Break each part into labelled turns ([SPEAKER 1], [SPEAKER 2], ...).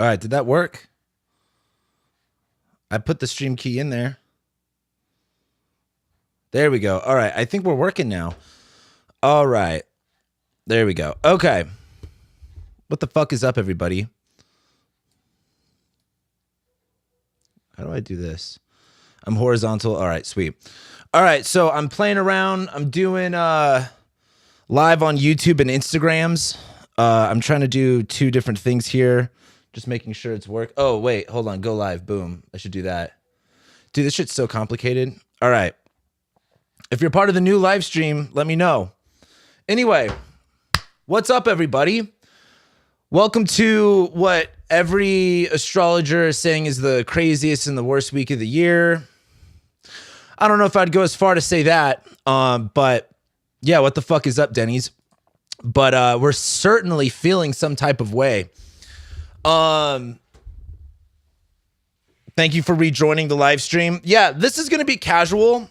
[SPEAKER 1] All right, did that work? I put the stream key in there. There we go. All right, I think we're working now. All right. There we go. Okay. What the fuck is up, everybody? How do I do this? I'm horizontal. All right, sweet. All right, so I'm playing around. I'm doing live on YouTube and Instagrams. I'm trying to do 2 different things here. Just making sure it's work. Oh, wait, hold on. Go live. Boom. I should do that. Dude, this shit's so complicated. All right. If you're part of the new live stream, let me know. Anyway, what's up, everybody? Welcome to what every astrologer is saying is the craziest and the worst week of the year. I don't know if I'd go as far to say that, but yeah, what the fuck is up, Denny's? But we're certainly feeling some type of way. Thank you for rejoining the live stream. Yeah, this is going to be casual.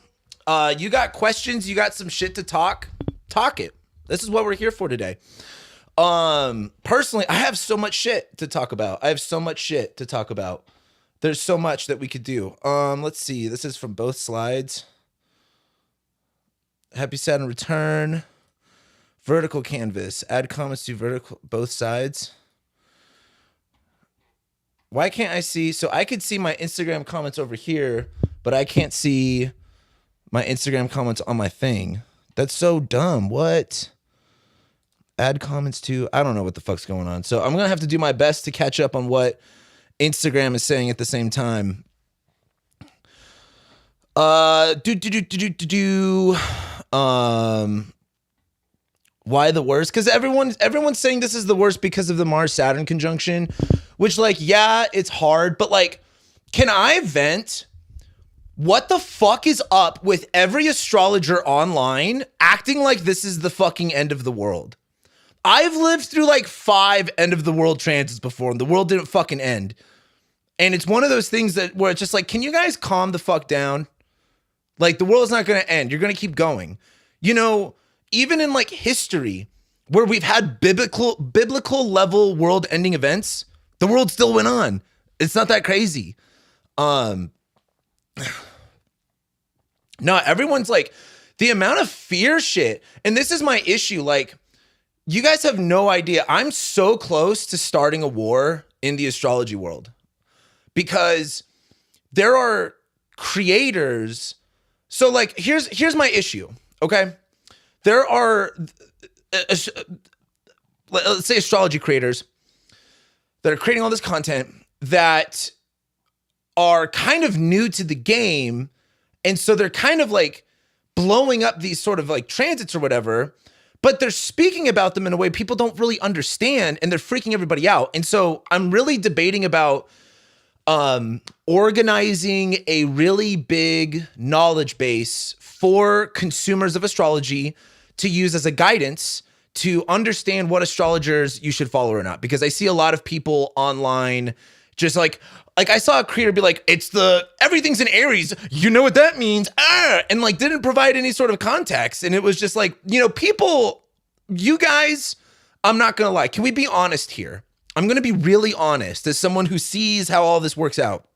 [SPEAKER 1] You got questions, you got some shit to talk it. This is what we're here for today. Personally, I have so much shit to talk about. There's so much that we could do. Let's see. This is from both slides. Happy Saturn return. Vertical canvas. Add comments to vertical both sides. Why can't I see? So I could see my Instagram comments over here, but I can't see my Instagram comments on my thing. That's so dumb. What? Add comments to, I don't know what the fuck's going on. So I'm going to have to do my best to catch up on what Instagram is saying at the same time. Why the worst? Because everyone's saying this is the worst because of the Mars-Saturn conjunction, which, like, yeah, it's hard, but, like, can I vent? What the fuck is up with every astrologer online acting like this is the fucking end of the world? I've lived through like 5 end of the world transits before, and the world didn't fucking end. And it's one of those things that where it's just like, can you guys calm the fuck down? Like, the world's not going to end. You're going to keep going. You know, even in like history where we've had biblical level world ending events, the world still went on. It's not that crazy. No, everyone's like, the amount of fear shit. And this is my issue. Like, you guys have no idea. I'm so close to starting a war in the astrology world because there are creators. So, like, here's my issue. Okay. There are, let's say, astrology creators that are creating all this content that are kind of new to the game. And so they're kind of like blowing up these sort of like transits or whatever, but they're speaking about them in a way people don't really understand, and they're freaking everybody out. And so I'm really debating about organizing a really big knowledge base for consumers of astrology to use as a guidance to understand what astrologers you should follow or not. Because I see a lot of people online just like I saw a creator be like, everything's in Aries. You know what that means? And like didn't provide any sort of context. And it was just like, you know, people, you guys, I'm not going to lie. Can we be honest here? I'm going to be really honest as someone who sees how all this works out.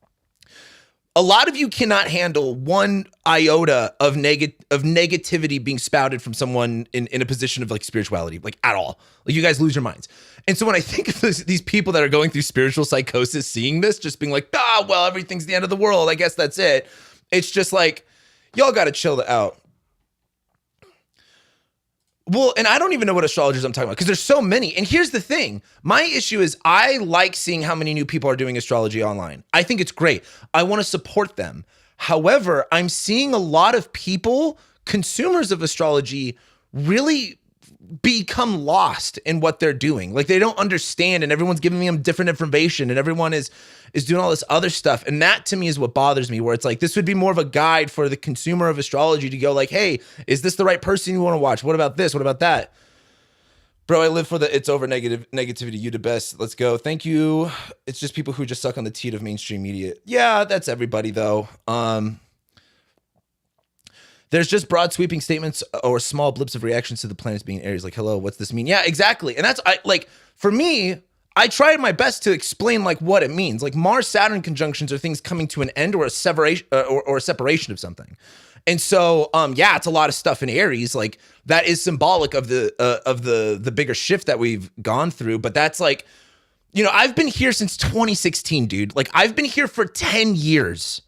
[SPEAKER 1] A lot of you cannot handle one iota of negativity being spouted from someone in a position of like spirituality, like at all. Like, you guys lose your minds. And so when I think of these people that are going through spiritual psychosis, seeing this, just being like, well, everything's the end of the world. I guess that's it. It's just like, y'all got to chill out. Well, and I don't even know what astrologers I'm talking about because there's so many. And here's the thing. My issue is I like seeing how many new people are doing astrology online. I think it's great. I want to support them. However, I'm seeing a lot of people, consumers of astrology, really become lost in what they're doing. Like, they don't understand, and everyone's giving them different information, and everyone is doing all this other stuff. And that to me is what bothers me, where it's like, this would be more of a guide for the consumer of astrology to go like, hey, is this the right person you want to watch? What about this? What about that? Bro, I live for the it's over negativity. You the best. Let's go. Thank you. It's just people who just suck on the teat of mainstream media. Yeah, that's everybody though. There's just broad sweeping statements or small blips of reactions to the planets being Aries. Like, hello, what's this mean? Yeah, exactly. And that's, for me, I tried my best to explain like what it means. Like Mars Saturn conjunctions are things coming to an end or a separation or a separation of something. And so yeah, it's a lot of stuff in Aries. Like that is symbolic of the bigger shift that we've gone through. But that's like, you know, I've been here since 2016, dude. Like I've been here for 10 years.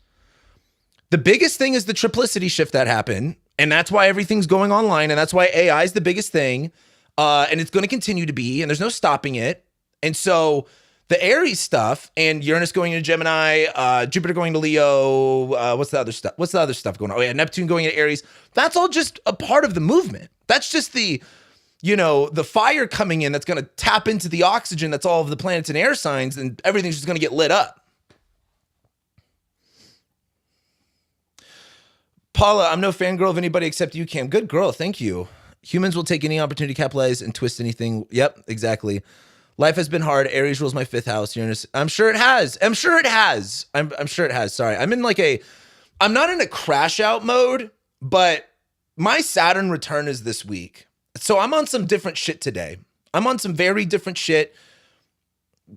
[SPEAKER 1] The biggest thing is the triplicity shift that happened. And that's why everything's going online. And that's why AI is the biggest thing. And it's going to continue to be, and there's no stopping it. And so the Aries stuff and Uranus going into Gemini, Jupiter going to Leo, what's the other stuff? What's the other stuff going on? Oh yeah, Neptune going into Aries. That's all just a part of the movement. That's just the, you know, the fire coming in that's going to tap into the oxygen that's all of the planets and air signs, and everything's just going to get lit up. Paula, I'm no fangirl of anybody except you, Cam. Good girl, thank you. Humans will take any opportunity to capitalize and twist anything. Yep, exactly. Life has been hard. Aries rules my 5th house. Uranus. I'm sure it has. I'm sure it has. I'm sure it has. Sorry. I'm not in a crash out mode, but my Saturn return is this week. So I'm on some different shit today. I'm on some very different shit.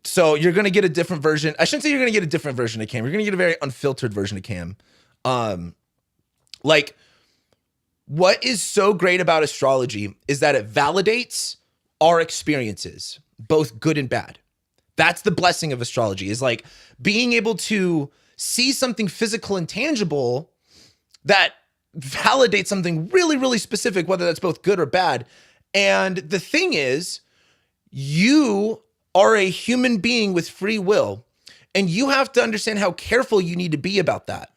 [SPEAKER 1] So you're going to get a different version. I shouldn't say you're going to get a different version of Cam. You're going to get a very unfiltered version of Cam. Like what is so great about astrology is that it validates our experiences, both good and bad. That's the blessing of astrology, is like being able to see something physical and tangible that validates something really, really specific, whether that's both good or bad. And the thing is, you are a human being with free will, and you have to understand how careful you need to be about that.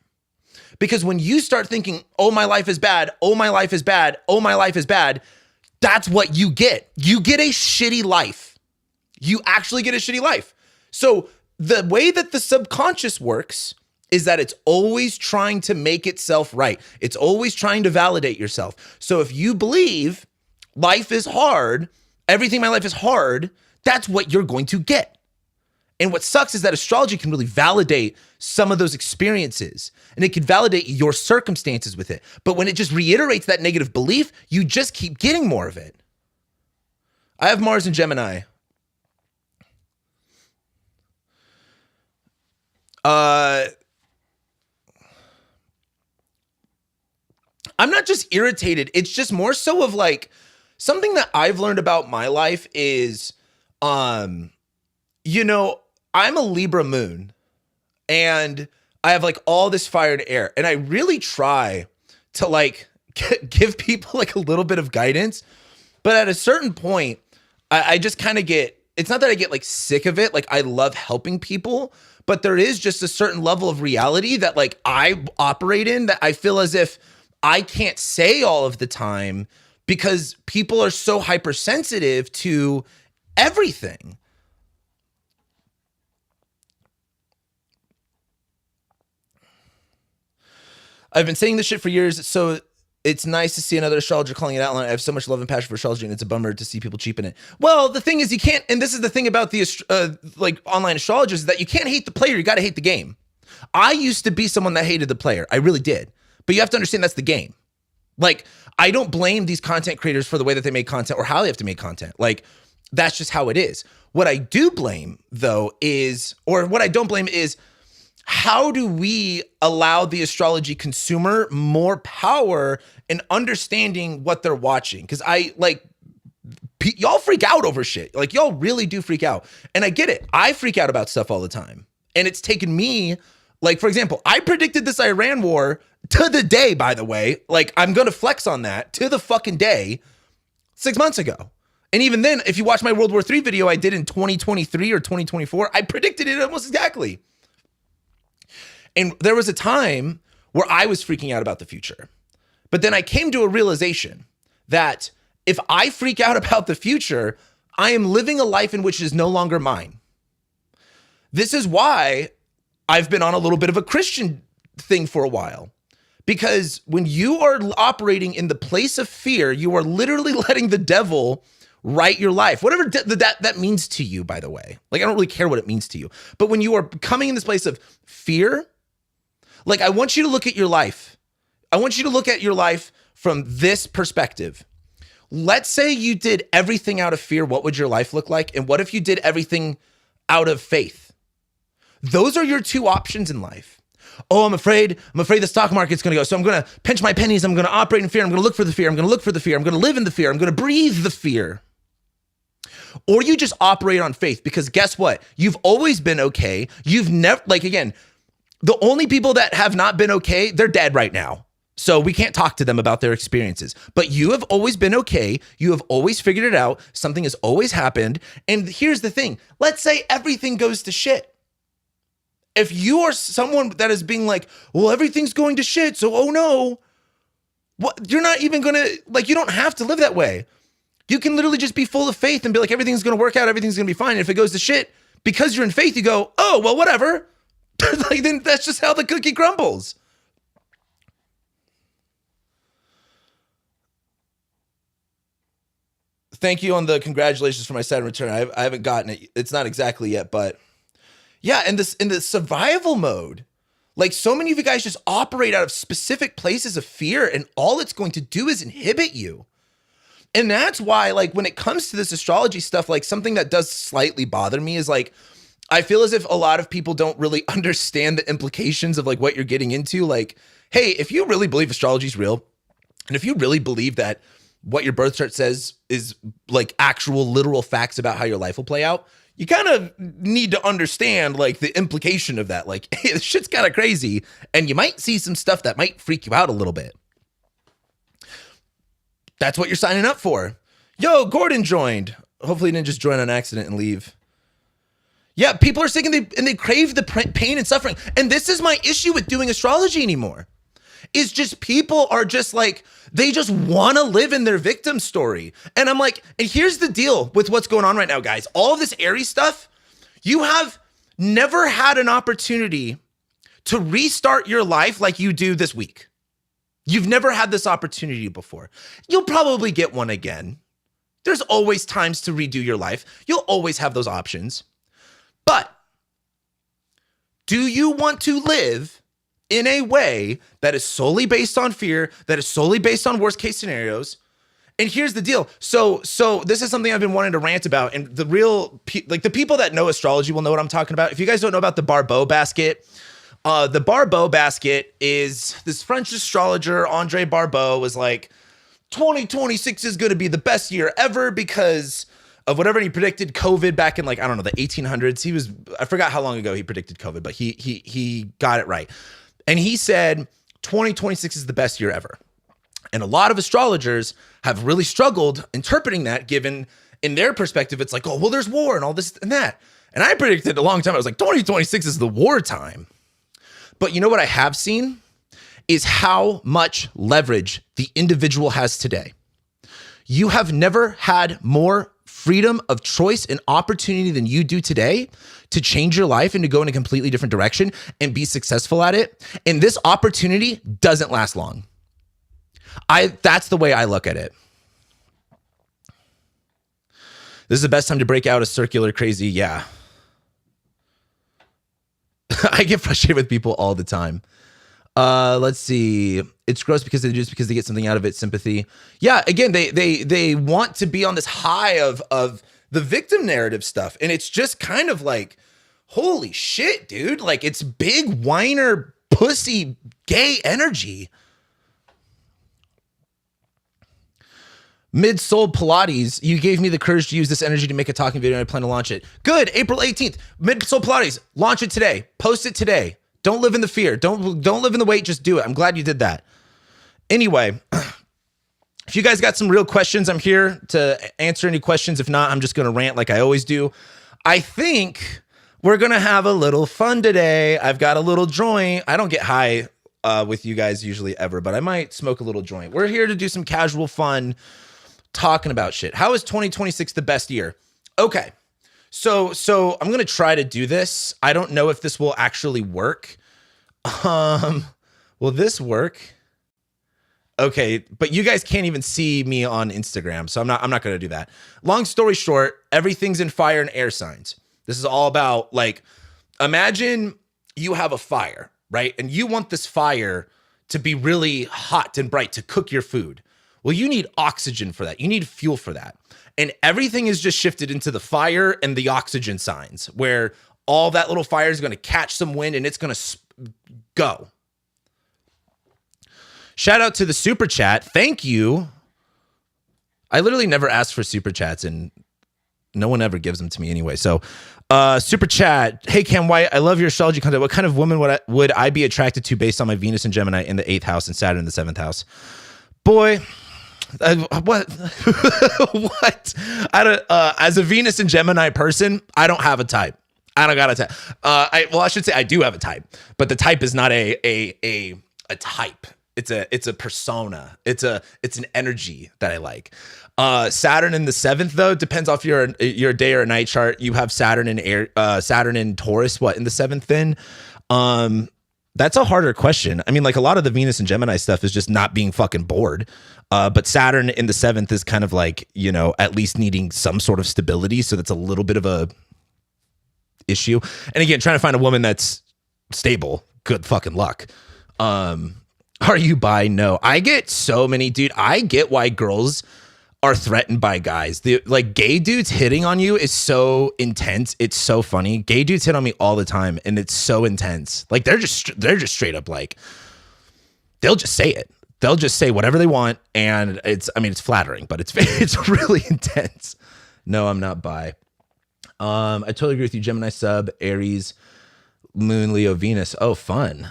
[SPEAKER 1] Because when you start thinking, oh, my life is bad, oh, my life is bad, oh, my life is bad, that's what you get. You get a shitty life. You actually get a shitty life. So the way that the subconscious works is that it's always trying to make itself right. It's always trying to validate yourself. So if you believe life is hard, everything in my life is hard, that's what you're going to get. And what sucks is that astrology can really validate some of those experiences, and it can validate your circumstances with it. But when it just reiterates that negative belief, you just keep getting more of it. I have Mars in Gemini. I'm not just irritated. It's just more so of like something that I've learned about my life is, you know, I'm a Libra moon and I have like all this fire and air, and I really try to like give people like a little bit of guidance. But at a certain point, I just kind of get, it's not that I get like sick of it. Like I love helping people, but there is just a certain level of reality that like I operate in that I feel as if I can't say all of the time because people are so hypersensitive to everything. I've been saying this shit for years, so it's nice to see another astrologer calling it out. I have so much love and passion for astrology, and it's a bummer to see people cheapen it. Well, the thing is, you can't, and this is the thing about the like online astrologers, is that you can't hate the player, you got to hate the game. I used to be someone that hated the player. I really did. But you have to understand that's the game. Like, I don't blame these content creators for the way that they make content or how they have to make content. Like, that's just how it is. What I do blame, though, is, or what I don't blame is, how do we allow the astrology consumer more power in understanding what they're watching? Because y'all freak out over shit. Like, y'all really do freak out. And I get it. I freak out about stuff all the time. And it's taken me, like, for example, I predicted this Iran war to the day, by the way. Like, I'm going to flex on that to the fucking day 6 months ago. And even then, if you watch my World War III video I did in 2023 or 2024, I predicted it almost exactly. And there was a time where I was freaking out about the future. But then I came to a realization that if I freak out about the future, I am living a life in which is no longer mine. This is why I've been on a little bit of a Christian thing for a while. Because when you are operating in the place of fear, you are literally letting the devil write your life. Whatever that means to you, by the way. Like, I don't really care what it means to you. But when you are coming in this place of fear, like, I want you to look at your life. I want you to look at your life from this perspective. let's say you did everything out of fear. What would your life look like? And what if you did everything out of faith? Those are your two options in life. Oh, I'm afraid the stock market's going to go. So I'm going to pinch my pennies. I'm going to operate in fear. I'm going to look for the fear. I'm going to look for the fear. I'm going to live in the fear. I'm going to breathe the fear. Or you just operate on faith, because guess what? You've always been okay. You've never, like, again, the only people that have not been okay, they're dead right now. So we can't talk to them about their experiences. But you have always been okay. You have always figured it out. Something has always happened. And here's the thing. Let's say everything goes to shit. If you are someone that is being like, well, everything's going to shit, so oh no, what, you're not even going to, like, you don't have to live that way. You can literally just be full of faith and be like, everything's going to work out, everything's going to be fine. And if it goes to shit, because you're in faith, you go, oh, well, whatever. Like, then that's just how the cookie crumbles. Thank you on the congratulations for my Saturn return. I haven't gotten it. It's not exactly yet, but yeah, in the survival mode, like, so many of you guys just operate out of specific places of fear, and all it's going to do is inhibit you. And that's why, like, when it comes to this astrology stuff, like, something that does slightly bother me is, like, I feel as if a lot of people don't really understand the implications of, like, what you're getting into. Like, hey, if you really believe astrology is real, and if you really believe that what your birth chart says is, like, actual literal facts about how your life will play out, you kind of need to understand, like, the implication of that. Like, hey, this shit's kind of crazy, and you might see some stuff that might freak you out a little bit. That's what you're signing up for. Yo, Gordon joined. Hopefully he didn't just join on accident and leave. Yeah, people are sick, and they crave the pain and suffering. And this is my issue with doing astrology anymore. Is just people are just like, they just want to live in their victim story. And I'm like, and here's the deal with what's going on right now, guys. All of this Aries stuff, you have never had an opportunity to restart your life like you do this week. You've never had this opportunity before. You'll probably get one again. There's always times to redo your life. You'll always have those options. But do you want to live in a way that is solely based on fear, that is solely based on worst case scenarios? And here's the deal. So this is something I've been wanting to rant about, and the real, like, the people that know astrology will know what I'm talking about. If you guys don't know about the Barbeau basket, the Barbeau basket is this French astrologer, Andre Barbeau, was like, 2026 is going to be the best year ever because of whatever he predicted. COVID back in, like, I don't know, the 1800s. I forgot how long ago he predicted COVID, but he got it right. And he said 2026 is the best year ever. And a lot of astrologers have really struggled interpreting that, given in their perspective, it's like, oh, well, there's war and all this and that. And I predicted a long time, I was like, 2026 is the war time. But you know what I have seen is how much leverage the individual has today. You have never had more freedom of choice and opportunity than you do today to change your life and to go in a completely different direction and be successful at it. And this opportunity doesn't last long. That's the way I look at it. This is the best time to break out a circular crazy. Yeah. I get frustrated with people all the time. Let's see. It's gross because they get something out of it. Sympathy. Yeah. Again, they want to be on this high of the victim narrative stuff. And it's just kind of like, holy shit, dude. Like, it's big whiner, pussy, gay energy. Mid-Soul Pilates, you gave me the courage to use this energy to make a talking video, and I plan to launch it. Good. April 18th. Mid-Soul Pilates, launch it today. Post it today. Don't live in the fear. Don't live in the wait. Just do it. I'm glad you did that. Anyway, if you guys got some real questions, I'm here to answer any questions. If not, I'm just going to rant like I always do. I think we're going to have a little fun today. I've got a little joint. I don't get high with you guys usually ever, but I might smoke a little joint. We're here to do some casual fun, talking about shit. How is 2026 the best year? Okay. So I'm going to try to do this. I don't know if this will actually work. Will this work? Okay, but you guys can't even see me on Instagram, so I'm not going to do that. Long story short, everything's in fire and air signs. This is all about, like, imagine you have a fire, right? And you want this fire to be really hot and bright to cook your food. Well, you need oxygen for that. You need fuel for that. And everything is just shifted into the fire and the oxygen signs, where all that little fire is going to catch some wind and it's going to go. Shout out to the super chat. Thank you. I literally never ask for super chats and no one ever gives them to me anyway. So super chat. Hey, Cam White, I love your astrology content. What kind of woman would I be attracted to based on my Venus and Gemini in the 8th house and Saturn in the 7th house? Boy, what? What? I don't. As a Venus and Gemini person, I don't have a type. I don't got a type. I should say I do have a type, but the type is not a type. It's a persona. It's an energy that I like. Saturn in the 7th though depends off your day or night chart. You have Saturn in Taurus. What in the 7th then? That's a harder question. I mean, like a lot of the Venus and Gemini stuff is just not being fucking bored. But Saturn in the 7th is kind of like, you know, at least needing some sort of stability. So that's a little bit of a issue. And again, trying to find a woman that's stable. Good fucking luck. Are you bi? No. I get so many, dude. I get why girls are threatened by guys. Like gay dudes hitting on you is so intense. It's so funny. Gay dudes hit on me all the time and it's so intense. Like they're just straight up like, they'll just say it. They'll just say whatever they want. And it's flattering, but it's really intense. No, I'm not bi. I totally agree with you. Gemini sub, Aries, Moon, Leo, Venus. Oh, fun.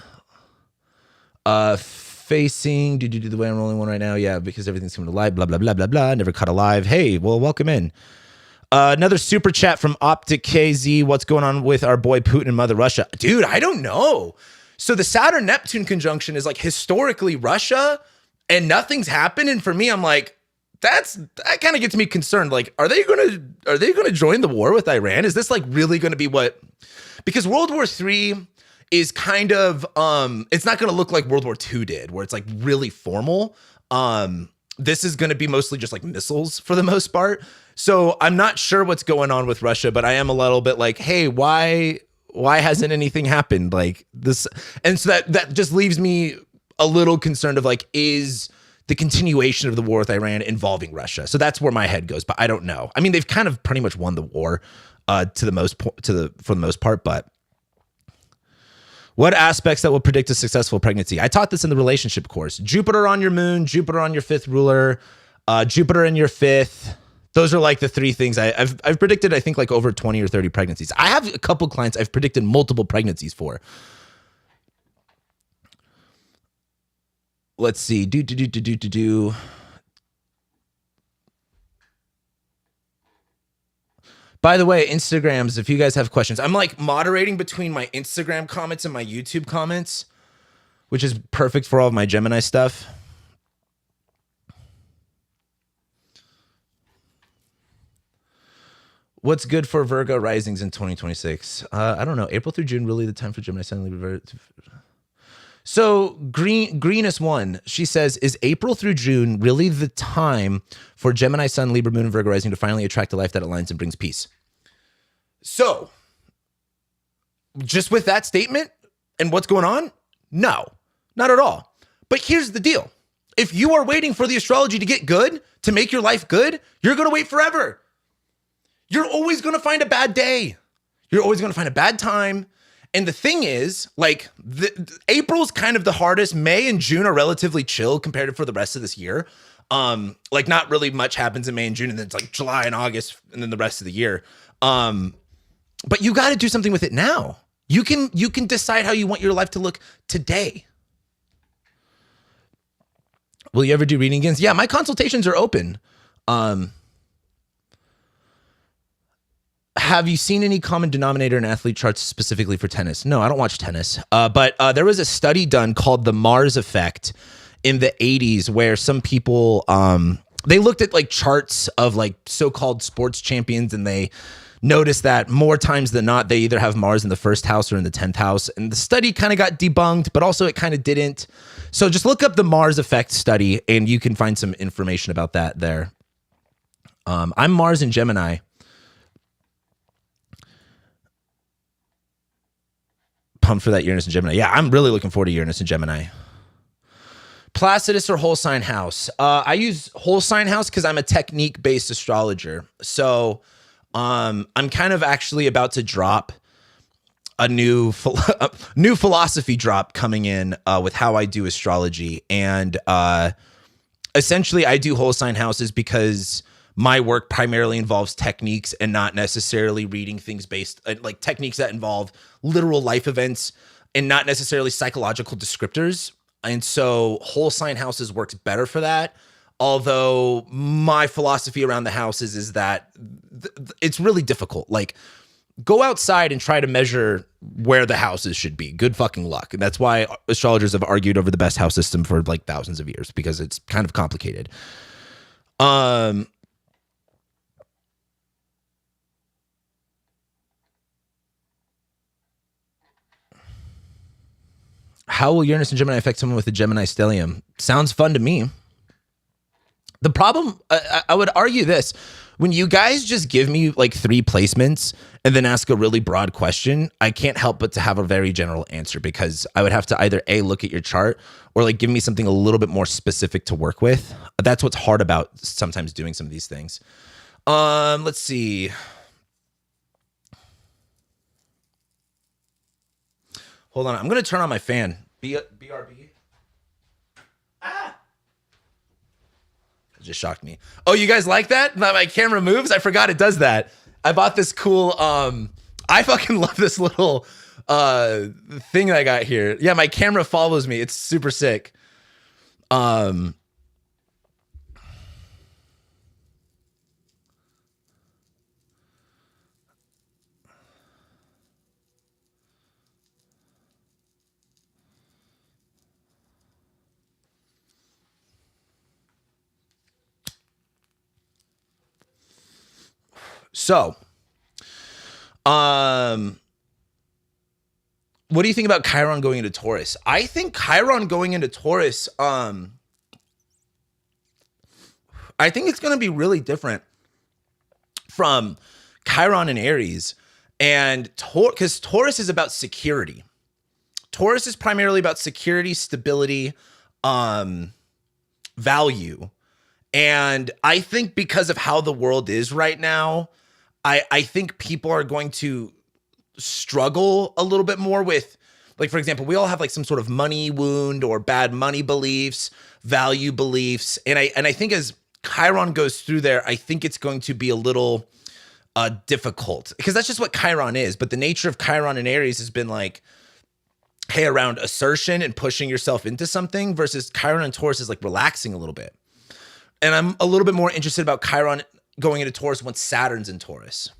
[SPEAKER 1] Facing, do the way I'm rolling one right now. Yeah, because everything's coming to light. Blah, blah, blah, blah, blah. Never cut alive. Hey, well, welcome in. Another super chat from Optic KZ. What's going on with our boy Putin and Mother Russia? Dude, I don't know. So the Saturn-Neptune conjunction is like historically Russia and nothing's happened. And for me, I'm like, that kind of gets me concerned. Like, are they gonna join the war with Iran? Is this like really gonna be what? Because World War III is kind of it's not gonna look like World War II did, where it's like really formal. This is gonna be mostly just like missiles for the most part. So I'm not sure what's going on with Russia, but I am a little bit like, hey, why hasn't anything happened like this? And so that just leaves me a little concerned of like, is the continuation of the war with Iran involving Russia? So that's where my head goes, but I don't know. I mean, they've kind of pretty much won the war for the most part, but what aspects that will predict a successful pregnancy? I taught this in the relationship course. Jupiter on your moon, Jupiter on your 5th ruler, Jupiter in your 5th. Those are like the 3 things I've predicted, I think like over 20 or 30 pregnancies. I have a couple clients I've predicted multiple pregnancies for. Let's see. By the way, Instagrams, if you guys have questions, I'm like moderating between my Instagram comments and my YouTube comments, which is perfect for all of my Gemini stuff. What's good for Virgo risings in 2026? I don't know. April through June, really the time for Gemini Sun, Libra. So Greenest One, she says, is April through June really the time for Gemini Sun, Libra Moon, and Virgo rising to finally attract a life that aligns and brings peace? So just with that statement and what's going on, no, not at all. But here's the deal. If you are waiting for the astrology to get good, to make your life good, you're going to wait forever. You're always going to find a bad day. You're always going to find a bad time. And the thing is, like, April's kind of the hardest. May and June are relatively chill compared to for the rest of this year. Like, not really much happens in May and June, and then it's like July and August, and then the rest of the year. But you got to do something with it now. You can decide how you want your life to look today. Will you ever do reading again? Yeah, my consultations are open. Have you seen any common denominator in athlete charts specifically for tennis? No, I don't watch tennis. But there was a study done called the Mars effect in the 80s where some people, they looked at like charts of like so-called sports champions, and they noticed that more times than not, they either have Mars in the 1st house or in the 10th house. And the study kind of got debunked, but also it kind of didn't. So just look up the Mars effect study and you can find some information about that there. I'm Mars in Gemini. Pumped for that Uranus and Gemini. Yeah, I'm really looking forward to Uranus and Gemini. Placidus or whole sign house? I use whole sign house because I'm a technique-based astrologer. So I'm kind of actually about to drop a new philosophy drop coming in with how I do astrology. And essentially I do whole sign houses because my work primarily involves techniques and not necessarily reading things based like techniques that involve literal life events and not necessarily psychological descriptors. And so whole sign houses works better for that. Although my philosophy around the houses is that it's really difficult. Like, go outside and try to measure where the houses should be. Good fucking luck. And that's why astrologers have argued over the best house system for like thousands of years, because it's kind of complicated. How will Uranus and Gemini affect someone with a Gemini stellium? Sounds fun to me. The problem, I would argue this. When you guys just give me like 3 placements and then ask a really broad question, I can't help but to have a very general answer, because I would have to either A, look at your chart, or like give me something a little bit more specific to work with. That's what's hard about sometimes doing some of these things. Let's see. Hold on. I'm going to turn on my fan. BRB. Ah! It just shocked me. Oh, you guys like that? My camera moves? I forgot it does that. I bought this cool, I fucking love this little thing that I got here. Yeah, my camera follows me. It's super sick. So, what do you think about Chiron going into Taurus? I think Chiron going into Taurus, I think it's going to be really different from Chiron and Aries. And because Taurus is about security. Taurus is primarily about security, stability, value. And I think because of how the world is right now, I think people are going to struggle a little bit more with, like, for example, we all have like some sort of money wound or bad money beliefs, value beliefs. And I think as Chiron goes through there, I think it's going to be a little difficult, because that's just what Chiron is. But the nature of Chiron and Aries has been like, hey, around assertion and pushing yourself into something, versus Chiron and Taurus is like relaxing a little bit. And I'm a little bit more interested about Chiron going into Taurus once Saturn's in Taurus.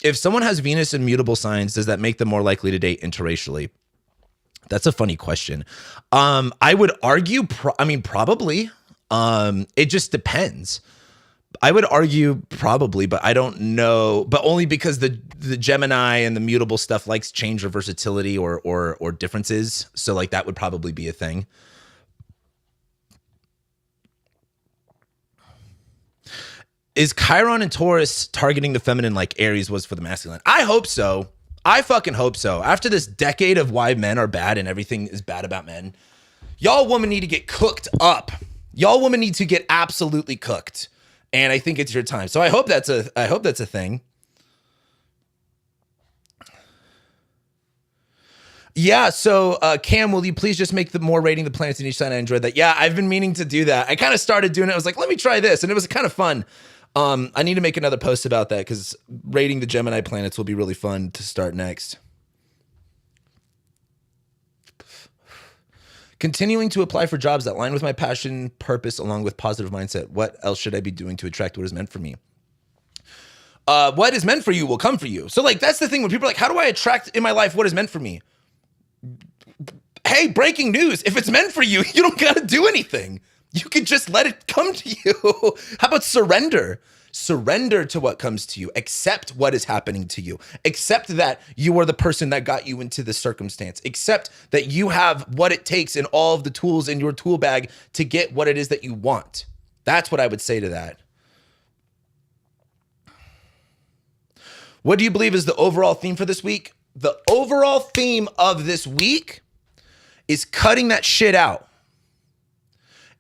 [SPEAKER 1] If someone has Venus in mutable signs, does that make them more likely to date interracially? That's a funny question. I would argue, probably. It just depends. I would argue probably, but I don't know. But only because the Gemini and the mutable stuff likes change or versatility or differences. So like that would probably be a thing. Is Chiron and Taurus targeting the feminine like Aries was for the masculine? I hope so. I fucking hope so. After this decade of why men are bad and everything is bad about men, y'all women need to get cooked up. Y'all women need to get absolutely cooked. And I think it's your time. So I hope that's a thing. Yeah, so Cam, will you please just make the more rating the planets in each sign? I enjoyed that. Yeah, I've been meaning to do that. I kind of started doing it. I was like, let me try this. And it was kind of fun. I need to make another post about that, because rating the Gemini planets will be really fun to start next. Continuing to apply for jobs that align with my passion, purpose, along with positive mindset. What else should I be doing to attract what is meant for me? What is meant for you will come for you. So like, that's the thing when people are like, how do I attract in my life what is meant for me? Hey, breaking news. If it's meant for you, you don't got to do anything. You can just let it come to you. How about surrender? Surrender to what comes to you. Accept what is happening to you. Accept that you are the person that got you into this circumstance. Accept that you have what it takes and all of the tools in your tool bag to get what it is that you want. That's what I would say to that. What do you believe is the overall theme for this week? The overall theme of this week is cutting that shit out.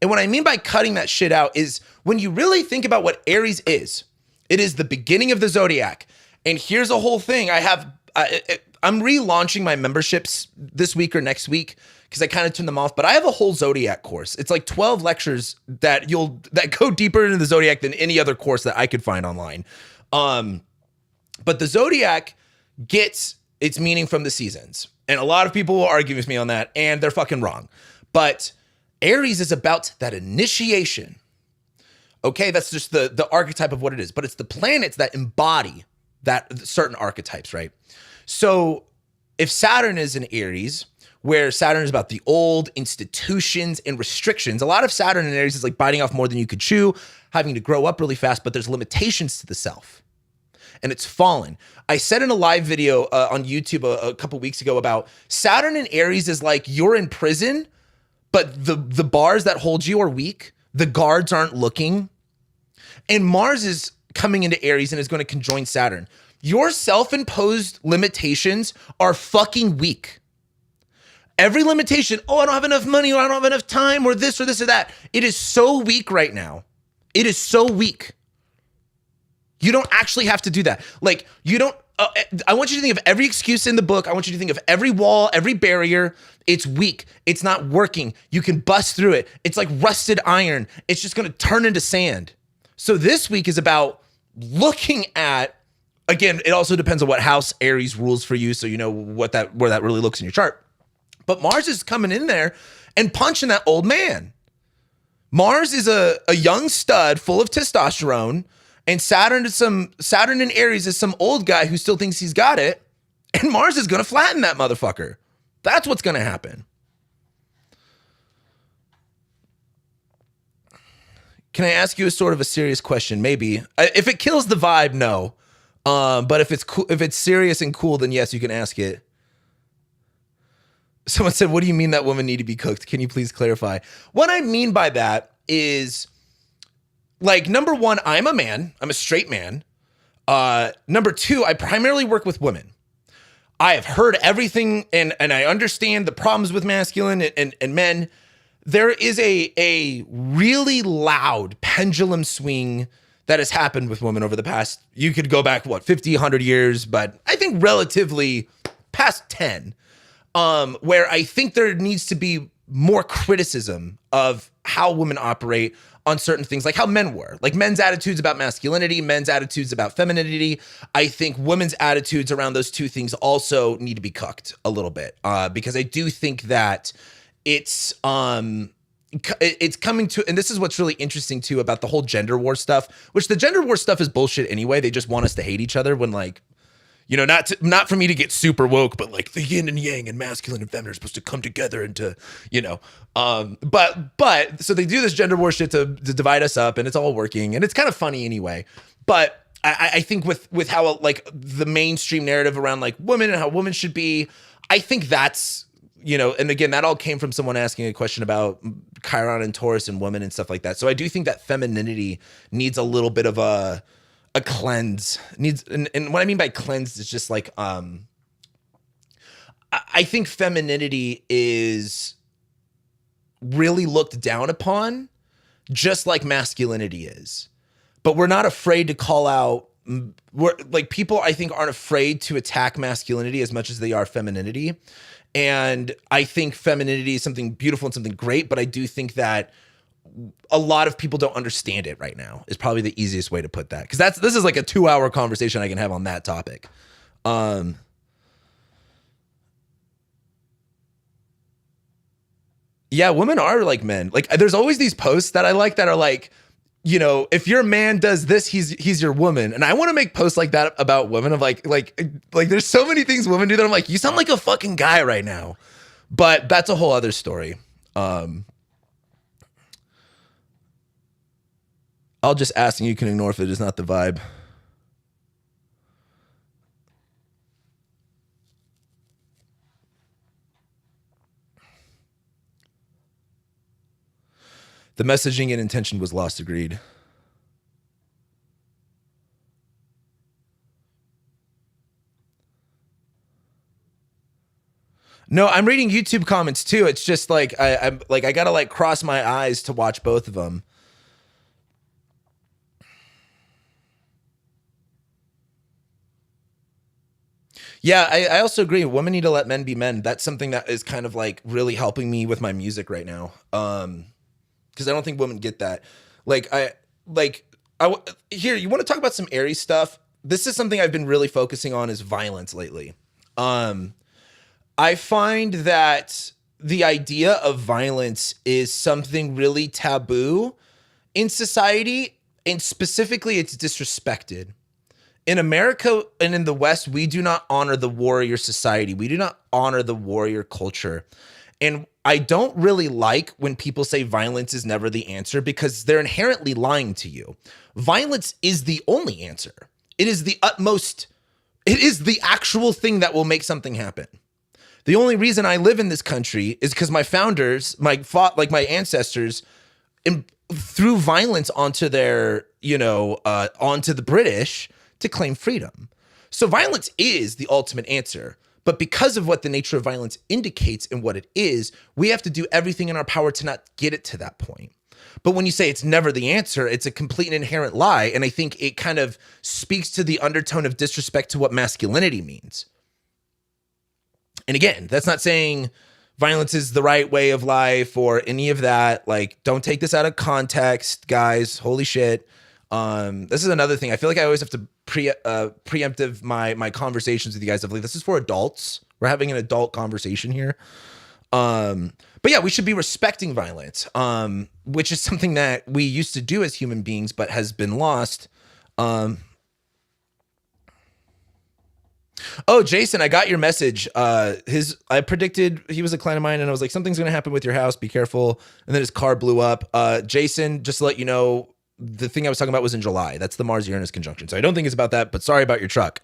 [SPEAKER 1] And what I mean by cutting that shit out is when you really think about what Aries is, it is the beginning of the zodiac. And here's a whole thing. I'm relaunching my memberships this week or next week because I kind of turned them off, but I have a whole zodiac course. It's like 12 lectures that go deeper into the zodiac than any other course that I could find online. But the zodiac gets its meaning from the seasons. And a lot of people will argue with me on that, and they're fucking wrong. But Aries is about that initiation. Okay, that's just the archetype of what it is. But it's the planets that embody that certain archetypes, right? So if Saturn is in Aries, where Saturn is about the old institutions and restrictions, a lot of Saturn in Aries is like biting off more than you could chew, having to grow up really fast, but there's limitations to the self. And it's fallen. I said in a live video on YouTube a couple weeks ago about Saturn in Aries is like you're in prison, but the bars that hold you are weak. The guards aren't looking. And Mars is coming into Aries and is going to conjoin Saturn. Your self-imposed limitations are fucking weak. Every limitation, I don't have enough money, or I don't have enough time, or this or that. It is so weak right now. It is so weak. You don't actually have to do that. Like, you don't, I want you to think of every excuse in the book. I want you to think of every wall, every barrier. It's weak. It's not working. You can bust through it. It's like rusted iron. It's just going to turn into sand. So this week is about looking at, again, it also depends on what house Aries rules for you, so you know where that really looks in your chart. But Mars is coming in there and punching that old man. Mars is a young stud full of testosterone, and Saturn in Aries is some old guy who still thinks he's got it, and Mars is going to flatten that motherfucker. That's what's going to happen. Can I ask you a sort of a serious question? Maybe. If it kills the vibe, no. But if it's cool, if it's serious and cool, then yes, you can ask it. Someone said, what do you mean that women need to be cooked? Can you please clarify? What I mean by that is, like, number one, I'm a man. I'm a straight man. Number two, I primarily work with women. I have heard everything and I understand the problems with masculine and men. There is a really loud pendulum swing that has happened with women over the past, you could go back, 50, 100 years, but I think relatively past 10, where I think there needs to be more criticism of how women operate on certain things, like how men were. Like men's attitudes about masculinity, men's attitudes about femininity. I think women's attitudes around those two things also need to be cooked a little bit, because I do think that it's coming to, and this is what's really interesting too about the whole gender war stuff, which the gender war stuff is bullshit anyway. They just want us to hate each other when, like, you know, not for me to get super woke, but like the yin and yang and masculine and feminine are supposed to come together into, you know, but so they do this gender war shit to divide us up, and it's all working, and it's kind of funny anyway. But I think with how, like, the mainstream narrative around like women and how women should be, I think that's, you know, and again, that all came from someone asking a question about Chiron and Taurus and women and stuff like that. So I do think that femininity needs a little bit of a cleanse. And what I mean by cleanse is just like, I think femininity is really looked down upon, just like masculinity is. But we're not afraid to call out, people, I think, aren't afraid to attack masculinity as much as they are femininity. And I think femininity is something beautiful and something great, but I do think that a lot of people don't understand it right now is probably the easiest way to put that. Because this is like a 2-hour conversation I can have on that topic. Yeah, women are like men. Like, there's always these posts that I like that are like, you know, if your man does this, he's your woman. And I want to make posts like that about women of like there's so many things women do that I'm like, you sound like a fucking guy right now. But that's a whole other story. I'll just ask and you can ignore if it is not the vibe. The messaging and intention was lost, agreed. No, I'm reading YouTube comments too. It's just like I'm like I gotta like cross my eyes to watch both of them. Yeah, I also agree. Women need to let men be men. That's something that is kind of like really helping me with my music right now. Because I don't think women get that. Like like here. You want to talk about some Aries stuff? This is something I've been really focusing on is violence lately. I find that the idea of violence is something really taboo in society, and specifically, it's disrespected. In America and in the West, we do not honor the warrior society. We do not honor the warrior culture. And I don't really like when people say violence is never the answer because they're inherently lying to you. Violence is the only answer. It is the utmost, it is the actual thing that will make something happen. The only reason I live in this country is because my founders, my ancestors, threw violence onto their, onto the British to claim freedom. So violence is the ultimate answer. But because of what the nature of violence indicates and what it is, we have to do everything in our power to not get it to that point. But when you say it's never the answer, it's a complete and inherent lie. And I think it kind of speaks to the undertone of disrespect to what masculinity means. And again, that's not saying violence is the right way of life or any of that. Like, don't take this out of context, guys. Holy shit. This is another thing. I feel like I always have to preemptive my conversations with you guys of like, this is for adults. We're having an adult conversation here. But yeah, we should be respecting violence, which is something that we used to do as human beings, but has been lost. Oh, Jason, I got your message. I predicted he was a client of mine, and I was like, something's gonna happen with your house. Be careful. And then his car blew up. Jason, just to let you know, the thing I was talking about was in July. That's the Mars-Uranus conjunction. So I don't think it's about that, but sorry about your truck.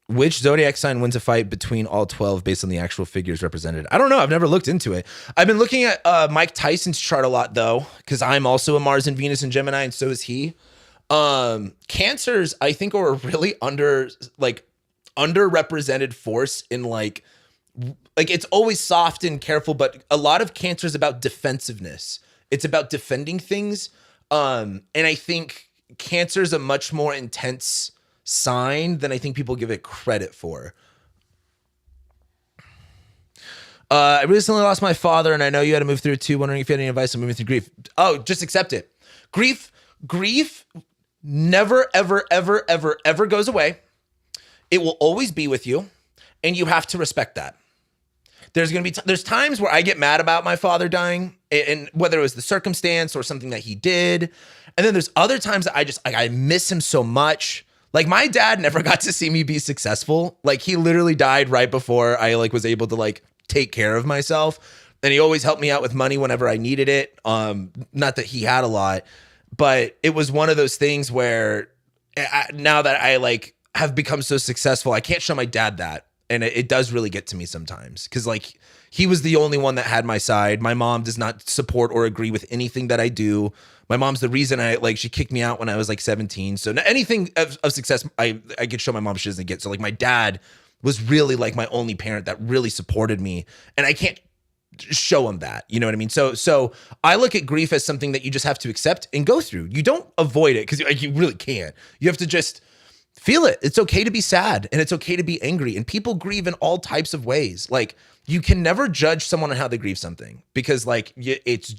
[SPEAKER 1] Which zodiac sign wins a fight between all 12 based on the actual figures represented? I don't know. I've never looked into it. I've been looking at Mike Tyson's chart a lot, though, because I'm also a Mars and Venus and Gemini, and so is he. Cancers, I think, are a really underrepresented force in like it's always soft and careful, but a lot of Cancer is about defensiveness. It's about defending things. And I think Cancer is a much more intense sign than I think people give it credit for. I recently lost my father, and I know you had to move through it too. Wondering if you had any advice on moving through grief. Oh, just accept it. Grief never, ever, ever, ever, ever goes away. It will always be with you, and you have to respect that. There's going to be there's times where I get mad about my father dying, and whether it was the circumstance or something that he did. And then there's other times that I miss him so much. Like, my dad never got to see me be successful. Like, he literally died right before I was able to take care of myself. And he always helped me out with money whenever I needed it. Not that he had a lot, but it was one of those things where now that I have become so successful, I can't show my dad that. And it does really get to me sometimes because he was the only one that had my side. My mom does not support or agree with anything that I do. My mom's the reason she kicked me out when I was 17. So anything of success I could show my mom she doesn't get. So my dad was really my only parent that really supported me, and I can't show him that. You know what I mean? So I look at grief as something that you just have to accept and go through. You don't avoid it because you really can't. You have to just feel it. It's okay to be sad, and it's okay to be angry, and people grieve in all types of ways. You can never judge someone on how they grieve something because it's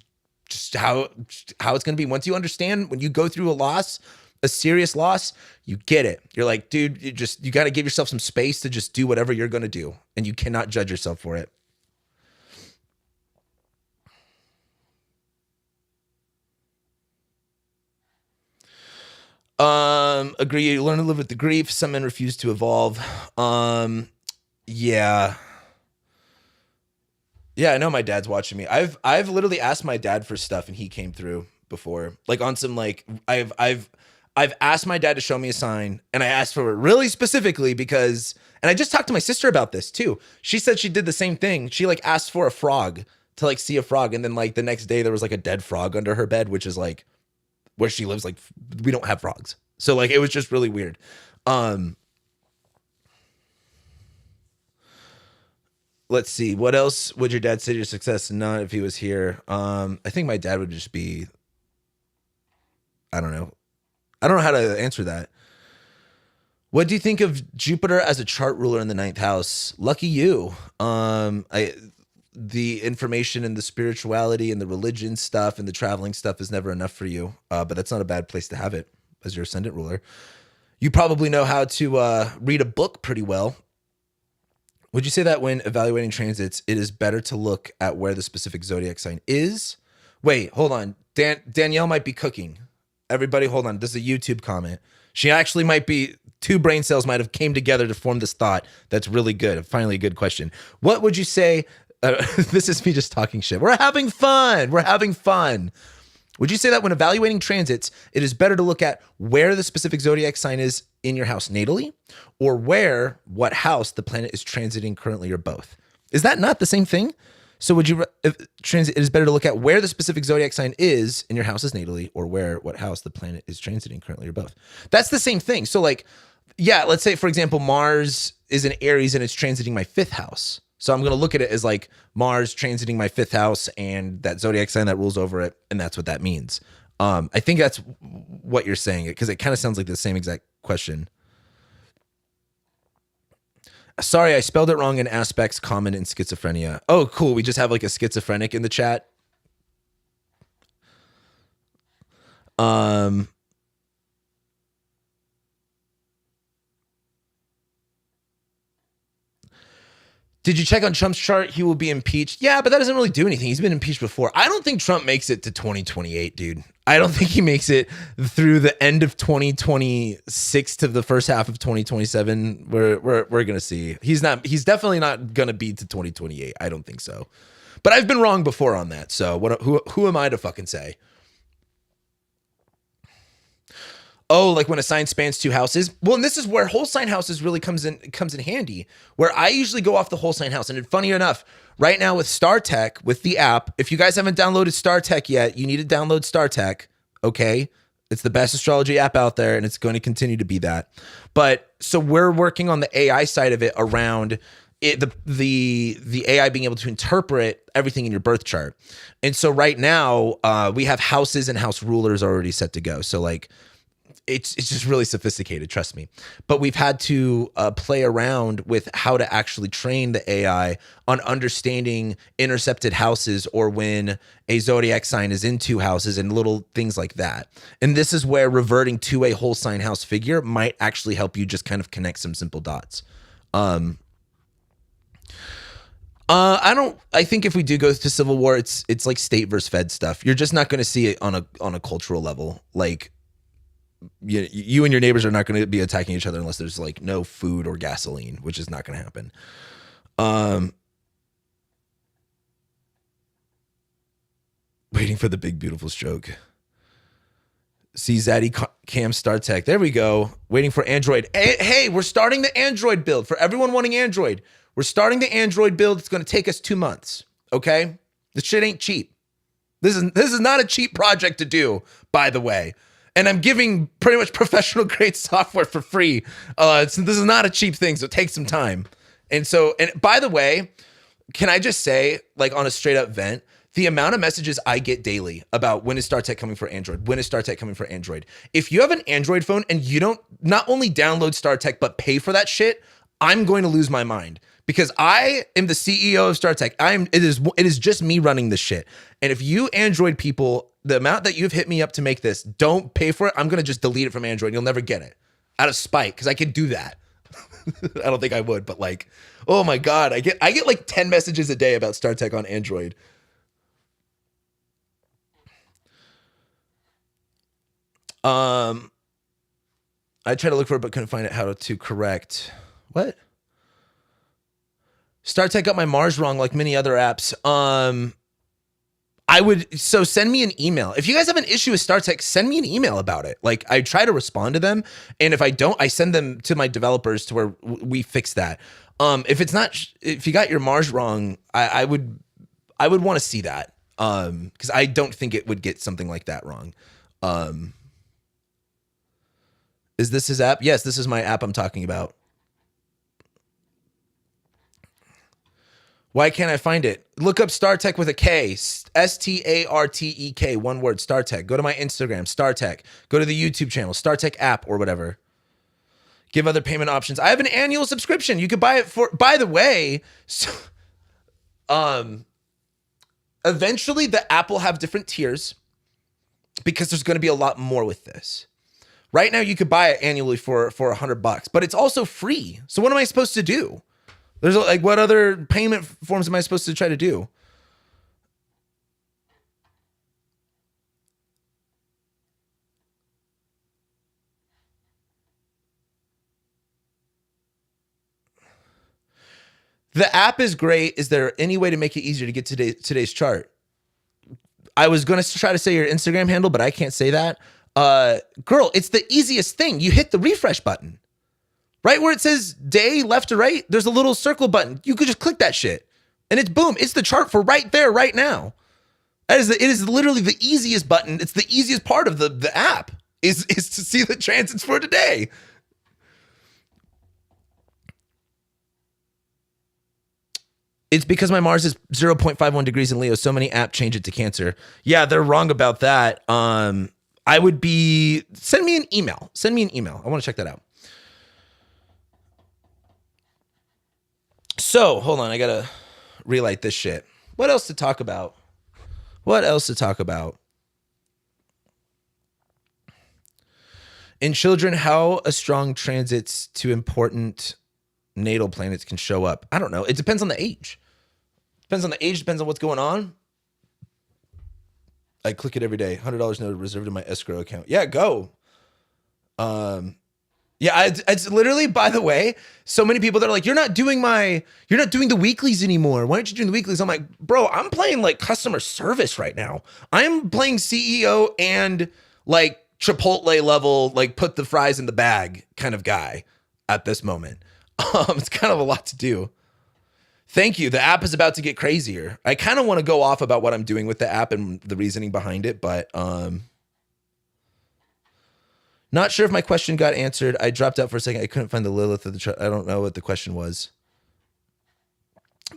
[SPEAKER 1] just how it's going to be. Once you understand, when you go through a serious loss, you get it. You're like, dude, you got to give yourself some space to just do whatever you're going to do, and you cannot judge yourself for it. Agree. You learn to live with the grief. Some men refuse to evolve. Yeah. Yeah, I know my dad's watching me. I've literally asked my dad for stuff and he came through before. On some I've asked my dad to show me a sign, and I asked for it really specifically because, and I just talked to my sister about this too. She said she did the same thing. She asked for a frog to see a frog, and then the next day there was a dead frog under her bed, which is where she lives, like we don't have frogs. So like it was just really weird. Let's see. What else would your dad say to your success and not if he was here? I think my dad would just be, I don't know. I don't know how to answer that. What do you think of Jupiter as a chart ruler in the 9th house? Lucky you. The information and the spirituality and the religion stuff and the traveling stuff is never enough for you. But that's not a bad place to have it as your ascendant ruler. You probably know how to read a book pretty well. Would you say that when evaluating transits, it is better to look at where the specific zodiac sign is? Wait, hold on. Danielle might be cooking. Everybody, hold on. This is a YouTube comment. She actually might be, 2 brain cells might have came together to form this thought. That's really good. Finally, a good question. What would you say? This is me just talking shit. We're having fun. We're having fun. Would you say that when evaluating transits, it is better to look at where the specific zodiac sign is in your house natally, or what house the planet is transiting currently, or both? Is that not the same thing? So would you, it is better to look at where the specific zodiac sign is in your houses natally, or what house the planet is transiting currently, or both? That's the same thing. So like, yeah, let's say for example, Mars is in Aries and it's transiting my 5th house. So I'm going to look at it as like Mars transiting my 5th house and that zodiac sign that rules over it. And that's what that means. I think that's what you're saying, because it kind of sounds like the same exact question. Sorry, I spelled it wrong in aspects common in schizophrenia. Oh, cool. We just have like a schizophrenic in the chat. Did you check on Trump's chart? He will be impeached. Yeah, but that doesn't really do anything. He's been impeached before. I don't think Trump makes it to 2028, dude. I don't think he makes it through the end of 2026 to the first half of 2027. We're gonna see. He's definitely not gonna be to 2028. I don't think so. But I've been wrong before on that. So who am I to fucking say? Oh, like when a sign spans 2 houses? Well, and this is where whole sign houses really comes in handy, where I usually go off the whole sign house. And funny enough, right now with StarTech, with the app, if you guys haven't downloaded StarTech yet, you need to download StarTech, okay? It's the best astrology app out there, and it's going to continue to be that. But so we're working on the AI side of it around it, the AI being able to interpret everything in your birth chart. And so right now, we have houses and house rulers already set to go. So like, it's just really sophisticated, trust me. But we've had to play around with how to actually train the AI on understanding intercepted houses, or when a zodiac sign is in 2 houses, and little things like that. And this is where reverting to a whole sign house figure might actually help you just kind of connect some simple dots. I think if we do go to civil war, it's like state versus fed stuff. You're just not going to see it on a cultural level. Like, you and your neighbors are not going to be attacking each other unless there's like no food or gasoline, which is not going to happen. Waiting for the big beautiful stroke. See Zaddy Cam StarTech. There we go. Waiting for Android. Hey, we're starting the Android build for everyone wanting Android. We're starting the Android build. It's going to take us 2 months. Okay, this shit ain't cheap. This is not a cheap project to do, by the way. And I'm giving pretty much professional grade software for free. This is not a cheap thing, so it takes some time. And by the way, can I just say, like on a straight up vent, the amount of messages I get daily about when is StarTech coming for Android? When is StarTech coming for Android? If you have an Android phone and you don't not only download StarTech, but pay for that shit, I'm going to lose my mind. Because I am the CEO of StarTech. It is just me running this shit. And if you Android people, the amount that you've hit me up to make this, don't pay for it. I'm going to just delete it from Android. You'll never get it out of spite, because I can do that. I don't think I would, but like, oh my God, I get like 10 messages a day about StarTech on Android. I tried to look for it, but couldn't find it. How to correct what? StarTech got my Mars wrong, like many other apps. So send me an email. If you guys have an issue with StarTech, send me an email about it. Like, I try to respond to them, and if I don't, I send them to my developers to where we fix that. If you got your Mars wrong, I would want to see that. Because I don't think it would get something like that wrong. Is this his app? Yes, this is my app I'm talking about. Why can't I find it? Look up StarTech with a K. STARTEK, one word, StarTech. Go to my Instagram, StarTech. Go to the YouTube channel, StarTech app or whatever. Give other payment options. I have an annual subscription. You could buy it for, by the way, so, eventually the app will have different tiers because there's going to be a lot more with this. Right now you could buy it annually for $100, but it's also free. So what am I supposed to do? There's like, what other payment forms am I supposed to try to do? The app is great. Is there any way to make it easier to get today's chart? I was going to try to say your Instagram handle, but I can't say that. Girl, it's the easiest thing. You hit the refresh button. Right where it says day, left to right, there's a little circle button. You could just click that shit. And it's boom. It's the chart for right there, right now. It is literally the easiest button. It's the easiest part of the app is to see the transits for today. It's because my Mars is 0.51 degrees in Leo. So many apps change it to Cancer. Yeah, they're wrong about that. I would be, send me an email. Send me an email. I want to check that out. So, hold on. I got to relight this shit. What else to talk about? In children, how a strong transits to important natal planets can show up. I don't know. It depends on the age. Depends on what's going on. I click it every day. $100 noted reserved in my escrow account. Yeah, go. Yeah, it's literally, by the way, so many people that are like, you're not doing the weeklies anymore. Why aren't you doing the weeklies? I'm like, bro, I'm playing like customer service right now. I'm playing CEO and like Chipotle level, like put the fries in the bag kind of guy at this moment. It's kind of a lot to do. Thank you. The app is about to get crazier. I kind of want to go off about what I'm doing with the app and the reasoning behind it, but not sure if my question got answered. I dropped out for a second. I couldn't find the Lilith of the chart. I don't know what the question was.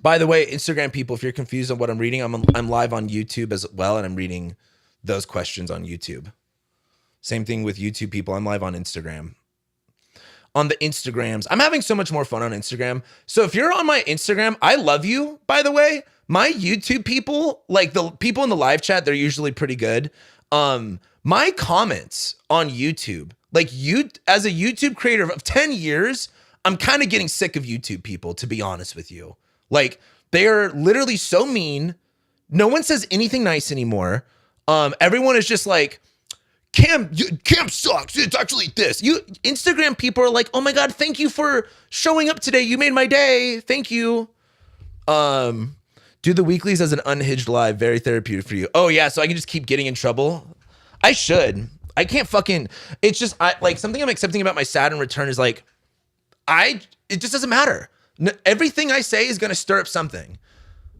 [SPEAKER 1] By the way, Instagram people, if you're confused on what I'm reading, I'm live on YouTube as well, and I'm reading those questions on YouTube. Same thing with YouTube people. I'm live on Instagram. On the Instagrams. I'm having so much more fun on Instagram. So if you're on my Instagram, I love you, by the way. My YouTube people, like the people in the live chat, they're usually pretty good. My comments on YouTube, like you as a YouTube creator of 10 years, I'm kind of getting sick of YouTube people, to be honest with you. Like they are literally so mean. No one says anything nice anymore. Everyone is just like, Cam sucks. It's actually this. Instagram people are like, oh my God, thank you for showing up today. You made my day. Thank you. Do the weeklies as an unhinged live. Very therapeutic for you. Oh yeah. So I can just keep getting in trouble. I should. I can't fucking, it's just, like something I'm accepting about my Saturn return is like, it just doesn't matter. Everything I say is going to stir up something.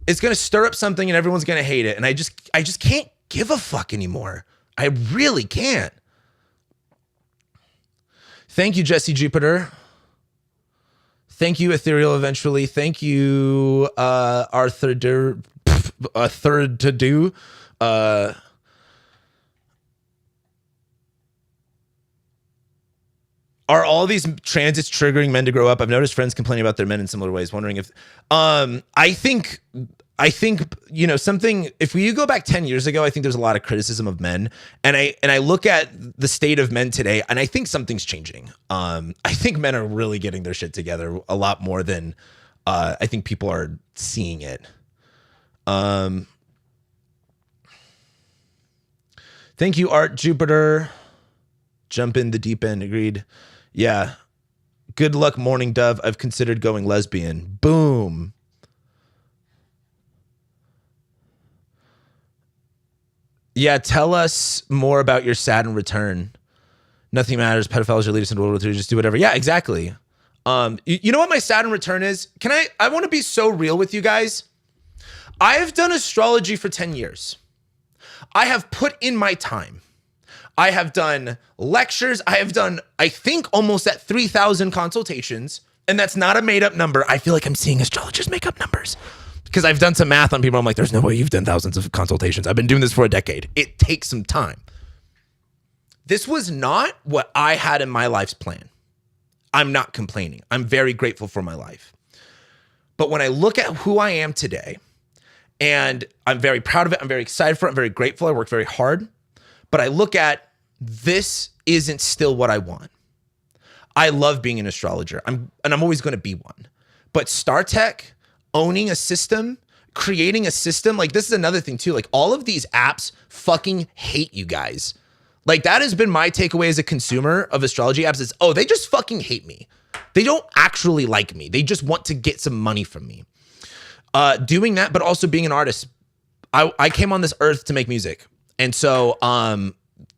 [SPEAKER 1] It's going to stir up something and everyone's going to hate it. And I just can't give a fuck anymore. I really can't. Thank you, Jesse Jupiter. Thank you, Ethereal Eventually. Thank you, Arthur to do. Are all these transits triggering men to grow up? I've noticed friends complaining about their men in similar ways, wondering if, I think, something, if you go back 10 years ago, I think there's a lot of criticism of men. And I look at the state of men today, and I think something's changing. I think men are really getting their shit together a lot more than I think people are seeing it. Thank you, Art Jupiter. Jump in the deep end, agreed. Yeah. Good luck, Morning Dove. I've considered going lesbian. Boom. Yeah, tell us more about your Saturn return. Nothing matters. Pedophiles are lead us into World War III. Just do whatever. Yeah, exactly. You know what my Saturn return is? I want to be so real with you guys. I've done astrology for 10 years. I have put in my time. I have done lectures. I have done, I think, almost at 3,000 consultations. And that's not a made up number. I feel like I'm seeing astrologers make up numbers because I've done some math on people. I'm like, there's no way you've done thousands of consultations. I've been doing this for a decade. It takes some time. This was not what I had in my life's plan. I'm not complaining. I'm very grateful for my life. But when I look at who I am today, and I'm very proud of it, I'm very excited for it, I'm very grateful, I worked very hard, but I look at this isn't still what I want. I love being an astrologer, and I'm always going to be one. But StarTech, owning a system, creating a system, like this is another thing too, like all of these apps fucking hate you guys. Like that has been my takeaway as a consumer of astrology apps is, oh, they just fucking hate me. They don't actually like me. They just want to get some money from me. Doing that, but also being an artist. I came on this earth to make music. And so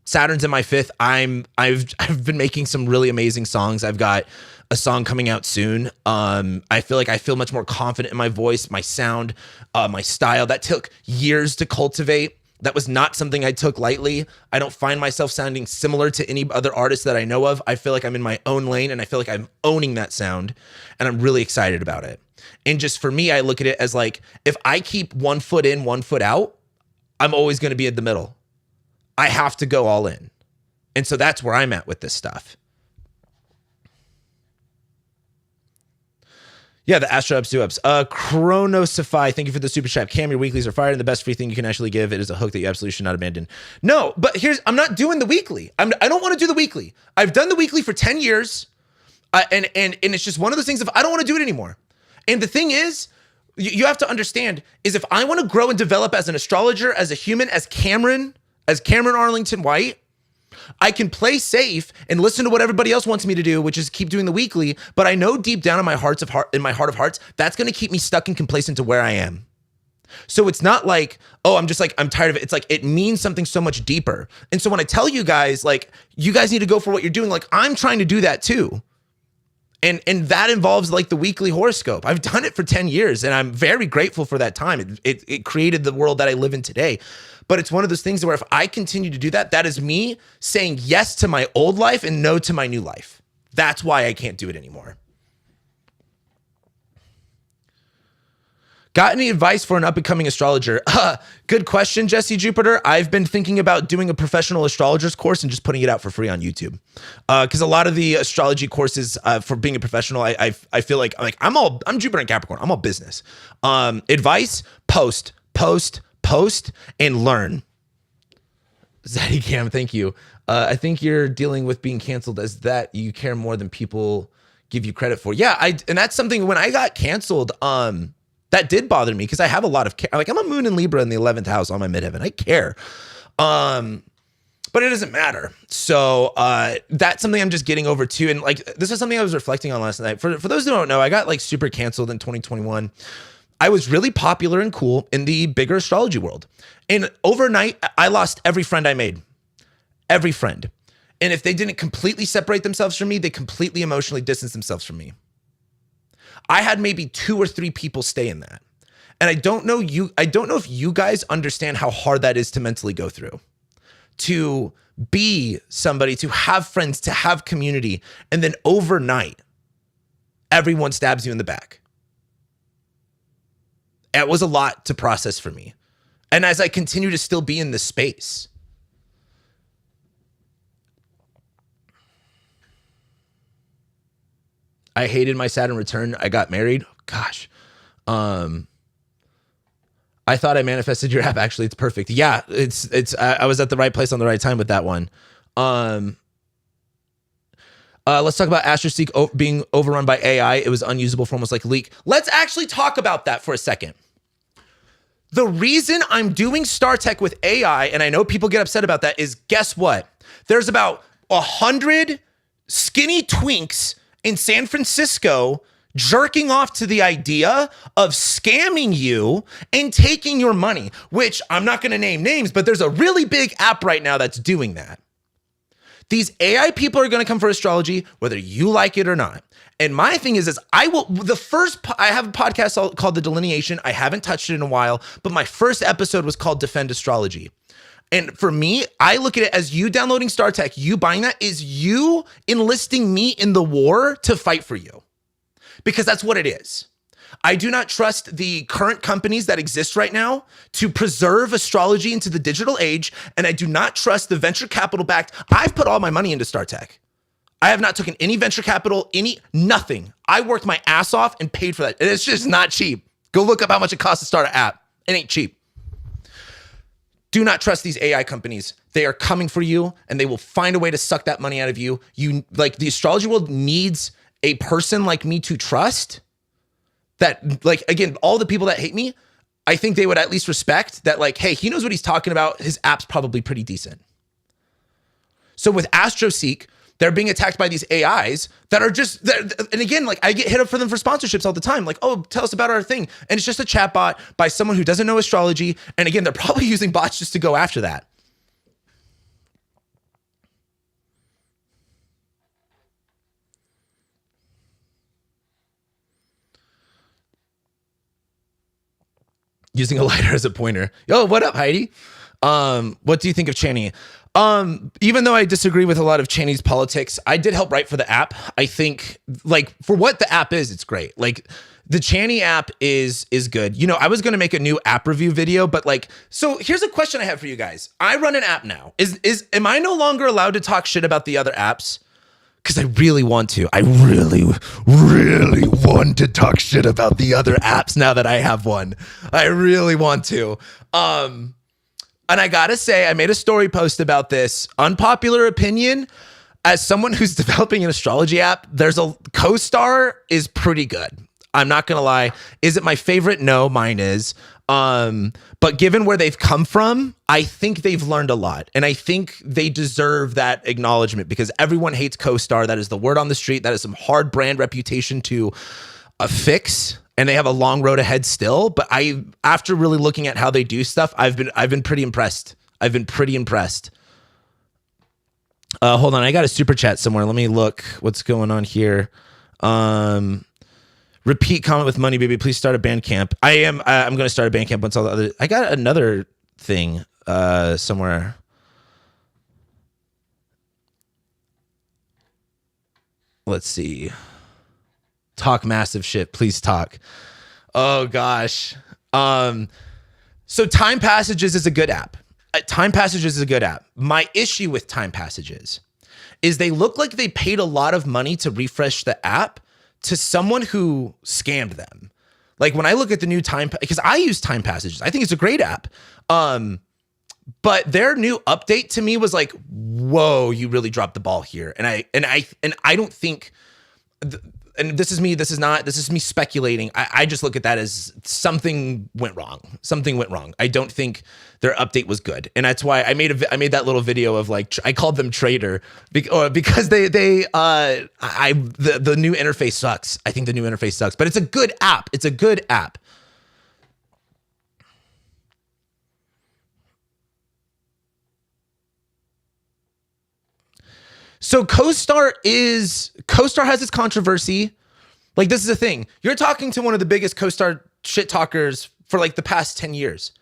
[SPEAKER 1] Saturn's in my fifth. I've been making some really amazing songs. I've got a song coming out soon. I feel much more confident in my voice, my sound, my style. That took years to cultivate. That was not something I took lightly. I don't find myself sounding similar to any other artist that I know of. I feel like I'm in my own lane and I feel like I'm owning that sound and I'm really excited about it. And just for me, I look at it as like, if I keep 1 foot in, 1 foot out, I'm always going to be in the middle. I have to go all in. And so that's where I'm at with this stuff. Yeah, the Astro ups do ups. Chronosify, thank you for the super chat. Cam, your weeklies are fire and the best free thing you can actually give. It is a hook that you absolutely should not abandon. No, but I'm not doing the weekly. I don't want to do the weekly. I've done the weekly for 10 years. And it's just one of those things if I don't want to do it anymore. And the thing is, you have to understand is if I want to grow and develop as an astrologer, as a human, as Cameron Arlington White, I can play safe and listen to what everybody else wants me to do, which is keep doing the weekly. But I know deep down in my heart of hearts, that's going to keep me stuck and complacent to where I am. So it's not like, oh, I'm tired of it. It's like, it means something so much deeper. And so when I tell you guys, like, you guys need to go for what you're doing, like, I'm trying to do that too. And that involves like the weekly horoscope. I've done it for 10 years and I'm very grateful for that time. It created the world that I live in today. But it's one of those things where if I continue to do that, that is me saying yes to my old life and no to my new life. That's why I can't do it anymore. Got any advice for an up-and-coming astrologer? Good question, Jesse Jupiter. I've been thinking about doing a professional astrologer's course and just putting it out for free on YouTube. Because a lot of the astrology courses for being a professional, I feel like I'm Jupiter and Capricorn. I'm all business. Advice, post, and learn. Zaddy Cam, thank you. I think you're dealing with being canceled as that you care more than people give you credit for. Yeah, and that's something when I got canceled, that did bother me because I have a lot of care. Like I'm a moon in Libra in the 11th house on my midheaven. I care. But it doesn't matter. So that's something I'm just getting over too. And like, this is something I was reflecting on last night. For those who don't know, I got like super canceled in 2021. I was really popular and cool in the bigger astrology world. And overnight, I lost every friend I made. Every friend. And if they didn't completely separate themselves from me, they completely emotionally distanced themselves from me. I had maybe 2 or 3 people stay in that. And I don't know if you guys understand how hard that is to mentally go through. To be somebody, to have friends, to have community, and then overnight, everyone stabs you in the back. It was a lot to process for me. And as I continue to still be in this space, I hated my Saturn return. I got married. Gosh. I thought I manifested your app. Actually, it's perfect. Yeah, I was at the right place on the right time with that one. Let's talk about Astro being overrun by AI. It was unusable for almost like a leak. Let's actually talk about that for a second. The reason I'm doing StarTech with AI, and I know people get upset about that, is guess what? There's about 100 skinny twinks in San Francisco jerking off to the idea of scamming you and taking your money, which I'm not going to name names, but there's a really big app right now that's doing that. These AI people are going to come for astrology, whether you like it or not. And my thing is I have a podcast called The Delineation. I haven't touched it in a while, but my first episode was called Defend Astrology. And for me, I look at it as you downloading StarTech, you buying that is you enlisting me in the war to fight for you, because that's what it is. I do not trust the current companies that exist right now to preserve astrology into the digital age. And I do not trust the venture capital backed. I've put all my money into StarTech. I have not taken any venture capital, nothing. I worked my ass off and paid for that. And it's just not cheap. Go look up how much it costs to start an app. It ain't cheap. Do not trust these AI companies. They are coming for you and they will find a way to suck that money out of you. Like, the astrology world needs a person like me to trust that, like, again, all the people that hate me, I think they would at least respect that, like, hey, he knows what he's talking about. His app's probably pretty decent. So with AstroSeek, they're being attacked by these AIs that are just, and again, like, I get hit up for them for sponsorships all the time. Like, oh, tell us about our thing. And it's just a chat bot by someone who doesn't know astrology. And again, they're probably using bots just to go after that. Using a lighter as a pointer. Yo, what up, Heidi? What do you think of Channy? Even though I disagree with a lot of Channy's politics, I did help write for the app. I think, like, for what the app is, it's great. Like, the Channy app is good. You know, I was going to make a new app review video, but, like, so here's a question I have for you guys. I run an app now. Am I no longer allowed to talk shit about the other apps? Because I really want to. I really, really want to talk shit about the other apps now that I have one. I really want to. And I gotta say, I made a story post about this. Unpopular opinion, as someone who's developing an astrology app, there's a CoStar is pretty good. I'm not gonna lie. Is it my favorite? No, mine is. But given where they've come from, I think they've learned a lot. And I think they deserve that acknowledgement, because everyone hates CoStar. That is the word on the street. That is some hard brand reputation to fix. And they have a long road ahead still. But after really looking at how they do stuff, I've been pretty impressed. I've been pretty impressed. Hold on, I got a super chat somewhere. Let me look what's going on here. Repeat comment with money, baby. Please start a Bandcamp. I'm going to start a Bandcamp once all the other. I got another thing somewhere. Let's see. Talk massive shit. Please talk. Oh gosh. So Time Passages is a good app. Time Passages is a good app. My issue with Time Passages is they look like they paid a lot of money to refresh the app to someone who scammed them. Like, when I look at the new because I use Time Passages, I think it's a great app. But their new update to me was like, whoa, you really dropped the ball here. And I don't think, and this is me speculating. I just look at that as something went wrong. Something went wrong. I don't think their update was good. And that's why I made that little video of, like, I called them traitor because the new interface sucks. I think the new interface sucks, but it's a good app. It's a good app. So CoStar has its controversy. Like, this is the thing. You're talking to one of the biggest CoStar shit talkers for, like, the past 10 years.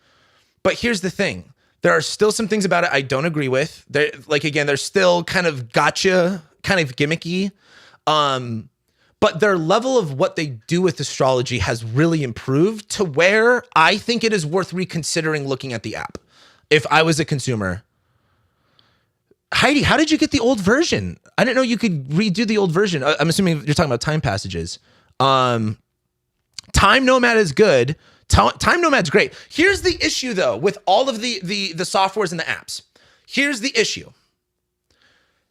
[SPEAKER 1] But here's the thing. There are still some things about it I don't agree with. They're still kind of gotcha, kind of gimmicky. But their level of what they do with astrology has really improved to where I think it is worth reconsidering looking at the app. If I was a consumer. Heidi, how did you get the old version? I didn't know you could redo the old version. I'm assuming you're talking about Time Passages. Time Nomad is good. Time Nomad's great. Here's the issue, though, with all of the softwares and the apps. Here's the issue.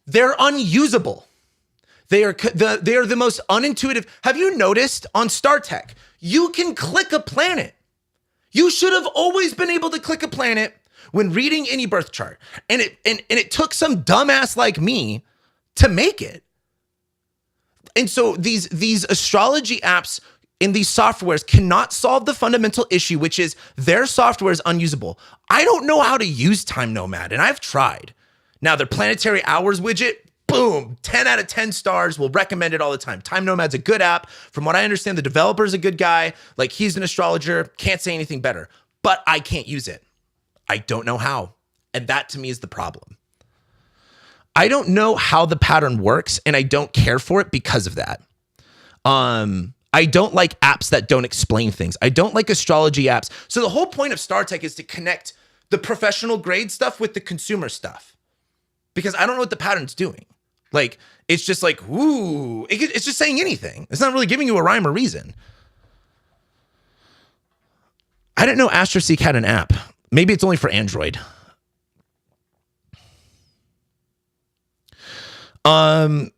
[SPEAKER 1] They're unusable. They are the most unintuitive. Have you noticed on StarTech, you can click a planet? You should have always been able to click a planet when reading any birth chart. And it took some dumbass like me to make it. And so these astrology apps in these softwares cannot solve the fundamental issue, which is their software is unusable. I don't know how to use Time Nomad, and I've tried. Now, their planetary hours widget, boom, 10 out of 10 stars, will recommend it all the time. Time Nomad's a good app. From what I understand, the developer's a good guy. Like, he's an astrologer, can't say anything better. But I can't use it. I don't know how. And that to me is the problem. I don't know how the pattern works, and I don't care for it because of that. I don't like apps that don't explain things. I don't like astrology apps. So the whole point of StarTech is to connect the professional grade stuff with the consumer stuff, because I don't know what the pattern's doing. Like, it's just like, ooh, it's just saying anything. It's not really giving you a rhyme or reason. I didn't know AstroSeek had an app. Maybe it's only for Android. I'm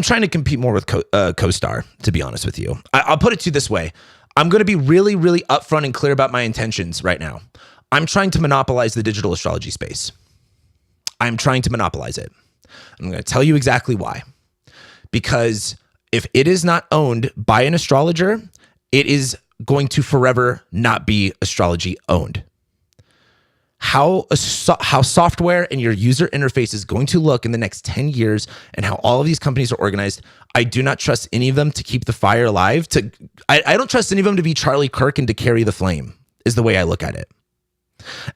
[SPEAKER 1] trying to compete more with CoStar, to be honest with you. I'll put it to you this way. I'm going to be really, really upfront and clear about my intentions right now. I'm trying to monopolize the digital astrology space. I'm trying to monopolize it. I'm going to tell you exactly why. Because if it is not owned by an astrologer, it is going to forever not be astrology owned. How software and your user interface is going to look in the next 10 years and how all of these companies are organized, I do not trust any of them to keep the fire alive. I don't trust any of them to be Charlie Kirk and to carry the flame, is the way I look at it.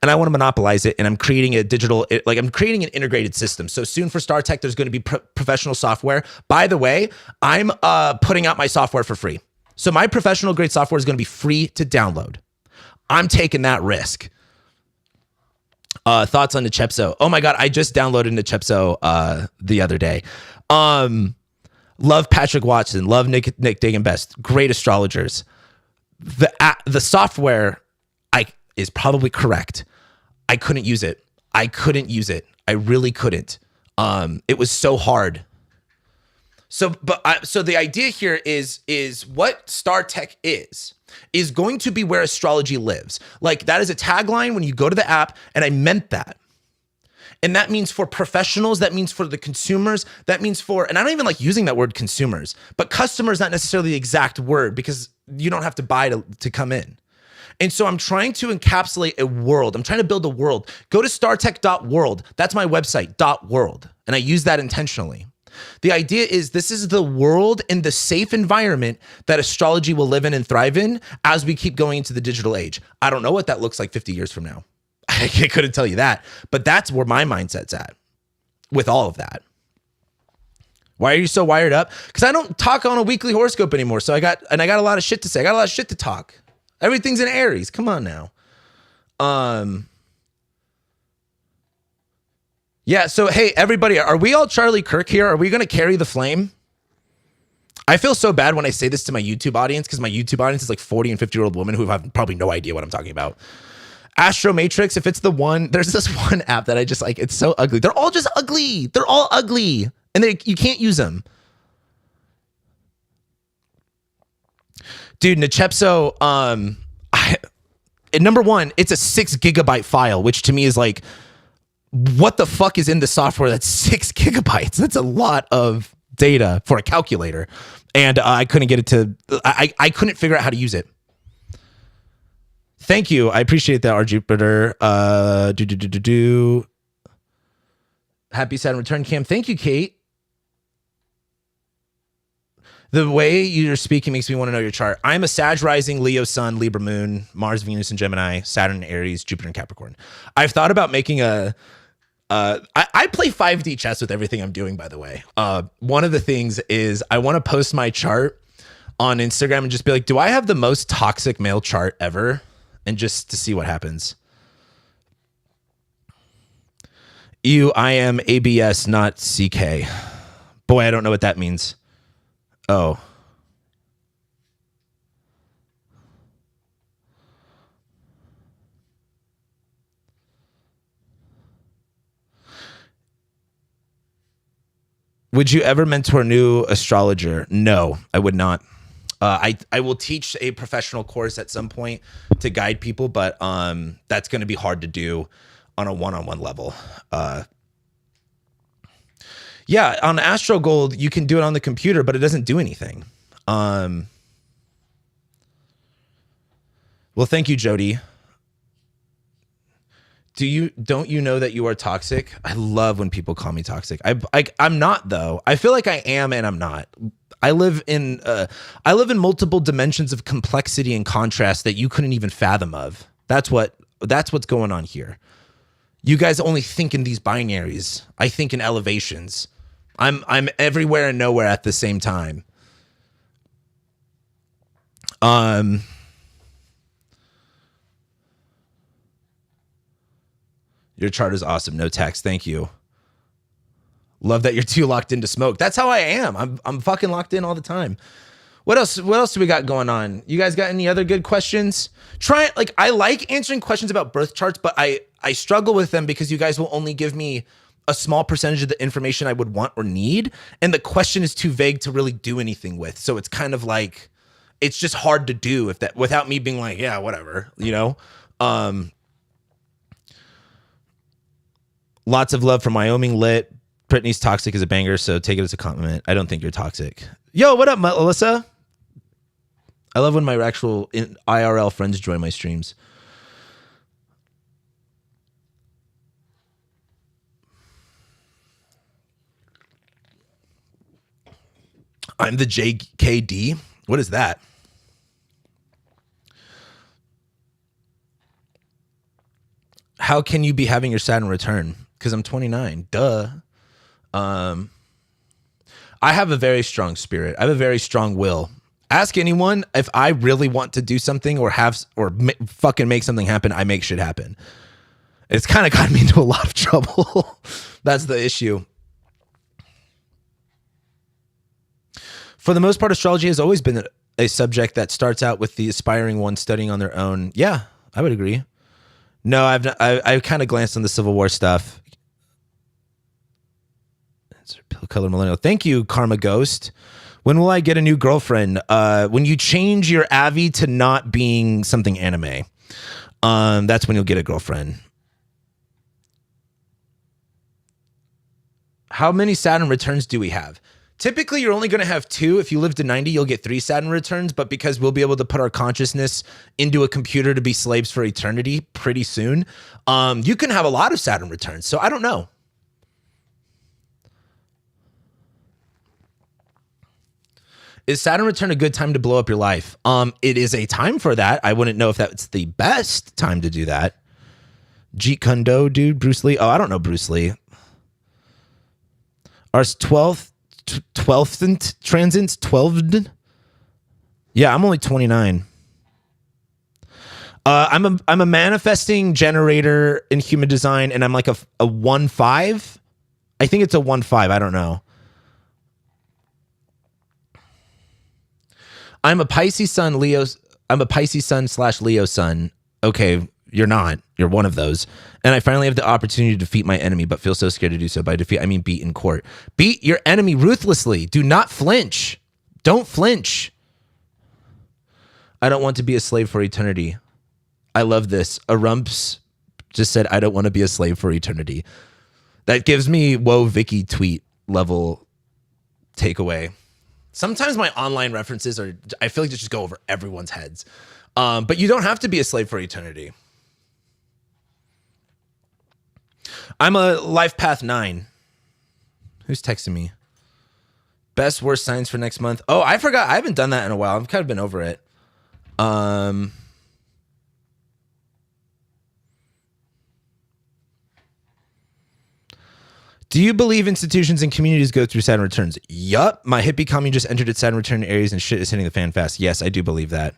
[SPEAKER 1] And I want to monopolize it, and I'm creating I'm creating an integrated system. So soon for StarTech, there's going to be professional software. By the way, I'm putting out my software for free. So my professional grade software is going to be free to download. I'm taking that risk. Thoughts on Nechepso? Oh my God, I just downloaded Nechepso the other day. Love Patrick Watson, love Nick Dagan Best, great astrologers. The software is probably correct. I couldn't use it. I really couldn't. It was so hard. So the idea here is what StarTech is going to be where astrology lives. Like, that is a tagline when you go to the app, and I meant that. And that means for professionals, that means for the consumers, that means for, and I don't even like using that word consumers, but customer is not necessarily the exact word because you don't have to buy to come in. And so I'm trying to encapsulate a world. I'm trying to build a world. Go to startech.world. That's my website, .world. And I use that intentionally. The idea is this is the world and the safe environment that astrology will live in and thrive in as we keep going into the digital age. I don't know what that looks like 50 years from now. I couldn't tell you that, but that's where my mindset's at with all of that. Why are you so wired up? Because I don't talk on a weekly horoscope anymore. So I got a lot of shit to say. I got a lot of shit to talk. Everything's in Aries. Come on now. Yeah, so hey, everybody, are we all Charlie Kirk here? Are we going to carry the flame? I feel so bad when I say this to my YouTube audience because my YouTube audience is like 40 and 50-year-old women who have probably no idea what I'm talking about. Astro Matrix, if it's the one, there's this one app that I just like, it's so ugly. They're all just ugly. They're all ugly. And you can't use them. Dude, Nechepso, number one, it's a 6 gigabyte file, which to me is like, what the fuck is in the software that's 6 gigabytes? That's a lot of data for a calculator. And I couldn't get it to, I couldn't figure out how to use it. Thank you. I appreciate that, R. Jupiter. Happy Saturn return, Cam. Thank you, Kate. The way you're speaking makes me want to know your chart. I'm a Sag rising, Leo sun, Libra moon, Mars, Venus, and Gemini, Saturn, Aries, Jupiter, and Capricorn. I've thought about making I play 5D chess with everything I'm doing, by the way. One of the things is I want to post my chart on Instagram and just be like, do I have the most toxic male chart ever? And just to see what happens. I am ABS, not CK. Boy, I don't know what that means. Oh. Would you ever mentor a new astrologer? No, I would not. I will teach a professional course at some point to guide people, but that's going to be hard to do on a one-on-one level. Yeah, on Astro Gold, you can do it on the computer, but it doesn't do anything. Well, thank you, Jody. Don't you know that you are toxic? I love when people call me toxic. I'm not, though. I feel like I am and I'm not. I live in multiple dimensions of complexity and contrast that you couldn't even fathom of. That's what's going on here. You guys only think in these binaries. I think in elevations. I'm everywhere and nowhere at the same time. Your chart is awesome. No tax. Thank you. Love that you're too locked into smoke. That's how I am. I'm fucking locked in all the time. What else do we got going on? You guys got any other good questions? I like answering questions about birth charts, but I struggle with them because you guys will only give me a small percentage of the information I would want or need. And the question is too vague to really do anything with. So it's kind of like, it's just hard to do without me being like, yeah, whatever, you know? Lots of love from Wyoming lit. Brittany's toxic is a banger, so take it as a compliment. I don't think you're toxic. Yo, what up, Melissa? I love when my actual IRL friends join my streams. I'm the JKD. What is that? How can you be having your Saturn return? Because I'm 29. Duh. I have a very strong spirit. I have a very strong will. Ask anyone if I really want to do something or fucking make something happen. I make shit happen. It's kind of gotten me into a lot of trouble. That's the issue. For the most part, astrology has always been a subject that starts out with the aspiring one studying on their own. Yeah, I would agree. No, I've kind of glanced on the Civil War stuff. Pill color millennial. Thank you, Karma Ghost. When will I get a new girlfriend? When you change your Avi to not being something anime. That's when you'll get a girlfriend. How many Saturn returns do we have? Typically, you're only going to have 2. If you live to 90, you'll get 3 Saturn returns. But because we'll be able to put our consciousness into a computer to be slaves for eternity pretty soon, you can have a lot of Saturn returns. So I don't know. Is Saturn return a good time to blow up your life? It is a time for that. I wouldn't know if that's the best time to do that. Jeet Kune-Do, dude, Bruce Lee. Oh, I don't know Bruce Lee. Our 12th transits, 12th. Yeah, I'm only 29. I'm a manifesting generator in human design, and I'm like a 1-5. I think it's a 1-5. I don't know. I'm a Pisces sun, Leo. I'm a Pisces sun / Leo sun. Okay, you're not. You're one of those. And I finally have the opportunity to defeat my enemy, but feel so scared to do so. By defeat, I mean beat in court. Beat your enemy ruthlessly. Do not flinch. Don't flinch. I don't want to be a slave for eternity. I love this. Arumps just said, I don't want to be a slave for eternity. That gives me whoa Vicky tweet level takeaway. Sometimes my online references I feel like they just go over everyone's heads. But you don't have to be a slave for eternity. I'm a life path 9. Who's texting me? Best worst signs for next month. Oh, I forgot. I haven't done that in a while. I've kind of been over it. Do you believe institutions and communities go through Saturn returns? Yup. My hippie commune just entered its Saturn return Aries and shit is hitting the fan fast. Yes, I do believe that.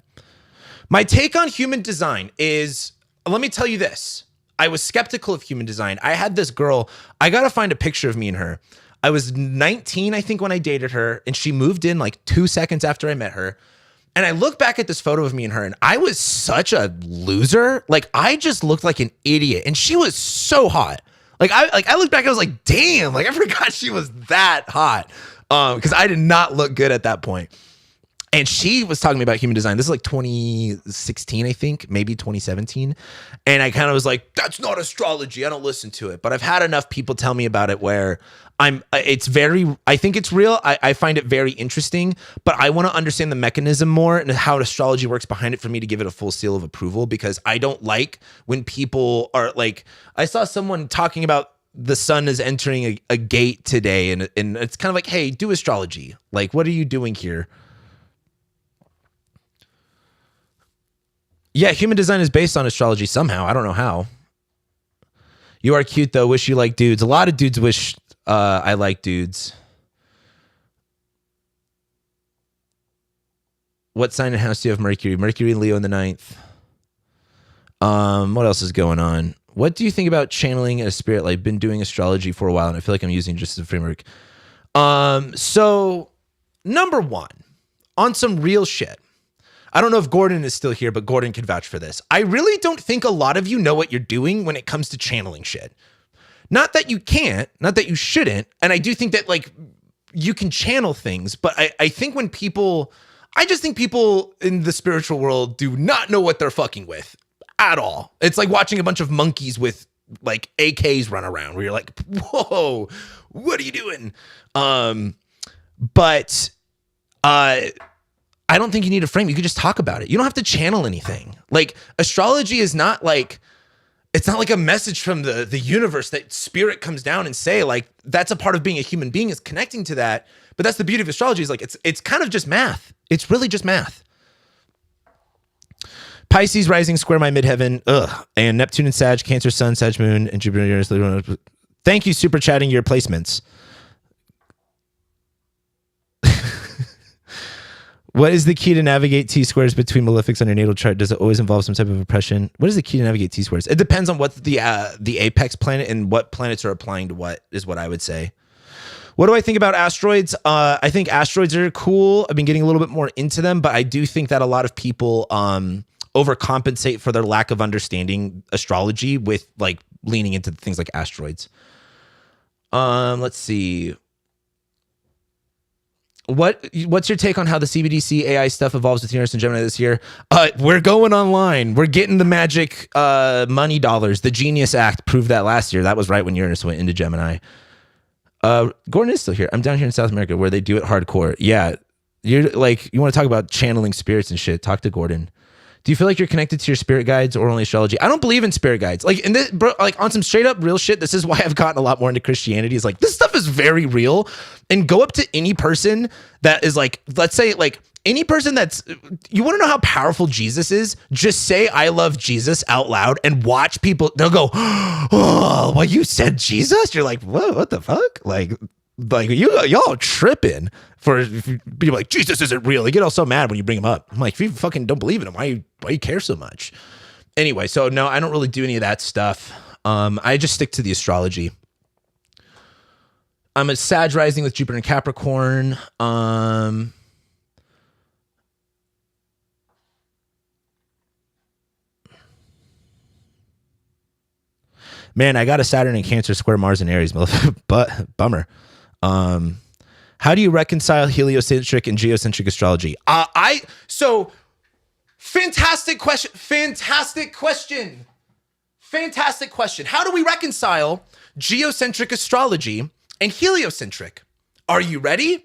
[SPEAKER 1] My take on human design is, let me tell you this. I was skeptical of human design. I had this girl, I got to find a picture of me and her. I was 19, I think, when I dated her, and she moved in like 2 seconds after I met her. And I look back at this photo of me and her, and I was such a loser. Like, I just looked like an idiot, and she was so hot. I looked back and I was like, damn, like I forgot she was that hot. Because I did not look good at that point. And she was talking to me about human design. This is like 2016, I think, maybe 2017. And I kind of was like, that's not astrology. I don't listen to it. But I've had enough people tell me about it where I think it's real. I find it very interesting, but I want to understand the mechanism more and how astrology works behind it for me to give it a full seal of approval, because I don't like when people are like, I saw someone talking about the sun is entering a gate today. And it's kind of like, hey, do astrology. Like, what are you doing here? Yeah, human design is based on astrology somehow. I don't know how. You are cute though. Wish you like dudes. A lot of dudes wish I like dudes. What sign and house do you have Mercury? Mercury and Leo in the 9th. What else is going on? What do you think about channeling a spirit? Like, been doing astrology for a while, and I feel like I'm using just as a framework. So number one, on some real shit. I don't know if Gordon is still here, but Gordon can vouch for this. I really don't think a lot of you know what you're doing when it comes to channeling shit. Not that you can't, not that you shouldn't. And I do think that like you can channel things, but I think when people, I just think people in the spiritual world do not know what they're fucking with at all. It's like watching a bunch of monkeys with like AKs run around where you're like, whoa, what are you doing? But I don't think you need a frame. You could just talk about it. You don't have to channel anything. Like astrology is not like, it's not like a message from the universe that spirit comes down and say, like, that's a part of being a human being is connecting to that. But that's the beauty of astrology is like, it's kind of just math. It's really just math. Pisces rising square my midheaven. Ugh. And Neptune and Sag, Cancer, Sun, Sag, Moon, and Jupiter, Uranus. Thank you, super chatting your placements. What is the key to navigate T-squares between malefics on your natal chart? Does it always involve some type of oppression? What is the key to navigate T-squares? It depends on what the apex planet and what planets are applying to what is what I would say. What do I think about asteroids? I think asteroids are cool. I've been getting a little bit more into them, but I do think that a lot of people overcompensate for their lack of understanding astrology with like leaning into things like asteroids. Let's see. What's your take on how the CBDC AI stuff evolves with Uranus and Gemini this year? We're going online. We're getting the magic money dollars. The Genius Act proved that last year. That was right when Uranus went into Gemini. Gordon is still here. I'm down here in South America where they do it hardcore. Yeah. You're like, you want to talk about channeling spirits and shit. Talk to Gordon. Do you feel like you're connected to your spirit guides or only astrology? I don't believe in spirit guides. Like in this, bro, like on some straight up real shit. This is why I've gotten a lot more into Christianity. Is like this stuff is very real. And go up to any person that is like, let's say like any person that's, you want to know how powerful Jesus is? Just say I love Jesus out loud and watch people. They'll go, oh, well, you said Jesus. You're like, what the fuck? Like y'all tripping for people like Jesus isn't real. They get all so mad when you bring him up. I'm like, if you fucking don't believe in him, why you care so much? Anyway, so no, I don't really do any of that stuff. I just stick to the astrology. I'm a Sag rising with Jupiter and Capricorn. Man, I got a Saturn in Cancer, square Mars and Aries, but bummer. How do you reconcile heliocentric and geocentric astrology? So fantastic question. How do we reconcile geocentric astrology and heliocentric? Are you ready?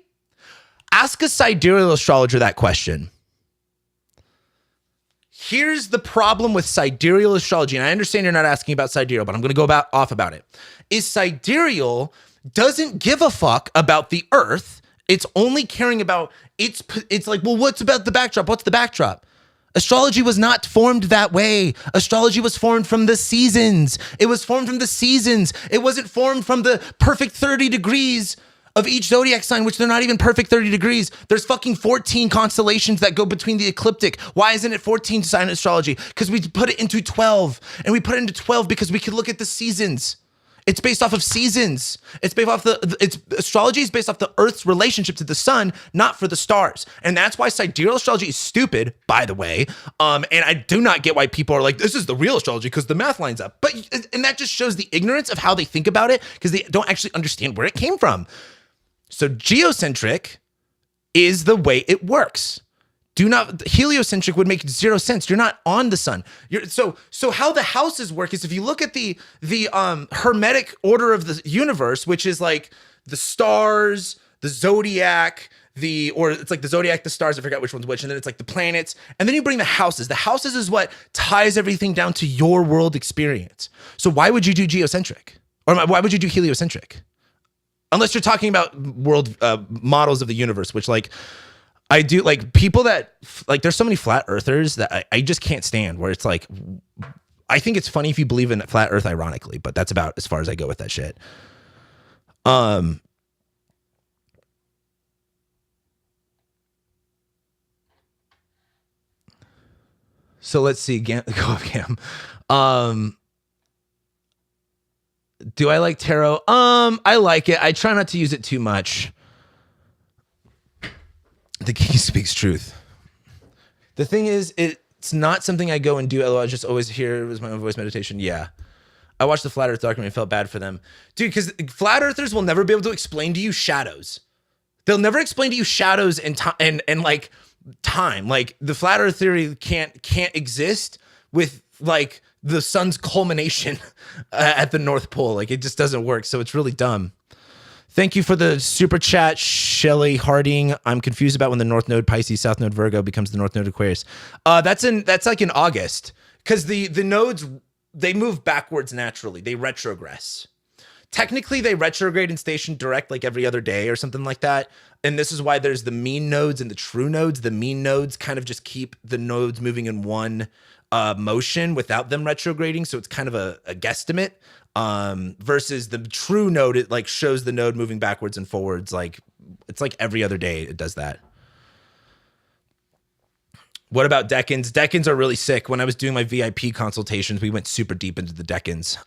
[SPEAKER 1] Ask a sidereal astrologer that question. Here's the problem with sidereal astrology, and I understand you're not asking about sidereal, but I'm going to go off about it. Is sidereal doesn't give a fuck about the Earth. It's only caring about it's like, well, what's about the backdrop? What's the backdrop? Astrology was not formed that way. Astrology was formed from the seasons. It was formed from the seasons. It wasn't formed from the perfect 30 degrees of each zodiac sign, which they're not even perfect 30 degrees. There's fucking 14 constellations that go between the ecliptic. Why isn't it 14 sign astrology? Because we put it into 12. And we put it into 12 because we could look at the seasons. It's based off of seasons. It's based off astrology is based off the Earth's relationship to the sun, not for the stars. And that's why sidereal astrology is stupid, by the way. And I do not get why people are like, this is the real astrology because the math lines up. And that just shows the ignorance of how they think about it because they don't actually understand where it came from. So geocentric is the way it works. Heliocentric would make zero sense. You're not on the sun. So how the houses work is if you look at the hermetic order of the universe, which is like the stars, the zodiac, it's like the zodiac, the stars, I forgot which one's which, and then it's like the planets, and then you bring the houses. The houses is what ties everything down to your world experience. So why would you do geocentric? Or why would you do heliocentric? Unless you're talking about world models of the universe, which like I do, like people that like there's so many flat earthers that I just can't stand where it's like I think it's funny if you believe in flat Earth, ironically, but that's about as far as I go with that shit. So let's see. Go off cam. Do I like tarot? I like it. I try not to use it too much. The king speaks truth. The thing is, it's not something I go and do. I just always hear it was my own voice meditation. Yeah. I watched the Flat Earth documentary and felt bad for them. Dude, because flat earthers will never be able to explain to you shadows. They'll never explain to you shadows and like time. Like the flat earth theory can't exist with like the sun's culmination at the North Pole. Like it just doesn't work. So it's really dumb. Thank you for the super chat, Shelly Harding. I'm confused about when the North Node Pisces, South Node Virgo becomes the North Node Aquarius. That's like in August, because the nodes, they move backwards naturally. They retrogress. Technically, they retrograde and station direct like every other day or something like that. And this is why there's the mean nodes and the true nodes. The mean nodes kind of just keep the nodes moving in one motion without them retrograding. So it's kind of a guesstimate. Versus the true node, it like shows the node moving backwards and forwards. Like it's like every other day it does that. What about decans? Decans are really sick. When I was doing my VIP consultations, we went super deep into the decans.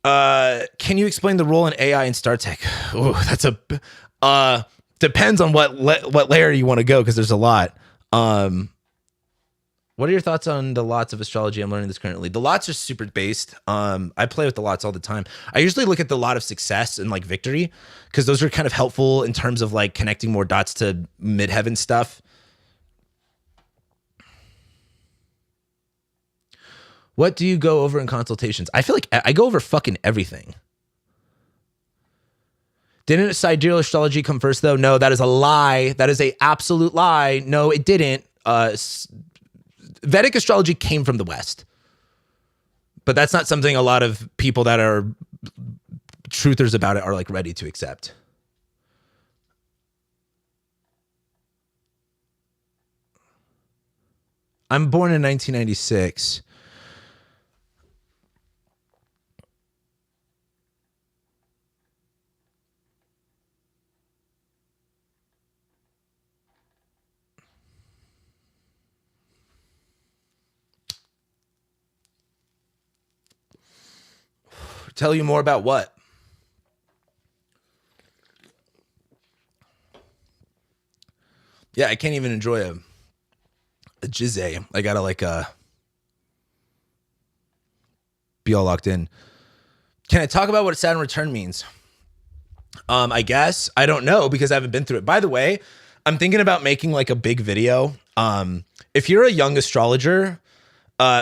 [SPEAKER 1] Can you explain the role in AI in StarTech? Oh, that's depends on what layer you want to go, because there's a lot. What are your thoughts on the lots of astrology? I'm learning this currently. The lots are super based. I play with the lots all the time. I usually look at the lot of success and like victory, because those are kind of helpful in terms of like connecting more dots to midheaven stuff. What do you go over in consultations? I feel like I go over fucking everything. Didn't sidereal astrology come first though? No, that is a lie. That is a absolute lie. No, it didn't. Vedic astrology came from the West, but that's not something a lot of people that are truthers about it are like ready to accept. I'm born in 1996. Tell you more about what? Yeah, I can't even enjoy a jizzy. I gotta like be all locked in. Can I talk about what Saturn return means? I guess. I don't know, because I haven't been through it. By the way, I'm thinking about making like a big video. If you're a young astrologer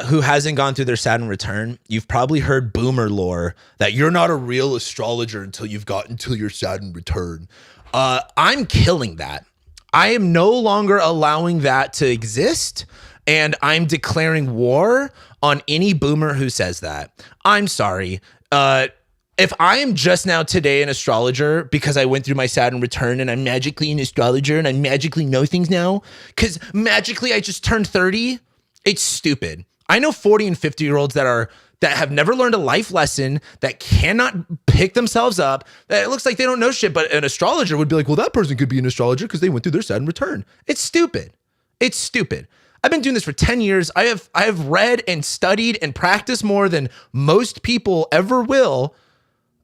[SPEAKER 1] who hasn't gone through their Saturn return, you've probably heard boomer lore that you're not a real astrologer until you've gotten to your Saturn return. I'm killing that. I am no longer allowing that to exist, and I'm declaring war on any boomer who says that. I'm sorry. If I am just now today an astrologer because I went through my Saturn return and I'm magically an astrologer and I magically know things now because magically I just turned 30, it's stupid. I know 40 and 50-year-olds that have never learned a life lesson, that cannot pick themselves up. It looks like they don't know shit, but an astrologer would be like, well, that person could be an astrologer because they went through their Saturn return. It's stupid. It's stupid. I've been doing this for 10 years. I have read and studied and practiced more than most people ever will.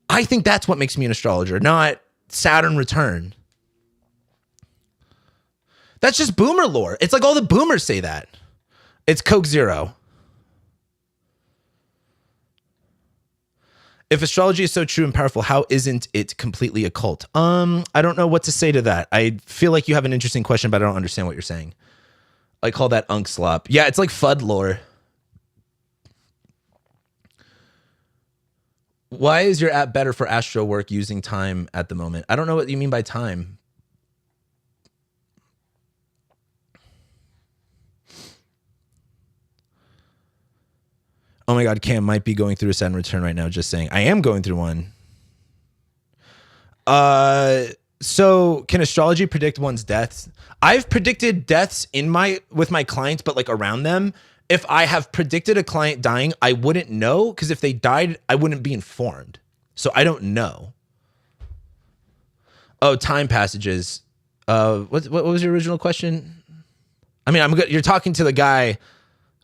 [SPEAKER 1] I think that's what makes me an astrologer, not Saturn return. That's just boomer lore. It's like all the boomers say that. It's Coke Zero. If astrology is so true and powerful, how isn't it completely occult? I don't know what to say to that. I feel like you have an interesting question, but I don't understand what you're saying. I call that unk slop. Yeah, it's like FUD lore. Why is your app better for Astro work using time at the moment? I don't know what you mean by time. Oh my God, Cam might be going through a Saturn return right now. Just saying. I am going through one. So can astrology predict one's deaths? I've predicted deaths with my clients, but like around them. if I have predicted a client dying, I wouldn't know, because if they died, I wouldn't be informed. So I don't know. Oh, time passages. What was your original question? I mean, you're talking to the guy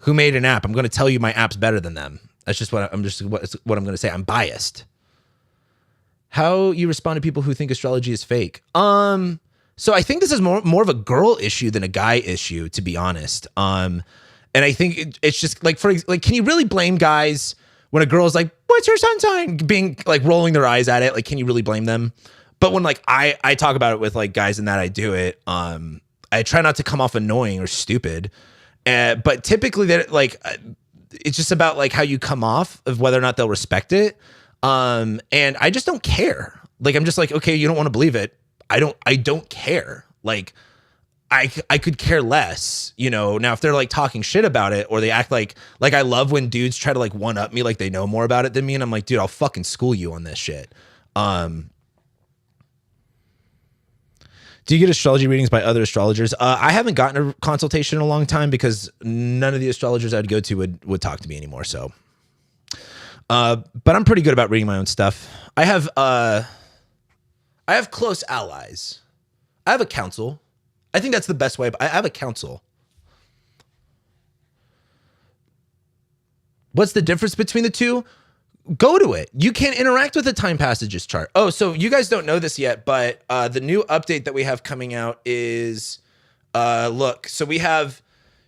[SPEAKER 1] who made an app. I'm going to tell you my app's better than them. That's just what I'm going to say. I'm biased. How you respond to people who think astrology is fake? So I think this is more of a girl issue than a guy issue, to be honest. And I think it's just like, can you really blame guys when a girl's like, "What's your sun sign?" being like rolling their eyes at it? Like, can you really blame them? But when like I talk about it with like guys and that I do it, I try not to come off annoying or stupid. But typically that like, it's just about like how you come off, of whether or not they'll respect it. And I just don't care. Like, I'm just like, okay, you don't want to believe it. I don't care. Like, I could care less, you know. Now, if they're like talking shit about it, or they act like I love when dudes try to like one up me, like they know more about it than me. And I'm like, dude, I'll fucking school you on this shit. Do you get astrology readings by other astrologers? I haven't gotten a consultation in a long time, because none of the astrologers I'd go to would talk to me anymore. So, but I'm pretty good about reading my own stuff. I have close allies. I have a council. I think that's the best way, but I have a council. What's the difference between the two? Go to it. You can interact with the time passages chart. Oh, so you guys don't know this yet, but the new update that we have coming out is, look, so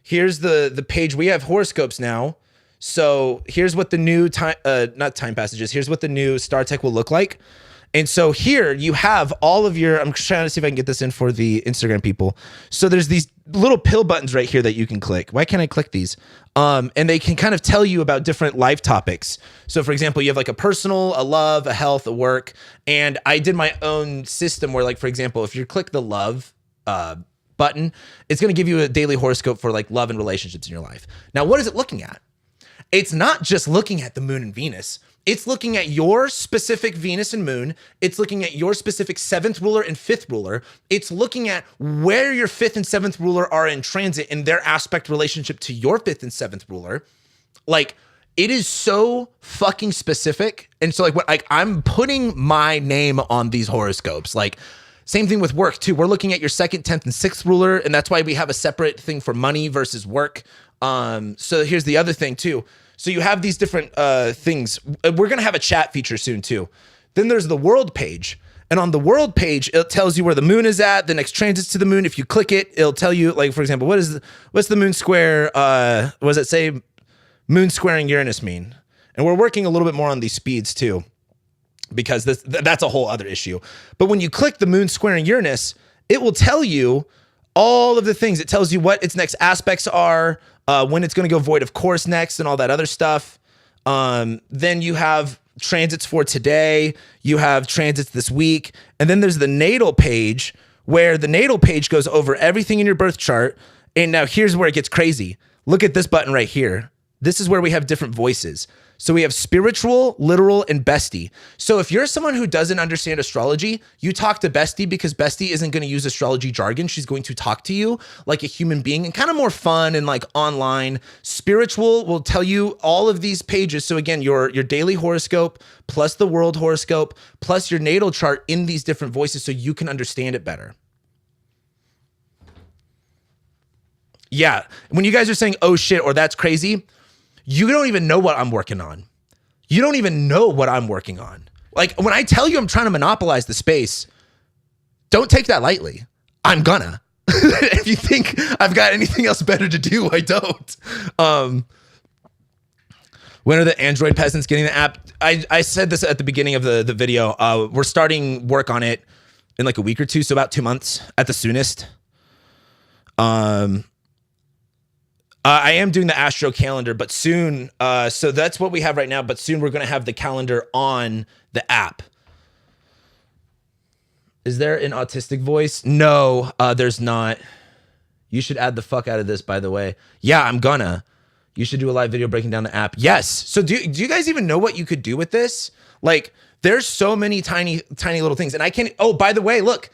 [SPEAKER 1] here's the page. We have horoscopes now. So here's what the new not time passages. Here's what the new StarTech will look like. And so here you have all of your, I'm trying to see if I can get this in for the Instagram people. So there's these little pill buttons right here that you can click. Why can't I click these? And they can kind of tell you about different life topics. So for example, you have like a personal, a love, a health, a work. And I did my own system where, like, for example, if you click the love button, it's going to give you a daily horoscope for like love and relationships in your life. Now, what is it looking at? It's not just looking at the moon and Venus. It's looking at your specific Venus and moon. It's looking at your specific 7th ruler and 5th ruler. It's looking at where your 5th and 7th ruler are in transit in their aspect relationship to your 5th and 7th ruler. Like, it is so fucking specific. And so like I'm putting my name on these horoscopes. Like, same thing with work too. We're looking at your 2nd, 10th, and 6th ruler. And that's why we have a separate thing for money versus work. So here's the other thing too. So you have these different things. We're going to have a chat feature soon too. Then there's the world page. And on the world page, it tells you where the moon is at, the next transits to the moon. If you click it, it'll tell you, like, for example, what's the moon square? What does it say? Moon squaring Uranus mean? And we're working a little bit more on these speeds too, because that's a whole other issue. But when you click the moon squaring Uranus, it will tell you all of the things. It tells you what its next aspects are, when it's going to go void of course next, and all that other stuff. Then you have transits for today. You have transits this week. And then there's the natal page, where the natal page goes over everything in your birth chart. And now here's where it gets crazy. Look at this button right here. This is where we have different voices. So we have spiritual, literal, and bestie. So if you're someone who doesn't understand astrology, you talk to bestie, because bestie isn't going to use astrology jargon. She's going to talk to you like a human being, and kind of more fun and like online. Spiritual will tell you all of these pages. So again, your daily horoscope plus the world horoscope plus your natal chart in these different voices, so you can understand it better. Yeah. When you guys are saying, oh shit, or that's crazy, you don't even know what I'm working on. You don't even know what I'm working on. Like, when I tell you I'm trying to monopolize the space, don't take that lightly. I'm gonna. If you think I've got anything else better to do, I don't. When are the Android peasants getting the app? I said this at the beginning of the video. We're starting work on it in like a week or two, so about 2 months at the soonest. I am doing the Astro calendar, but soon, so that's what we have right now, but soon we're going to have the calendar on the app. Is there an autistic voice? No, there's not. You should add the fuck out of this, by the way. Yeah, I'm gonna. You should do a live video breaking down the app. Yes. So do you guys even know what you could do with this? Like, there's so many tiny little things. And I can, oh, by the way, look.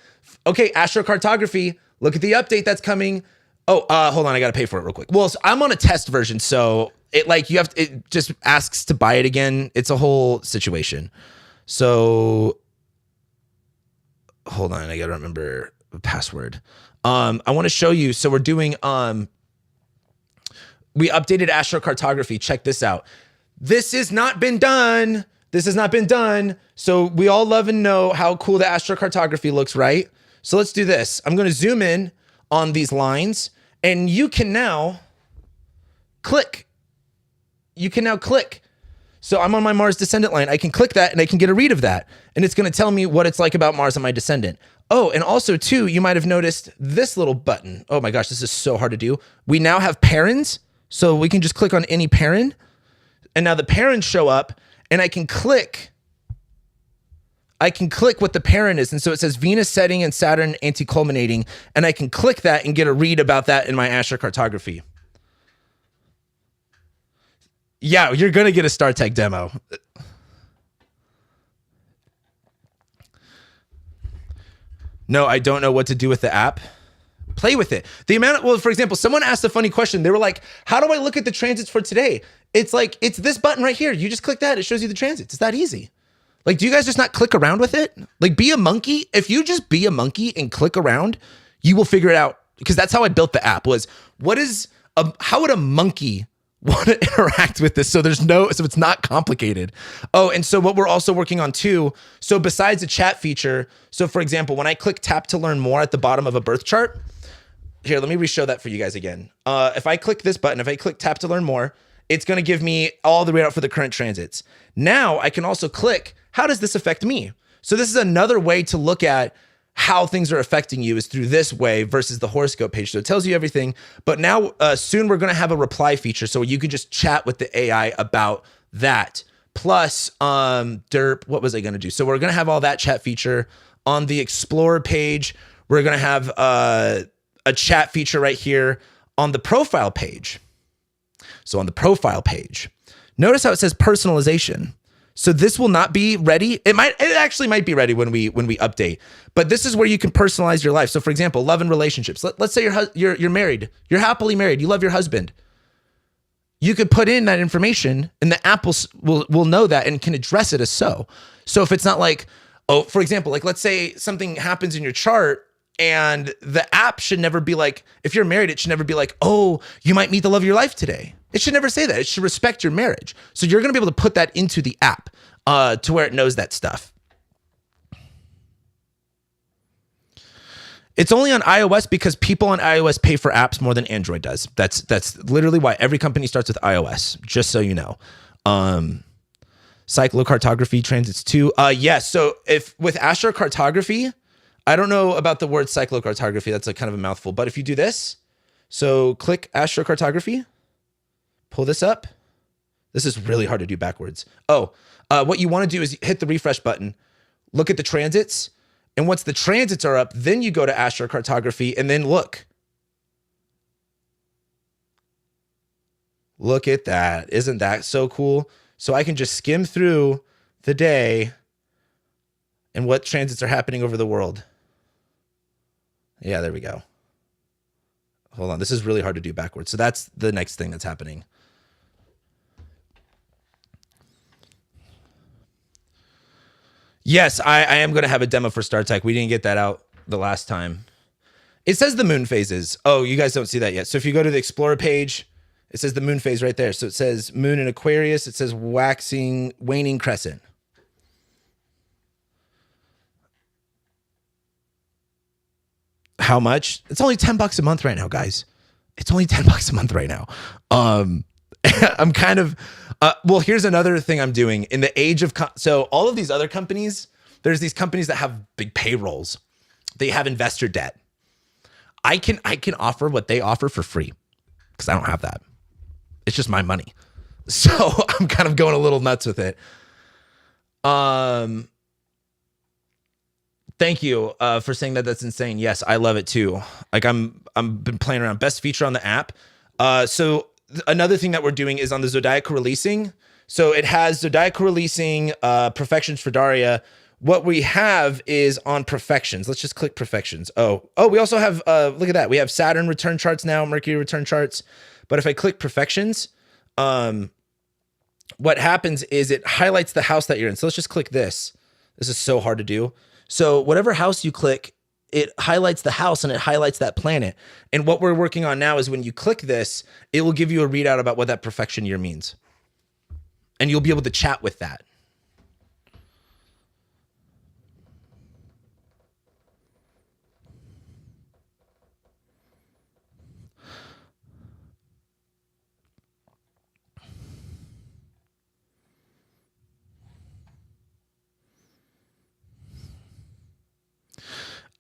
[SPEAKER 1] Okay, astrocartography. Look at the update that's coming. Oh, hold on. I got to pay for it real quick. Well, so I'm on a test version. So it just asks to buy it again. It's a whole situation. So hold on. I got to remember the password. I want to show you. So we're doing, we updated astrocartography. Check this out. This has not been done. This has not been done. So we all love and know how cool the astrocartography looks, right? So let's do this. I'm going to zoom in on these lines, and you can now click. You can now click. So I'm on my Mars descendant line. I can click that and I can get a read of that. And it's going to tell me what it's like about Mars on my descendant. Oh, and also too, you might have noticed this little button. Oh my gosh, this is so hard to do. We now have parents. So we can just click on any parent. And now the parents show up, and I can click what the parent is. And so it says Venus setting and Saturn anti-culminating. And I can click that and get a read about that in my astrocartography. Yeah, you're going to get a StarTech demo. No, I don't know what to do with the app. Play with it. For example, someone asked a funny question. They were like, how do I look at the transits for today? It's like, it's this button right here. You just click that. It shows you the transits. It's that easy. Like, do you guys just not click around with it? Like, be a monkey. If you just be a monkey and click around, you will figure it out. Because that's how I built the app how would a monkey want to interact with this? So it's not complicated. Oh, and so what we're also working on too. So besides the chat feature, so for example, when I click tap to learn more at the bottom of a birth chart, here, let me re-show that for you guys again. If I click this button, if I click tap to learn more, it's going to give me all the readout for the current transits. Now I can also click, how does this affect me? So this is another way to look at how things are affecting you, is through this way versus the horoscope page. So it tells you everything. But now soon we're going to have a reply feature, so you can just chat with the AI about that. Plus, derp, what was I going to do? So we're going to have all that chat feature on the Explorer page. We're going to have a chat feature right here on the profile page. So on the profile page, notice how it says personalization. So this will not be ready. It actually might be ready when we update, but this is where you can personalize your life. So for example, love and relationships. Let's say you're married, you're happily married, you love your husband. You could put in that information and the app will know that and can address it as so. So if it's not like, oh, for example, like let's say something happens in your chart, and the app should never be like, if you're married, it should never be like, oh, you might meet the love of your life today. It should never say that. It should respect your marriage. So you're going to be able to put that into the app to where it knows that stuff. It's only on iOS because people on iOS pay for apps more than Android does. That's literally why every company starts with iOS, just so you know. Cyclocartography transits too. Yes. So if with astrocartography, I don't know about the word cyclocartography. That's a kind of a mouthful. But if you do this, so click astrocartography, pull this up. This is really hard to do backwards. Oh, what you want to do is hit the refresh button, look at the transits. And once the transits are up, then you go to astrocartography and then look. Look at that. Isn't that so cool? So I can just skim through the day and what transits are happening over the world. Yeah, there we go. Hold on. This is really hard to do backwards. So that's the next thing that's happening. Yes, I am going to have a demo for StarTech. We didn't get that out the last time. It says the moon phases. Oh, you guys don't see that yet. So if you go to the Explorer page, it says the moon phase right there. So it says moon in Aquarius. It says waning crescent. How much? It's only $10 a month right now, guys. It's only $10 a month right now. I'm kind of, well, here's another thing I'm doing in the age of, so all of these other companies, there's these companies that have big payrolls. They have investor debt. I can offer what they offer for free because I don't have that. It's just my money. So I'm kind of going a little nuts with it. Thank you for saying that. That's insane. Yes, I love it too. Like I'm been playing around. Best feature on the app. So another thing that we're doing is on the zodiacal releasing. So it has zodiacal releasing, perfections for Daria. what we have is on perfections. Let's just click perfections. Oh, we also have, look at that. We have Saturn return charts now, Mercury return charts. But if I click perfections, what happens is it highlights the house that you're in. So let's just click this. This is so hard to do. So whatever house you click, it highlights the house and it highlights that planet. And what we're working on now is when you click this, it will give you a readout about what that perfection year means. And you'll be able to chat with that.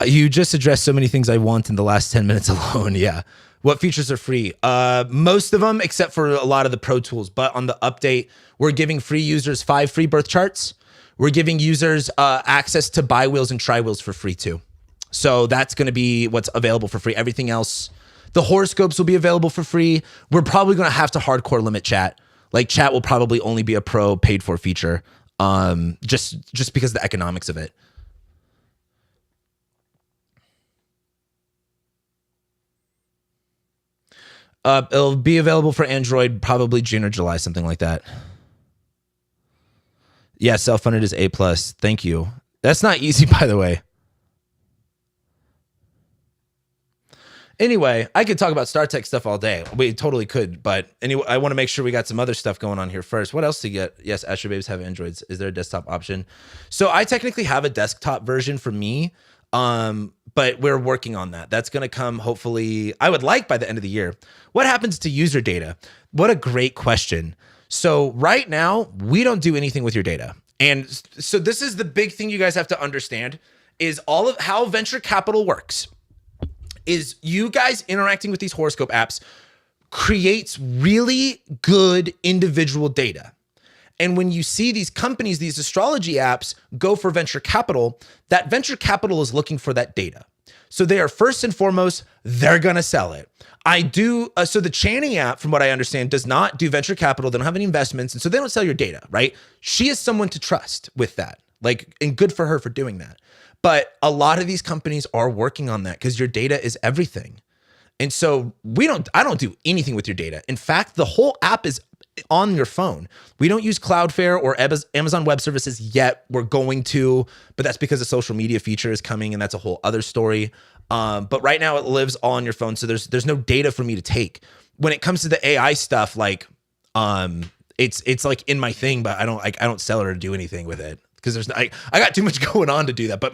[SPEAKER 1] You just addressed so many things I want in the last 10 minutes alone. Yeah. What features are free? Most of them, except for a lot of the pro tools. But on the update, we're giving free users 5 free birth charts. We're giving users access to bi-wheels and tri-wheels for free too. So that's going to be what's available for free. Everything else, the horoscopes will be available for free. We're probably going to have to hardcore limit chat. Like chat will probably only be a pro paid for feature, just because of the economics of it. It'll be available for Android probably June or July, something like that. Yeah, self-funded is A+. Thank you. That's not easy, by the way. Anyway, I could talk about StarTech stuff all day. We totally could, but anyway, I want to make sure we got some other stuff going on here first. What else to get? Yes, Astro Babes have Androids. Is there a desktop option? So I technically have a desktop version for me, but we're working on that. That's going to come hopefully, I would like by the end of the year. What happens to user data? What a great question. So right now, we don't do anything with your data. And so this is the big thing you guys have to understand is all of how venture capital works is you guys interacting with these horoscope apps creates really good individual data. And when you see these companies, these astrology apps go for venture capital, that venture capital is looking for that data. So they are first and foremost, they're going to sell it. I do. So the Channing app, from what I understand, does not do venture capital. They don't have any investments. And so they don't sell your data, right? She is someone to trust with that. Like, and good for her for doing that. But a lot of these companies are working on that because your data is everything. And so I don't do anything with your data. In fact, the whole app is on your phone. We don't use Cloudflare or Amazon Web Services yet. We're going to, but that's because a social media feature is coming and that's a whole other story. But right now it lives all on your phone. So there's no data for me to take. When it comes to the AI stuff, like it's like in my thing, but I don't sell it or do anything with it because I got too much going on to do that. But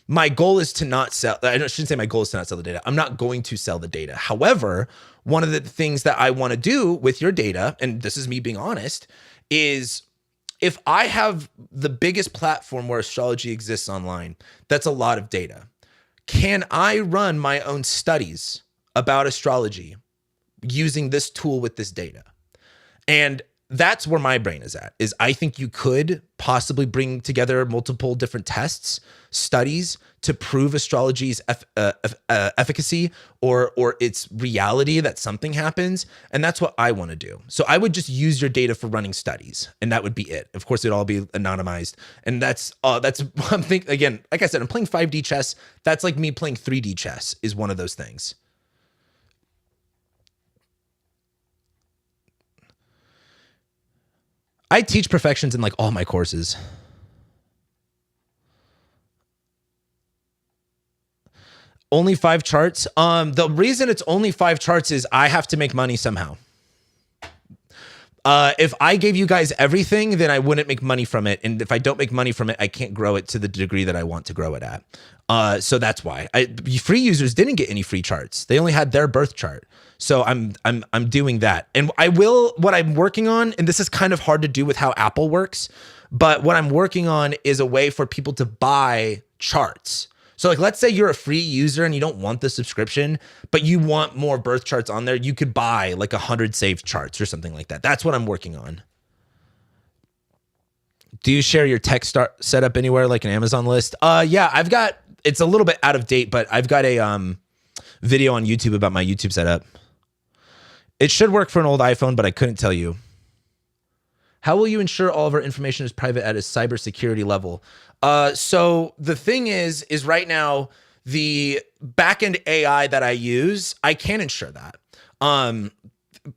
[SPEAKER 1] my goal is to not sell. I shouldn't say my goal is to not sell the data. I'm not going to sell the data. However, one of the things that I want to do with your data, and this is me being honest, is if I have the biggest platform where astrology exists online, that's a lot of data. Can I run my own studies about astrology using this tool with this data? And that's where my brain is at, is I think you could possibly bring together multiple different tests, studies to prove astrology's efficacy or its reality that something happens. And that's what I want to do. So I would just use your data for running studies and that would be it. Of course, it'd all be anonymized. And that's one thing, again, like I said, I'm playing 5D chess. That's like me playing 3D chess is one of those things. I teach perfections in like all my courses. Only 5 charts. The reason it's only 5 charts is I have to make money somehow. If I gave you guys everything, then I wouldn't make money from it. And if I don't make money from it, I can't grow it to the degree that I want to grow it at. So that's why free users didn't get any free charts. They only had their birth chart. So I'm doing that. And what I'm working on, and this is kind of hard to do with how Apple works, but what I'm working on is a way for people to buy charts. So like, let's say you're a free user and you don't want the subscription, but you want more birth charts on there. You could buy like 100 saved charts or something like that. That's what I'm working on. Do you share your tech setup anywhere, like an Amazon list? Yeah, it's a little bit out of date, but I've got a video on YouTube about my YouTube setup. It should work for an old iPhone, but I couldn't tell you. How will you ensure all of our information is private at a cybersecurity level? So the thing is right now, the backend AI that I use, I can ensure that.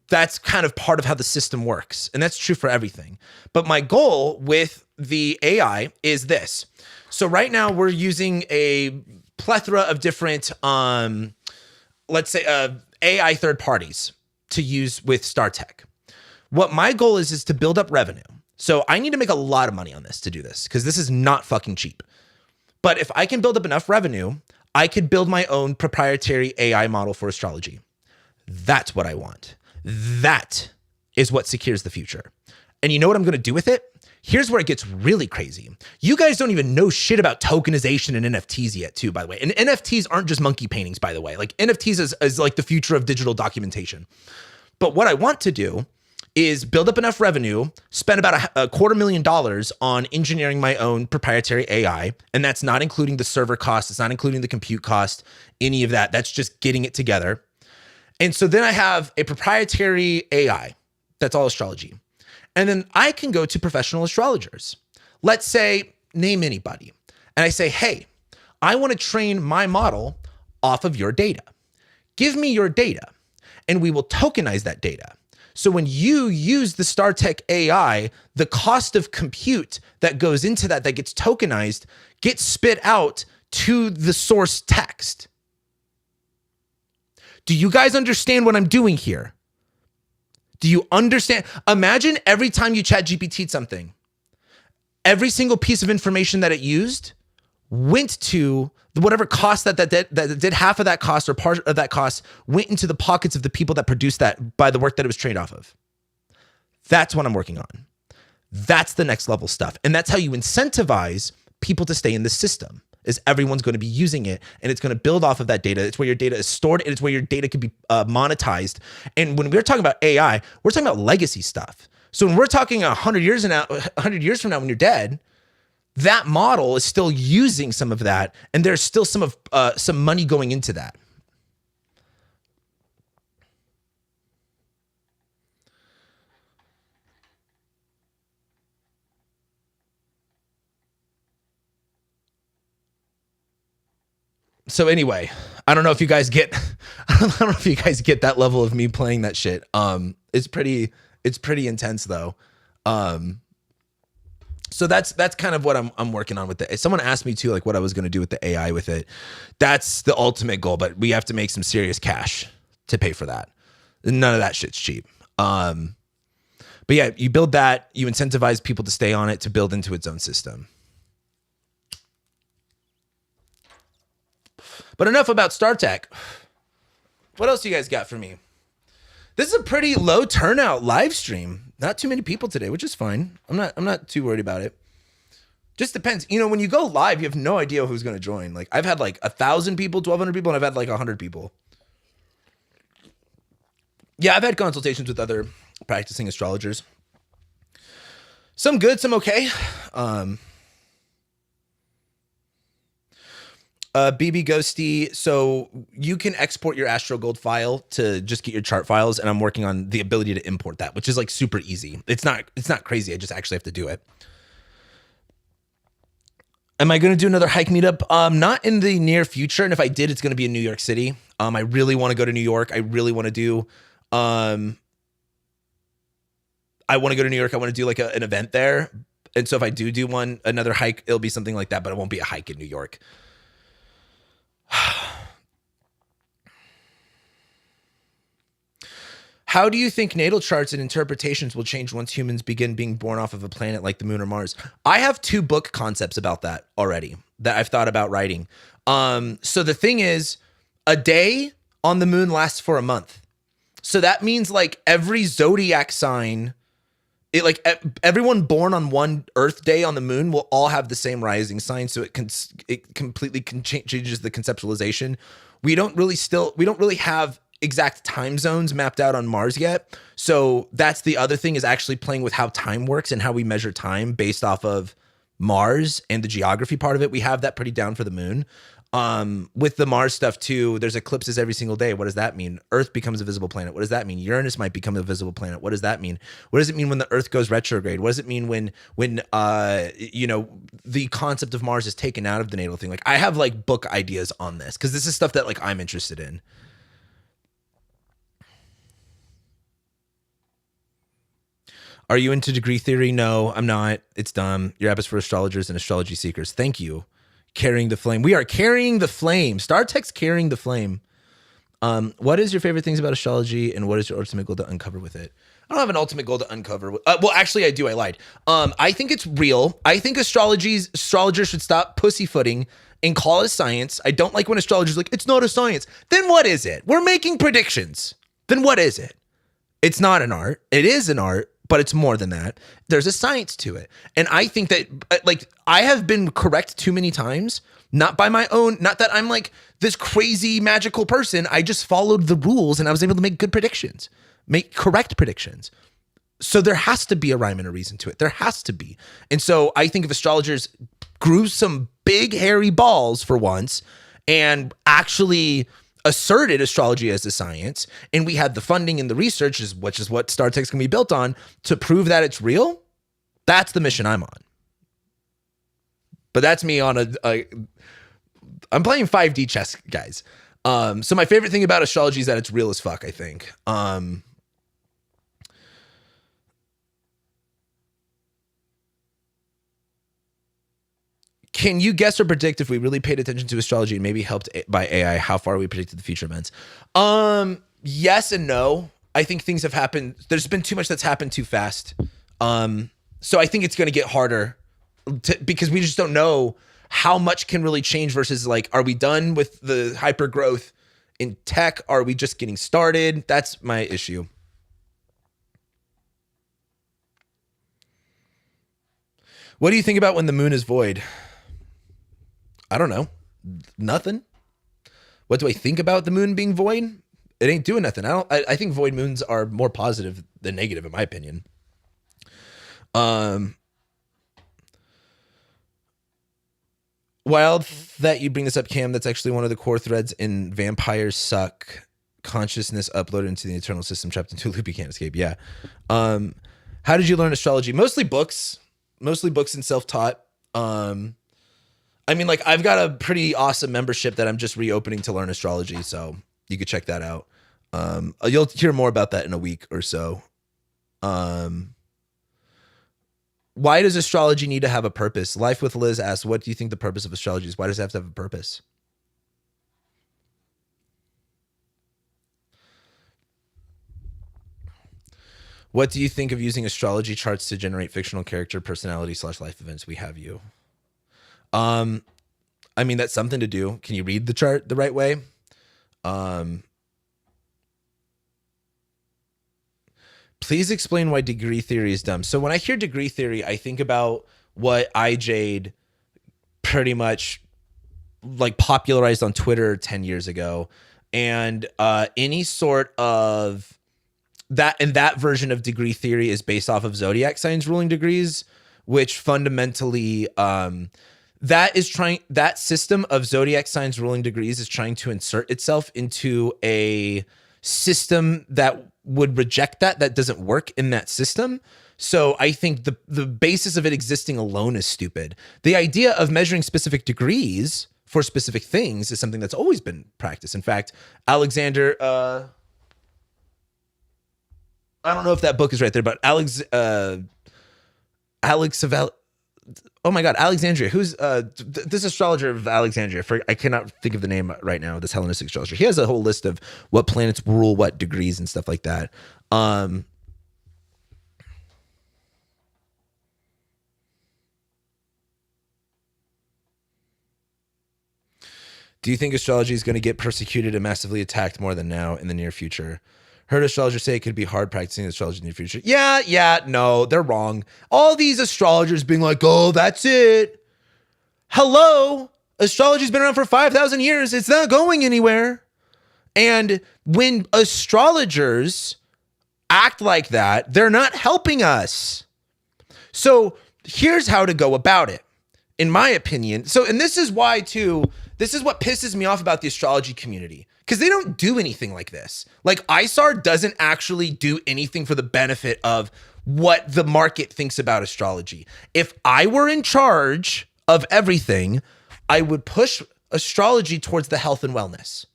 [SPEAKER 1] That's kind of part of how the system works. And that's true for everything. But my goal with the AI is this. So right now we're using a plethora of different, let's say AI third parties to use with StarTech. What my goal is to build up revenue. So I need to make a lot of money on this to do this, because this is not fucking cheap. But if I can build up enough revenue, I could build my own proprietary AI model for astrology. That's what I want. That is what secures the future. And you know what I'm going to do with it? Here's where it gets really crazy. You guys don't even know shit about tokenization and NFTs yet, too, by the way. And NFTs aren't just monkey paintings, by the way. Like NFTs is like the future of digital documentation. But what I want to do is build up enough revenue, spend about $250,000 on engineering my own proprietary AI. And that's not including the server cost. It's not including the compute cost, any of that. That's just getting it together. And so then I have a proprietary AI. That's all astrology. And then I can go to professional astrologers. Let's say, name anybody. And I say, hey, I want to train my model off of your data. Give me your data, and we will tokenize that data. So when you use the StarTech AI, the cost of compute that goes into that gets tokenized, gets spit out to the source text. Do you guys understand what I'm doing here? Do you understand? Imagine every time you chat GPT'd something, every single piece of information that it used went to whatever cost that did half of that cost or part of that cost went into the pockets of the people that produced that by the work that it was trained off of. That's what I'm working on. That's the next level stuff. And that's how you incentivize people to stay in the system, is everyone's going to be using it, and it's going to build off of that data. It's where your data is stored, and it's where your data can be monetized. And when we're talking about AI, we're talking about legacy stuff. So when we're talking 100 years from now when you're dead, that model is still using some of that, and there's still some money going into that. So anyway, I don't know if you guys get that level of me playing that shit. It's pretty intense though. So that's kind of what I'm working on with it. Someone asked me too, like what I was going to do with the AI with it. That's the ultimate goal, but we have to make some serious cash to pay for that. None of that shit's cheap. But yeah, you build that, you incentivize people to stay on it, to build into its own system. But enough about StarTech. What else you guys got for me? This is a pretty low turnout live stream. Not too many people today, which is fine. I'm not too worried about it. Just depends. You know, when you go live, you have no idea who's going to join. Like I've had like 1,000 people, 1,200 people, and I've had like 100 people. Yeah, I've had consultations with other practicing astrologers. Some good, some okay. BB Ghosty, so you can export your Astro Gold file to just get your chart files, and I'm working on the ability to import that, which is like super easy. It's not crazy. I just actually have to do it. Am I going to do another hike meetup? Not in the near future, and if I did, it's going to be in New York City. I really want to go to New York. I really want to do. I want to go to New York. I want to do like an event there, and so if I do another hike, it'll be something like that, but it won't be a hike in New York. How do you think natal charts and interpretations will change once humans begin being born off of a planet like the moon or Mars? I have 2 book concepts about that already that I've thought about writing. So the thing is, a day on the moon lasts for a month. So that means like every zodiac sign, everyone born on one Earth day on the moon will all have the same rising sign. So it completely changes the conceptualization. We don't really have exact time zones mapped out on Mars yet. So that's the other thing, is actually playing with how time works and how we measure time based off of Mars and the geography part of it. We have that pretty down for the moon. With the Mars stuff too, there's eclipses every single day. What does that mean? Earth becomes a visible planet. What does that mean? Uranus might become a visible planet. What does that mean? What does it mean when the Earth goes retrograde? What does it mean when the concept of Mars is taken out of the natal thing? Like, I have like book ideas on this because this is stuff that like I'm interested in. Are you into degree theory? No, I'm not. It's dumb. Your app is for astrologers and astrology seekers. Thank you. Carrying the flame. We are carrying the flame. StarTech's carrying the flame. What is your favorite things about astrology, and what is your ultimate goal to uncover with it? I don't have an ultimate goal to uncover. Well, actually, I do. I lied. I think it's real. I think astrologers should stop pussyfooting and call it science. I don't like when astrologers are like, it's not a science. Then what is it? We're making predictions. Then what is it? It's not an art. It is an art, but it's more than that. There's a science to it. And I think that, like, I have been correct too many times, not by my own, not that I'm like this crazy magical person. I just followed the rules and I was able to make good predictions, make correct predictions. So there has to be a rhyme and a reason to it. There has to be. And so I think if astrologers grew some big hairy balls for once and actually asserted astrology as a science, and we had the funding and the research, which is what StarTech's gonna be built on, to prove that it's real, that's the mission I'm on. But that's me on I'm playing 5D chess, guys. So my favorite thing about astrology is that it's real as fuck, I think. Can you guess or predict, if we really paid attention to astrology and maybe helped by AI, how far we predicted the future events? Yes and no. I think things have happened. There's been too much that's happened too fast. So I think it's going to get harder because we just don't know how much can really change versus like, are we done with the hyper growth in tech? Are we just getting started? That's my issue. What do you think about when the moon is void? I don't know. Nothing. What do I think about the moon being void? It ain't doing nothing. I think void moons are more positive than negative, in my opinion. Wild that you bring this up, Cam. That's actually one of the core threads in Vampires Suck. Consciousness uploaded into the eternal system, trapped into a loop you can't escape. Yeah. How did you learn astrology? Mostly books and self-taught. I mean, like, I've got a pretty awesome membership that I'm just reopening to learn astrology, so you could check that out. You'll hear more about that in a week or so. Why does astrology need to have a purpose? Life with Liz asks, what do you think the purpose of astrology is? Why does it have to have a purpose? What do you think of using astrology charts to generate fictional character personality / life events? We have you. I mean, that's something to do. Can you read the chart the right way? Please explain why degree theory is dumb. So when I hear degree theory, I think about what iJade pretty much like popularized on Twitter 10 years ago. And any sort of that, and that version of degree theory is based off of zodiac signs ruling degrees, which fundamentally that system of zodiac signs ruling degrees is trying to insert itself into a system that would reject that doesn't work in that system. So I think the basis of it existing alone is stupid. The idea of measuring specific degrees for specific things is something that's always been practiced. In fact, Alexander, I don't know if that book is right there, but oh my God, Alexandria. Who's this astrologer of Alexandria? I cannot think of the name right now. This Hellenistic astrologer. He has a whole list of what planets rule what degrees and stuff like that. Do you think astrology is going to get persecuted and massively attacked more than now in the near future? Heard astrologers say it could be hard practicing astrology in the future. Yeah, no, they're wrong. All these astrologers being like, oh, that's it. Hello, astrology's been around for 5,000 years. It's not going anywhere. And when astrologers act like that, they're not helping us. So here's how to go about it, in my opinion. So, and this is why too, this is what pisses me off about the astrology community, because they don't do anything like this. Like ISAR doesn't actually do anything for the benefit of what the market thinks about astrology. If I were in charge of everything, I would push astrology towards the health and wellness.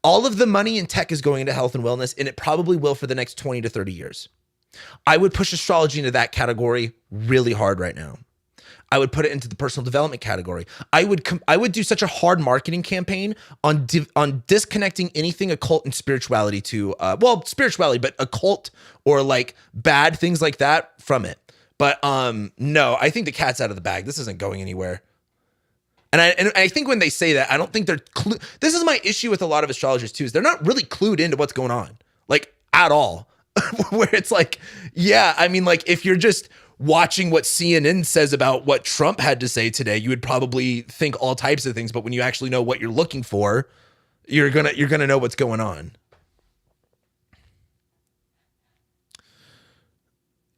[SPEAKER 1] All of the money in tech is going into health and wellness, and it probably will for the next 20 to 30 years. I would push astrology into that category really hard right now. I would put it into the personal development category. I would do such a hard marketing campaign on disconnecting anything occult and spirituality to, spirituality, but occult or like bad things like that from it. But no, I think the cat's out of the bag. This isn't going anywhere. And I think when they say that, I don't think they're this is my issue with a lot of astrologers too, is they're not really clued into what's going on, like at all. Where it's like, yeah, I mean, like if you're just watching what CNN says about what Trump had to say today, you would probably think all types of things. But when you actually know what you're looking for, you're gonna know what's going on.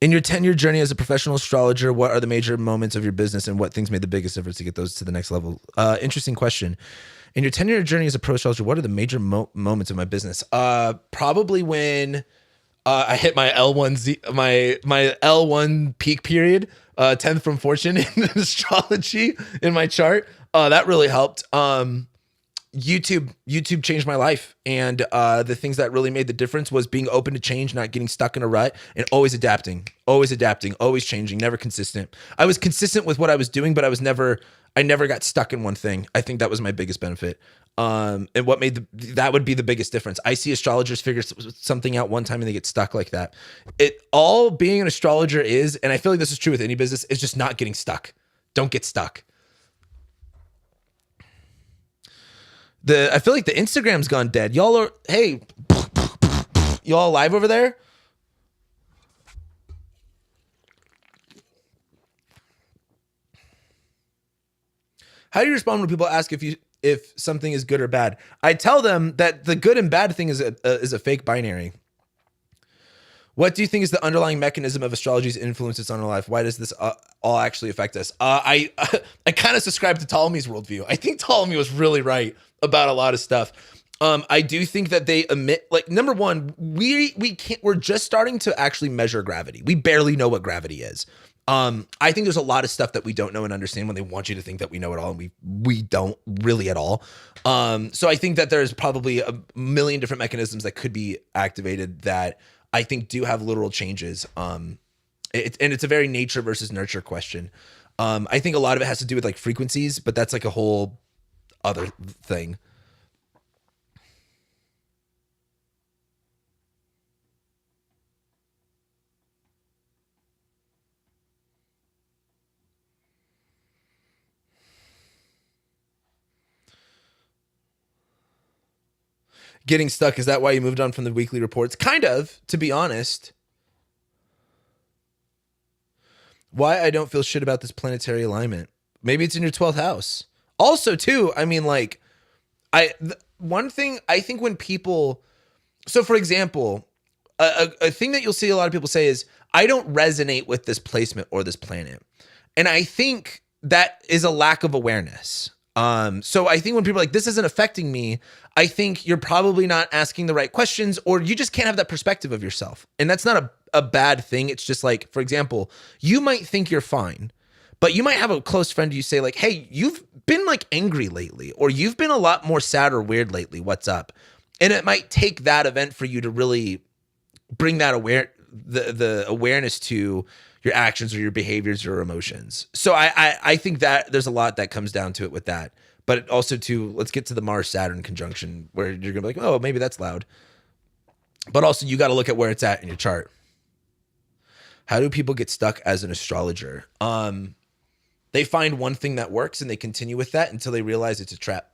[SPEAKER 1] In your 10-year journey as a professional astrologer, what are the major moments of your business and what things made the biggest difference to get those to the next level? Interesting question. In your 10-year journey as a pro astrologer, what are the major moments of my business? Probably when I hit my L1 my L1 peak period, 10th from fortune in astrology in my chart. That really helped. YouTube changed my life, and the things that really made the difference was being open to change, not getting stuck in a rut, and always adapting, always changing, never consistent. I was consistent with what I was doing, but I never got stuck in one thing. I think that was my biggest benefit. And what made that would be the biggest difference. I see astrologers figure something out one time and they get stuck like that. It all being an astrologer is, and I feel like this is true with any business, is just not getting stuck. Don't get stuck. I feel like the Instagram's gone dead. Y'all are, hey, y'all live over there? How do you respond when people ask if something is good or bad? I tell them that the good and bad thing is a fake binary. What do you think is the underlying mechanism of astrology's influences on our life? Why does this all actually affect us? I kind of subscribe to Ptolemy's worldview. I think Ptolemy was really right about a lot of stuff. I do think that they emit, like, number one, we're just starting to actually measure gravity. We barely know what gravity is. I think there's a lot of stuff that we don't know and understand when they want you to think that we know it all, and we don't really at all. So I think that there's probably a million different mechanisms that could be activated that I think do have literal changes. And it's a very nature versus nurture question. I think a lot of it has to do with like frequencies, but that's like a whole other thing. Getting stuck, is that why you moved on from the weekly reports? Kind of, to be honest. Why I don't feel shit about this planetary alignment. Maybe it's in your 12th house. Also, too, I mean, like, one thing I think when people, so for example, a thing that you'll see a lot of people say is, I don't resonate with this placement or this planet. And I think that is a lack of awareness. So I think when people are like, this isn't affecting me, I think you're probably not asking the right questions, or you just can't have that perspective of yourself. And that's not a bad thing. It's just like, for example, you might think you're fine, but you might have a close friend you say like, hey, you've been like angry lately, or you've been a lot more sad or weird lately. What's up? And it might take that event for you to really bring that the awareness to your actions or your behaviors or emotions. So I think that there's a lot that comes down to it with that. But also too, let's get to the Mars-Saturn conjunction where you're gonna be like, oh, maybe that's loud. But also you got to look at where it's at in your chart. How do people get stuck as an astrologer? They find one thing that works and they continue with that until they realize it's a trap.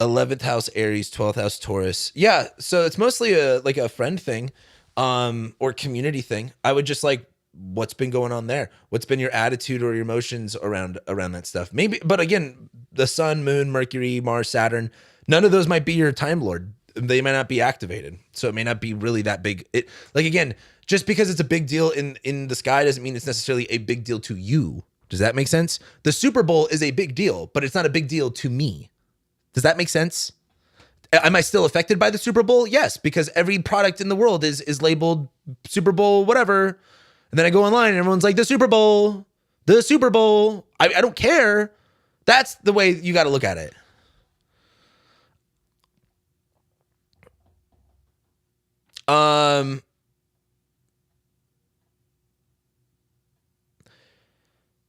[SPEAKER 1] '11th house Aries, 12th house Taurus. Yeah, so it's mostly a friend thing, or community thing. I would just like, what's been going on there? What's been your attitude or your emotions around that stuff? Maybe, but again, the sun, moon, Mercury, Mars, Saturn, none of those might be your time lord. they might not be activated. So it may not be really that big. It, like, again, just because it's a big deal in the sky doesn't mean it's necessarily a big deal to you. Does that make sense? The Super Bowl is a big deal, but it's not a big deal to me. Does that make sense? Am I still affected by the Super Bowl? Yes, because every product in the world is labeled Super Bowl whatever. And then I go online and everyone's like, the Super Bowl, the Super Bowl. I don't care. That's the way you got to look at it.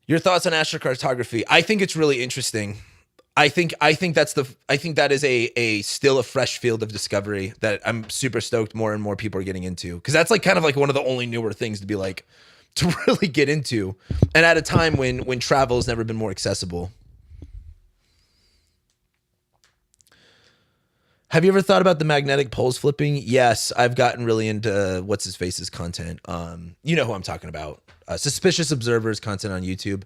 [SPEAKER 1] Your thoughts on astrocartography? I think it's really interesting. I think that is a still a fresh field of discovery that I'm super stoked more and more people are getting into, because that's like kind of like one of the only newer things to be like to really get into, and at a time when travel has never been more accessible. Have you ever thought about the magnetic poles flipping? Yes, I've gotten really into what's his face's content. You know who I'm talking about. Suspicious Observers content on YouTube.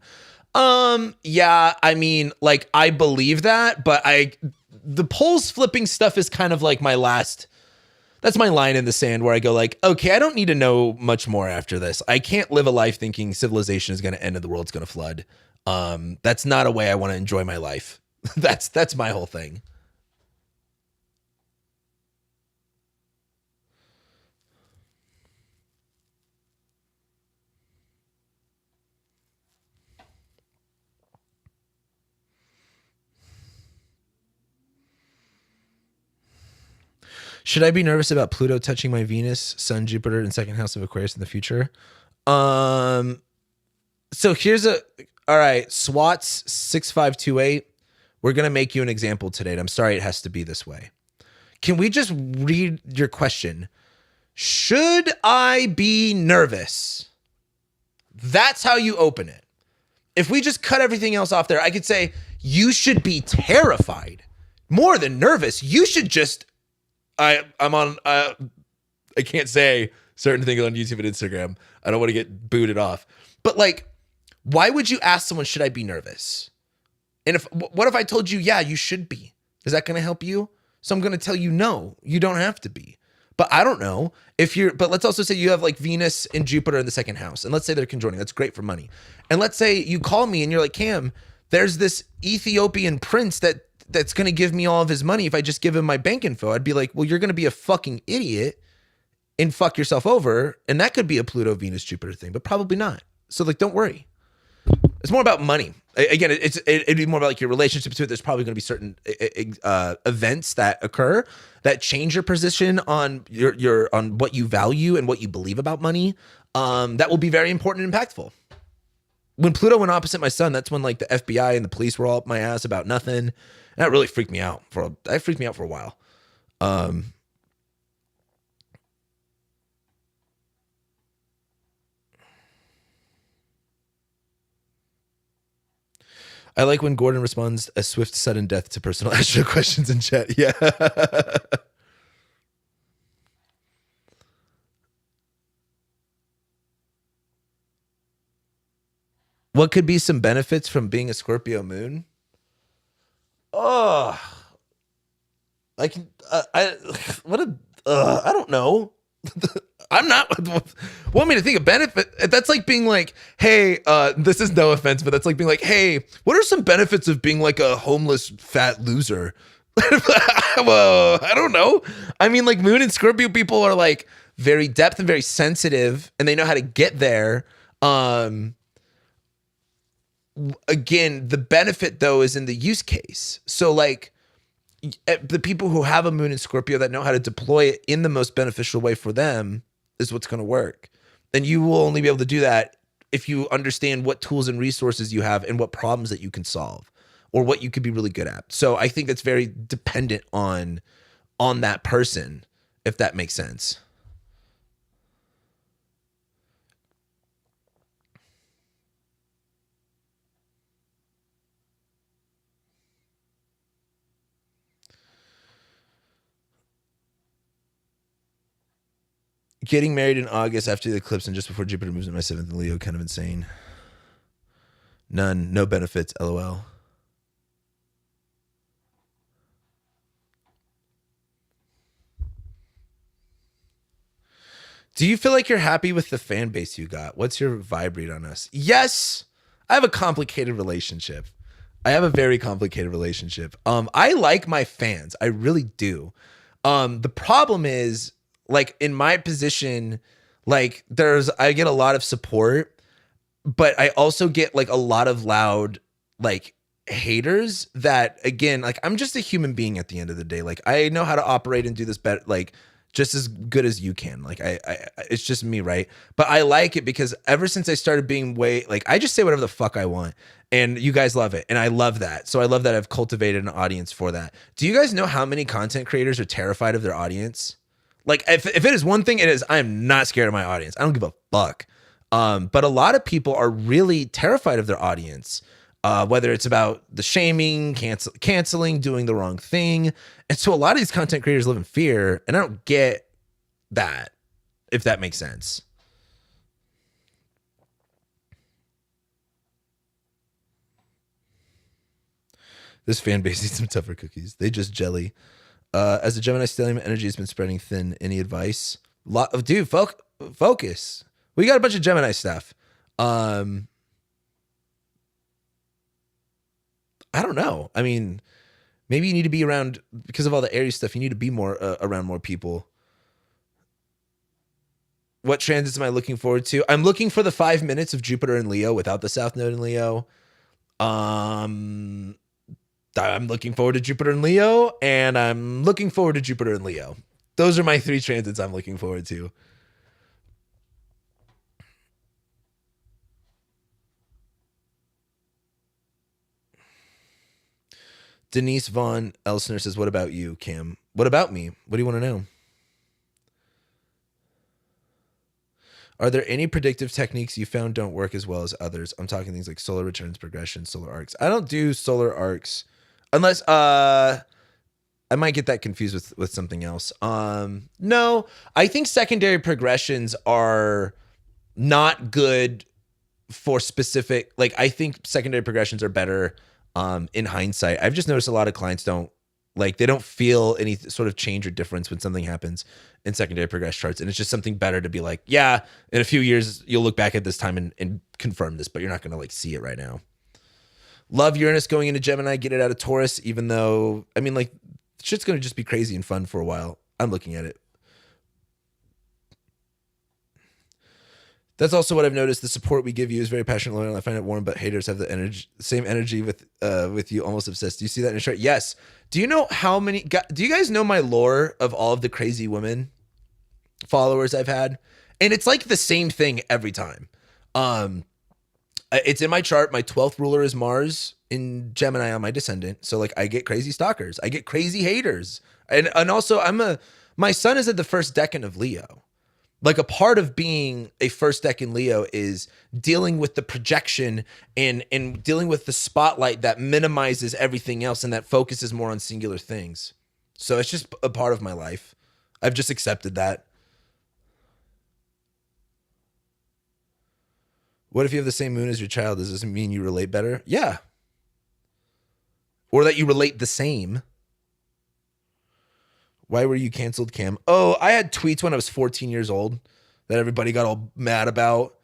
[SPEAKER 1] Yeah, I mean, like, I believe that, but the poles flipping stuff is kind of like that's my line in the sand where I go like, okay, I don't need to know much more after this. I can't live a life thinking civilization is going to end and the world's going to flood. That's not a way I want to enjoy my life. That's my whole thing. Should I be nervous about Pluto touching my Venus, Sun, Jupiter, and second house of Aquarius in the future? So here's all right, SWATs 6528. We're going to make you an example today. And I'm sorry it has to be this way. Can we just read your question? Should I be nervous? That's how you open it. If we just cut everything else off there, I could say you should be terrified. More than nervous. You should just I can't say certain things on YouTube and Instagram. I don't want to get booted off. But like, why would you ask someone, should I be nervous? And what if I told you, yeah, you should be? Is that going to help you? So I'm going to tell you, no, you don't have to be. But I don't know but let's also say you have like Venus and Jupiter in the second house. And let's say they're conjoining. That's great for money. And let's say you call me and you're like, Cam, there's this Ethiopian prince that's going to give me all of his money if I just give him my bank info. I'd be like, well, you're going to be a fucking idiot and fuck yourself over. And that could be a Pluto, Venus, Jupiter thing, but probably not. So like, don't worry. It's more about money. Again, it'd be more about like your relationship to it. There's probably going to be certain events that occur that change your position on on what you value and what you believe about money. That will be very important and impactful. When Pluto went opposite my sun, that's when like the FBI and the police were all up my ass about nothing. And that really freaked me out for a while. I like when Gordon responds a swift, sudden death to personal astro questions in chat. Yeah. What could be some benefits from being a Scorpio moon? Oh, I don't know. I'm not want me to think of benefit. That's like being like, hey, this is no offense, but that's like being like, hey, what are some benefits of being like a homeless fat loser? Well, I don't know. I mean, like Moon and Scorpio people are like very depth and very sensitive, and they know how to get there. Again, the benefit though is in the use case. So like the people who have a moon in Scorpio that know how to deploy it in the most beneficial way for them is what's going to work. And you will only be able to do that if you understand what tools and resources you have and what problems that you can solve or what you could be really good at. So I think that's very dependent on that person, if that makes sense. Getting married in August after the eclipse and just before Jupiter moves into my 7th in Leo, kind of insane. None, no benefits, LOL. Do you feel like you're happy with the fan base you got? What's your vibe read on us? Yes, I have a complicated relationship. I have a very complicated relationship. I like my fans. I really do. The problem is, like, in my position, like, I get a lot of support, but I also get like a lot of loud, like, haters that, again, like, I'm just a human being at the end of the day. Like, I know how to operate and do this better, like, just as good as you can. Like, I it's just me, right? But I like it because ever since I started being I just say whatever the fuck I want, and you guys love it, and I love that. So I love that I've cultivated an audience for that. Do you guys know how many content creators are terrified of their audience? Like, if it is one thing, it is, I am not scared of my audience. I don't give a fuck. But a lot of people are really terrified of their audience. Whether it's about the shaming, canceling, doing the wrong thing. And so a lot of these content creators live in fear, and I don't get that, if that makes sense. This fan base needs some tougher cookies. They just jelly. As a Gemini stellium, energy has been spreading thin. Any advice? Dude, focus. We got a bunch of Gemini stuff. I don't know. I mean, maybe you need to be around, because of all the Aries stuff, you need to be more around more people. What transits am I looking forward to? I'm looking for the 5 minutes of Jupiter in Leo without the South Node in Leo. I'm looking forward to Jupiter in Leo, and I'm looking forward to Jupiter in Leo. Those are my 3 transits I'm looking forward to. Denise Vaughn Elsner says, what about you, Cam? What about me? What do you want to know? Are there any predictive techniques you found don't work as well as others? I'm talking things like solar returns, progression, solar arcs. I don't do solar arcs unless I might get that confused with something else. No, I think secondary progressions are not good for specific, like, I think secondary progressions are better in hindsight. I've just noticed a lot of clients they don't feel any sort of change or difference when something happens in secondary progress charts. And it's just something better to be like, yeah, in a few years, you'll look back at this time and confirm this, but you're not going to like see it right now. Love Uranus going into Gemini, get it out of Taurus, even though, I mean, like, shit's going to just be crazy and fun for a while. I'm looking at it. That's also what I've noticed. The support we give you is very passionate, loyal. I find it warm, but haters have the same energy with you, almost obsessed. Do you see that in your chart? Yes. Do you know how many? Do you guys know my lore of all of the crazy women followers I've had? And it's like the same thing every time. It's in my chart. My 12th ruler is Mars in Gemini on my descendant. So like I get crazy stalkers. I get crazy haters. And also my sun is at the first decan of Leo. Like a part of being a first decan Leo is dealing with the projection and dealing with the spotlight that minimizes everything else and that focuses more on singular things. So it's just a part of my life. I've just accepted that. What if you have the same moon as your child? Does this mean you relate better? Yeah. Or that you relate the same. Why were you canceled, Cam? Oh, I had tweets when I was 14 years old that everybody got all mad about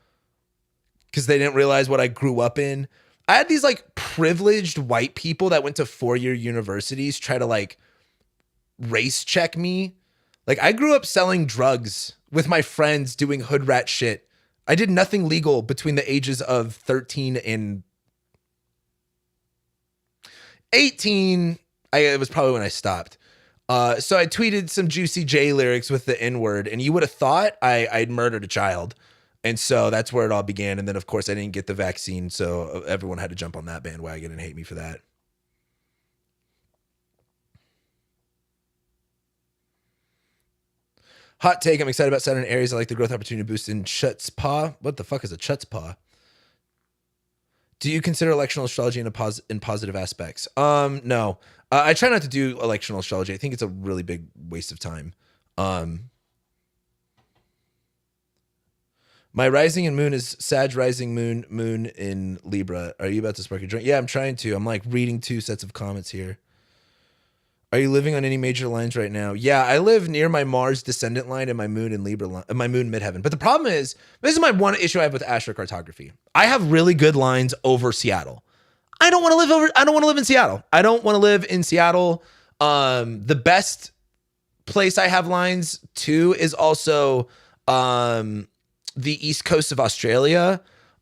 [SPEAKER 1] because they didn't realize what I grew up in. I had these like privileged white people that went to 4-year universities try to like race check me. Like I grew up selling drugs with my friends doing hood rat shit. I did nothing legal between the ages of 13 and 18. It was probably when I stopped. So I tweeted some Juicy J lyrics with the N-word, and you would have thought I'd murdered a child. And so that's where it all began. And then, of course, I didn't get the vaccine, so everyone had to jump on that bandwagon and hate me for that. Hot take, I'm excited about Saturn Aries. I like the growth opportunity boost in Chutzpah. What the fuck is a Chutzpah? Do you consider electional astrology in positive aspects? No. I try not to do electional astrology. I think it's a really big waste of time. My rising and moon is Sag rising, moon in Libra. Are you about to spark a drink? Yeah, I'm trying to. I'm like reading 2 sets of comments here. Are you living on any major lines right now? Yeah, I live near my Mars descendant line and my moon in Libra line, my moon midheaven. But the problem is, this is my one issue I have with astrocartography. I have really good lines over Seattle. I don't want to live in Seattle. I don't want to live in Seattle. The best place I have lines to is also the east coast of Australia.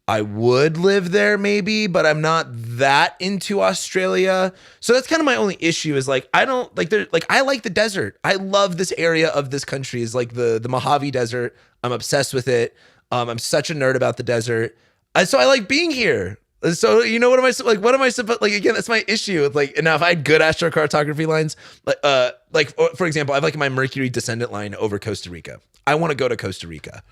[SPEAKER 1] I would live there maybe, but I'm not that into Australia. So that's kind of my only issue is like, I don't like there, like, I like the desert. I love this area of this country is like the Mojave Desert. I'm obsessed with it. I'm such a nerd about the desert. So I like being here. So, you know, what am I supposed, like, again, that's my issue with like, now if I had good astrocartography lines, like for example, I have like my Mercury descendant line over Costa Rica. I want to go to Costa Rica.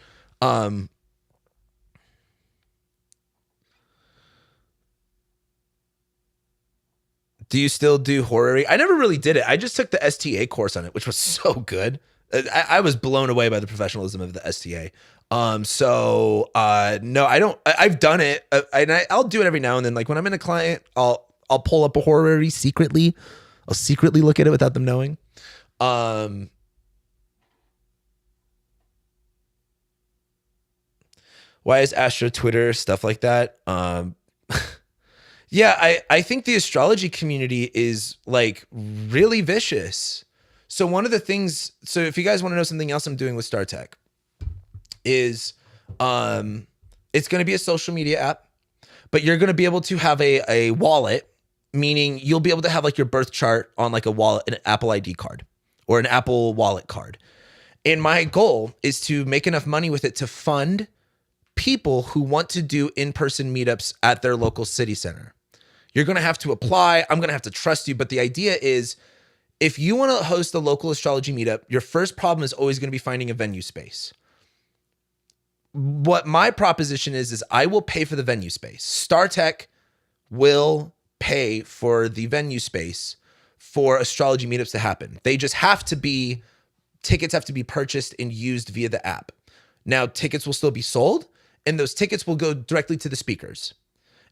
[SPEAKER 1] Do you still do horary? I never really did it. I just took the STA course on it, which was so good. I was blown away by the professionalism of the STA. No, I don't. I've done it, and I'll do it every now and then. Like when I'm in a client, I'll pull up a horary secretly. I'll secretly look at it without them knowing. Why is Astro Twitter stuff like that? Yeah, I think the astrology community is like really vicious. So one of the things, so if you guys want to know something else I'm doing with StarTech is it's going to be a social media app, but you're going to be able to have a wallet, meaning you'll be able to have like your birth chart on like a wallet, an Apple ID card or an Apple wallet card. And my goal is to make enough money with it to fund people who want to do in-person meetups at their local city center. You're going to have to apply. I'm going to have to trust you. But the idea is if you want to host a local astrology meetup, your first problem is always going to be finding a venue space. What my proposition is I will pay for the venue space. StarTech will pay for the venue space for astrology meetups to happen. They just have to be, tickets have to be purchased and used via the app. Now, tickets will still be sold, and those tickets will go directly to the speakers.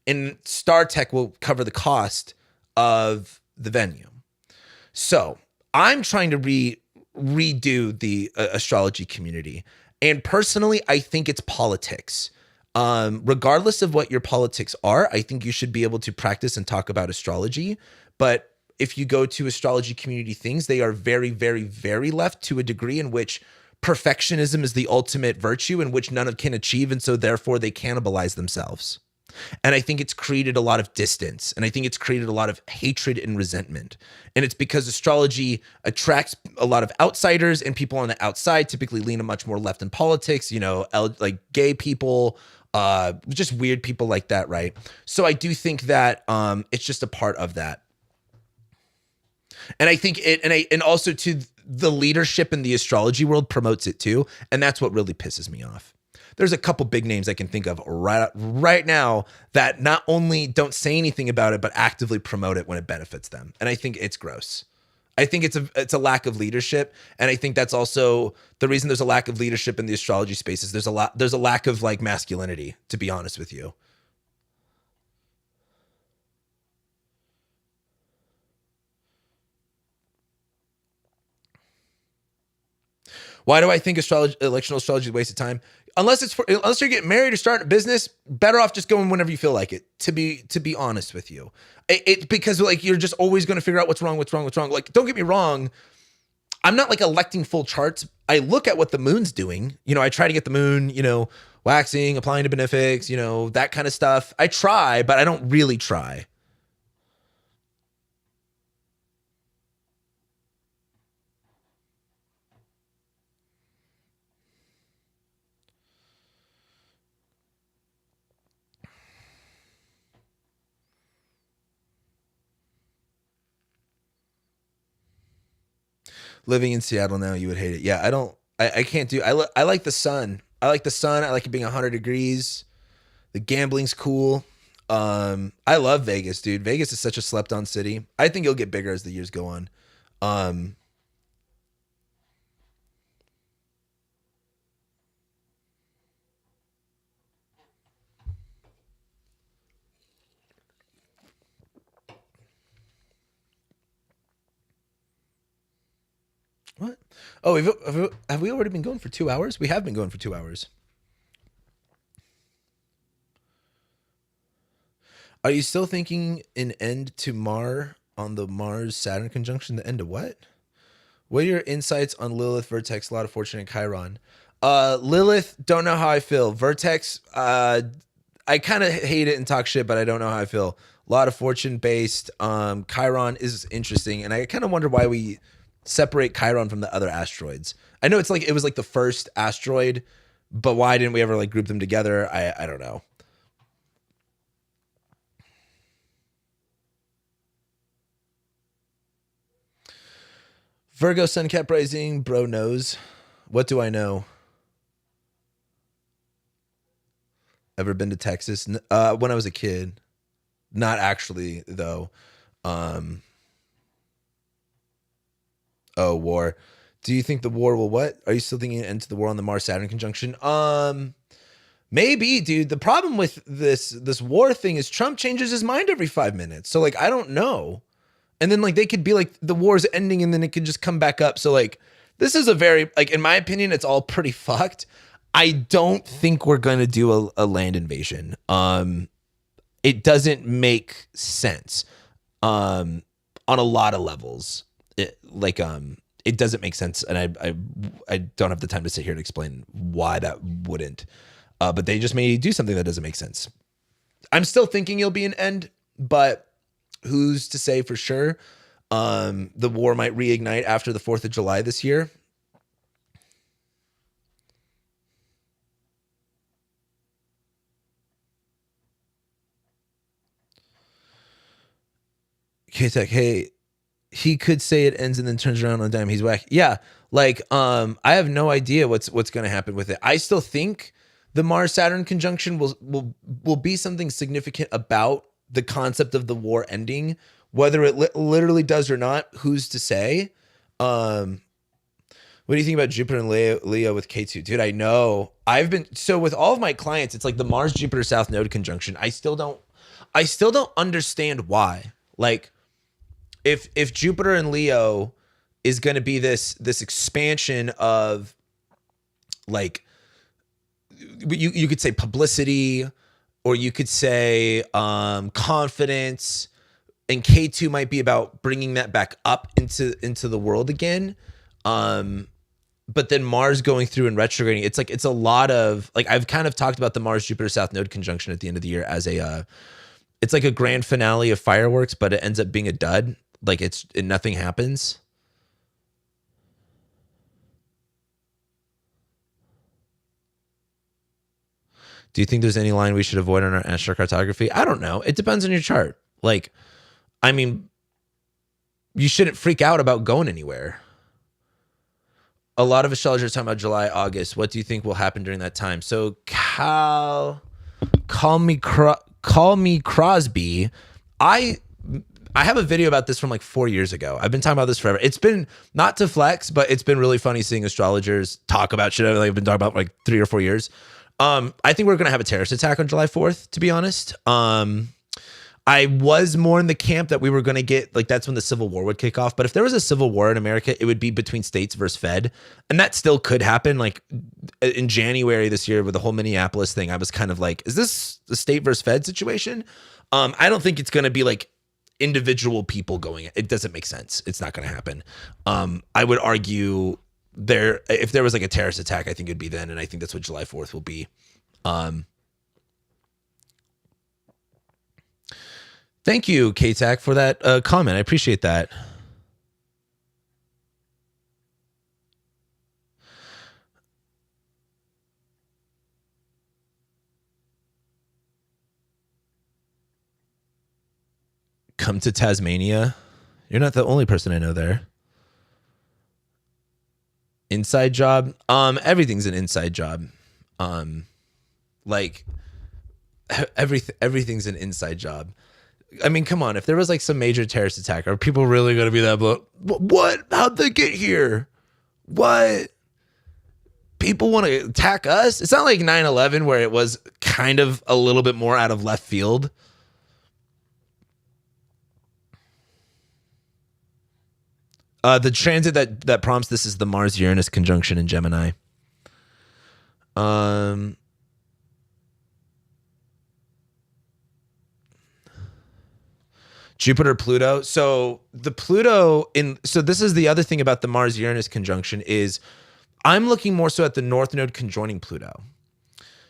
[SPEAKER 1] And StarTech will cover the cost of the venue. So I'm trying to redo the astrology community. And personally, I think it's politics. Regardless of what your politics are, I think you should be able to practice and talk about astrology. But if you go to astrology community things, they are very, very, very left to a degree in which perfectionism is the ultimate virtue in which none can achieve. And so therefore they cannibalize themselves. And I think it's created a lot of distance, and I think it's created a lot of hatred and resentment. And it's because astrology attracts a lot of outsiders, and people on the outside typically lean much more left in politics, you know, like gay people, just weird people like that, right? So I do think that it's just a part of that. And I think and also to the leadership in the astrology world promotes it too, and that's what really pisses me off. There's a couple big names I can think of right now that not only don't say anything about it, but actively promote it when it benefits them. And I think it's gross. I think it's a lack of leadership. And I think that's also the reason there's a lack of leadership in the astrology space is there's a lack of like masculinity, to be honest with you. Why do I think electional astrology is a waste of time? Unless you're getting married or starting a business, better off just going whenever you feel like it. To be honest with you, because like you're just always going to figure out what's wrong. Like, don't get me wrong, I'm not like electing full charts. I look at what the moon's doing. You know, I try to get the moon, you know, waxing, applying to benefics, you know, that kind of stuff. I try, but I don't really try. Living in Seattle now, you would hate it. Yeah, I can't do, I like the sun. I like the sun. I like it being 100 degrees. The gambling's cool. I love Vegas, dude. Vegas is such a slept on city. I think it'll get bigger as the years go on. Um, What? Oh, have we already been going for 2 hours? We have been going for 2 hours. Are you still thinking an end to on the Mars-Saturn conjunction? The end of what? What are your insights on Lilith, Vertex, a lot of fortune, and Chiron? Lilith, don't know how I feel. Vertex, I kind of hate it and talk shit, but I don't know how I feel. A lot of fortune based. Chiron is interesting, and I kind of wonder why we separate Chiron from the other asteroids. I know it was like the first asteroid, but why didn't we ever like group them together? I don't know. Virgo Sun Cap Rising, bro knows. What do I know? Ever been to Texas? When I was a kid. Not actually, though. War. Do you think the war will what? Are you still thinking an end to the war on the Mars-Saturn conjunction? Maybe, dude. The problem with this war thing is Trump changes his mind every 5 minutes. So, like, I don't know. And then, like, they could be like, the war's ending and then it could just come back up. So, like, this is a very, like, in my opinion, it's all pretty fucked. I don't think we're going to do a land invasion. It doesn't make sense on a lot of levels. It doesn't make sense. And I don't have the time to sit here and explain why that wouldn't. But they just may do something that doesn't make sense. I'm still thinking it'll be an end, but who's to say for sure? The war might reignite after the 4th of July this year. K-Tech, hey, he could say it ends and then turns around on a dime. He's whack. Yeah, like I have no idea what's going to happen with it. I still think the Mars-Saturn conjunction will be something significant about the concept of the war ending. Whether it literally does or not, who's to say? What do you think about Jupiter and Leo with K2? Dude, I know. So with all of my clients, it's like the Mars-Jupiter South Node conjunction. I still don't understand why. Like, if Jupiter and Leo is going to be this expansion of, like, you could say publicity, or you could say confidence, and K2 might be about bringing that back up into the world again. But then Mars going through and retrograding, it's a lot of, like, I've kind of talked about the Mars Jupiter South Node conjunction at the end of the year as it's like a grand finale of fireworks, but it ends up being a dud. Like, nothing happens. Do you think there's any line we should avoid on our astrocartography? I don't know. It depends on your chart. Like, I mean, you shouldn't freak out about going anywhere. A lot of astrologers talking about July, August. What do you think will happen during that time? So, call me Crosby. I have a video about this from like 4 years ago. I've been talking about this forever. It's been, not to flex, but it's been really funny seeing astrologers talk about shit I've been talking about for like 3 or 4 years. I think we're going to have a terrorist attack on July 4th, to be honest. I was more in the camp that we were going to get, like, that's when the Civil War would kick off. But if there was a civil war in America, it would be between states versus Fed. And that still could happen. Like, in January this year with the whole Minneapolis thing, I was kind of like, is this the state versus Fed situation? I don't think it's going to be like individual people going. It doesn't make sense. It's not going to happen. I would argue if there was like a terrorist attack, I think it'd be then. And I think that's what July 4th will be. Thank you, K-Tac, for that comment. I appreciate that. Come to Tasmania. You're not the only person I know there. Inside job. Everything's an inside job. Like, everything's an inside job. I mean, come on. If there was like some major terrorist attack, are people really going to be that blow? What? How'd they get here? What? People want to attack us? It's not like 9/11 where it was kind of a little bit more out of left field. The transit that prompts this is the Mars-Uranus conjunction in Gemini. Jupiter, Pluto. So the Pluto so this is the other thing about the Mars-Uranus conjunction is I'm looking more so at the North Node conjoining Pluto.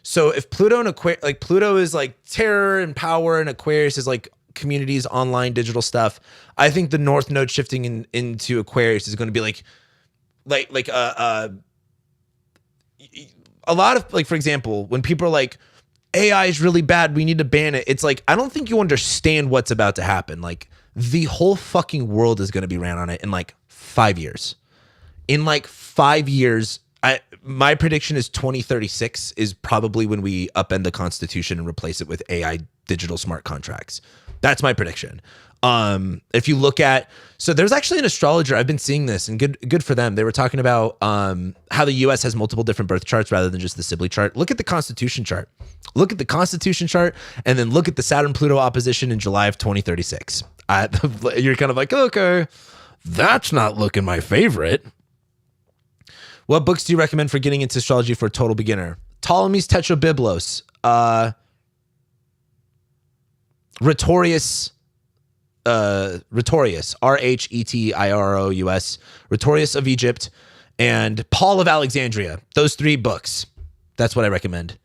[SPEAKER 1] So if Pluto and Aquarius, like Pluto is like terror and power, and Aquarius is like communities, online, digital stuff. I think the North Node shifting into Aquarius is going to be like a lot of, like, for example, when people are like, AI is really bad, we need to ban it. It's like, I don't think you understand what's about to happen. Like, the whole fucking world is going to be ran on it in like 5 years. In like 5 years, my prediction is 2036 is probably when we upend the Constitution and replace it with AI digital smart contracts. That's my prediction. If you look at, so there's actually an astrologer, I've been seeing this, and good for them. They were talking about how the US has multiple different birth charts rather than just the Sibley chart. Look at the Constitution chart. Look at the Constitution chart, and then look at the Saturn-Pluto opposition in July of 2036. You're kind of like, okay, that's not looking my favorite. What books do you recommend for getting into astrology for a total beginner? Ptolemy's Tetrabiblos, Rhetorius, Rhetorius, Rhetorius of Egypt, and Paul of Alexandria. Those 3 books. That's what I recommend.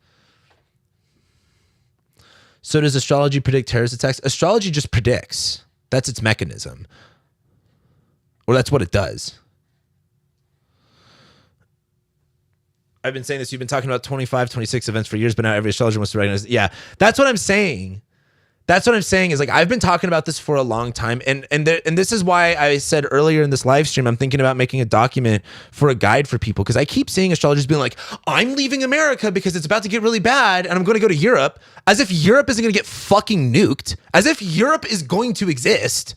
[SPEAKER 1] So does astrology predict terrorist attacks? Astrology just predicts. That's its mechanism. Or that's what it does. I've been saying this. You've been talking about 25, 26 events for years, but now every astrologer wants to recognize. Yeah, that's what I'm saying. That's what I'm saying is, like, I've been talking about this for a long time. And this is why I said earlier in this live stream, I'm thinking about making a document for a guide for people. Because I keep seeing astrologers being like, I'm leaving America because it's about to get really bad and I'm going to go to Europe. As if Europe isn't going to get fucking nuked. As if Europe is going to exist.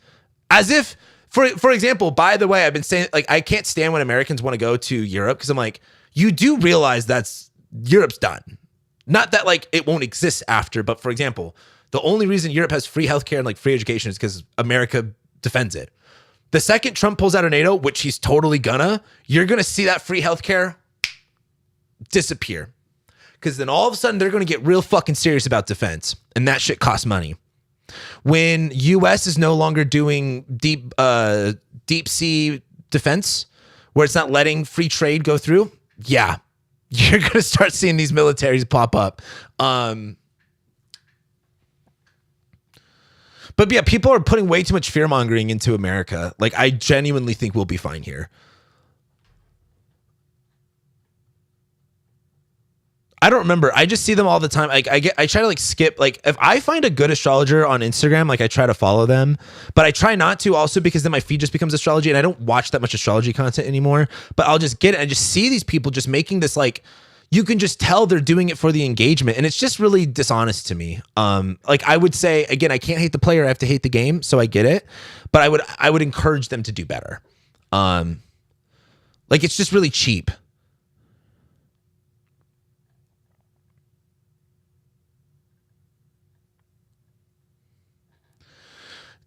[SPEAKER 1] As if, for example, by the way, I've been saying, like, I can't stand when Americans want to go to Europe because I'm like, you do realize Europe's done. Not that, like, it won't exist after, but for example, the only reason Europe has free healthcare and like free education is because America defends it. The second Trump pulls out of NATO, which he's totally you're gonna see that free healthcare disappear. Because then all of a sudden they're gonna get real fucking serious about defense, and that shit costs money. When US is no longer doing deep sea defense, where it's not letting free trade go through, yeah, you're gonna start seeing these militaries pop up. But yeah, people are putting way too much fear-mongering into America. Like, I genuinely think we'll be fine here. I don't remember. I just see them all the time. Like, I try to like skip. Like, if I find a good astrologer on Instagram, like, I try to follow them. But I try not to also because then my feed just becomes astrology and I don't watch that much astrology content anymore. But I'll just get it and just see these people just making this, like, you can just tell they're doing it for the engagement, and it's just really dishonest to me. Like, I would say, again, I can't hate the player, I have to hate the game, so I get it. But I would encourage them to do better. Like, it's just really cheap.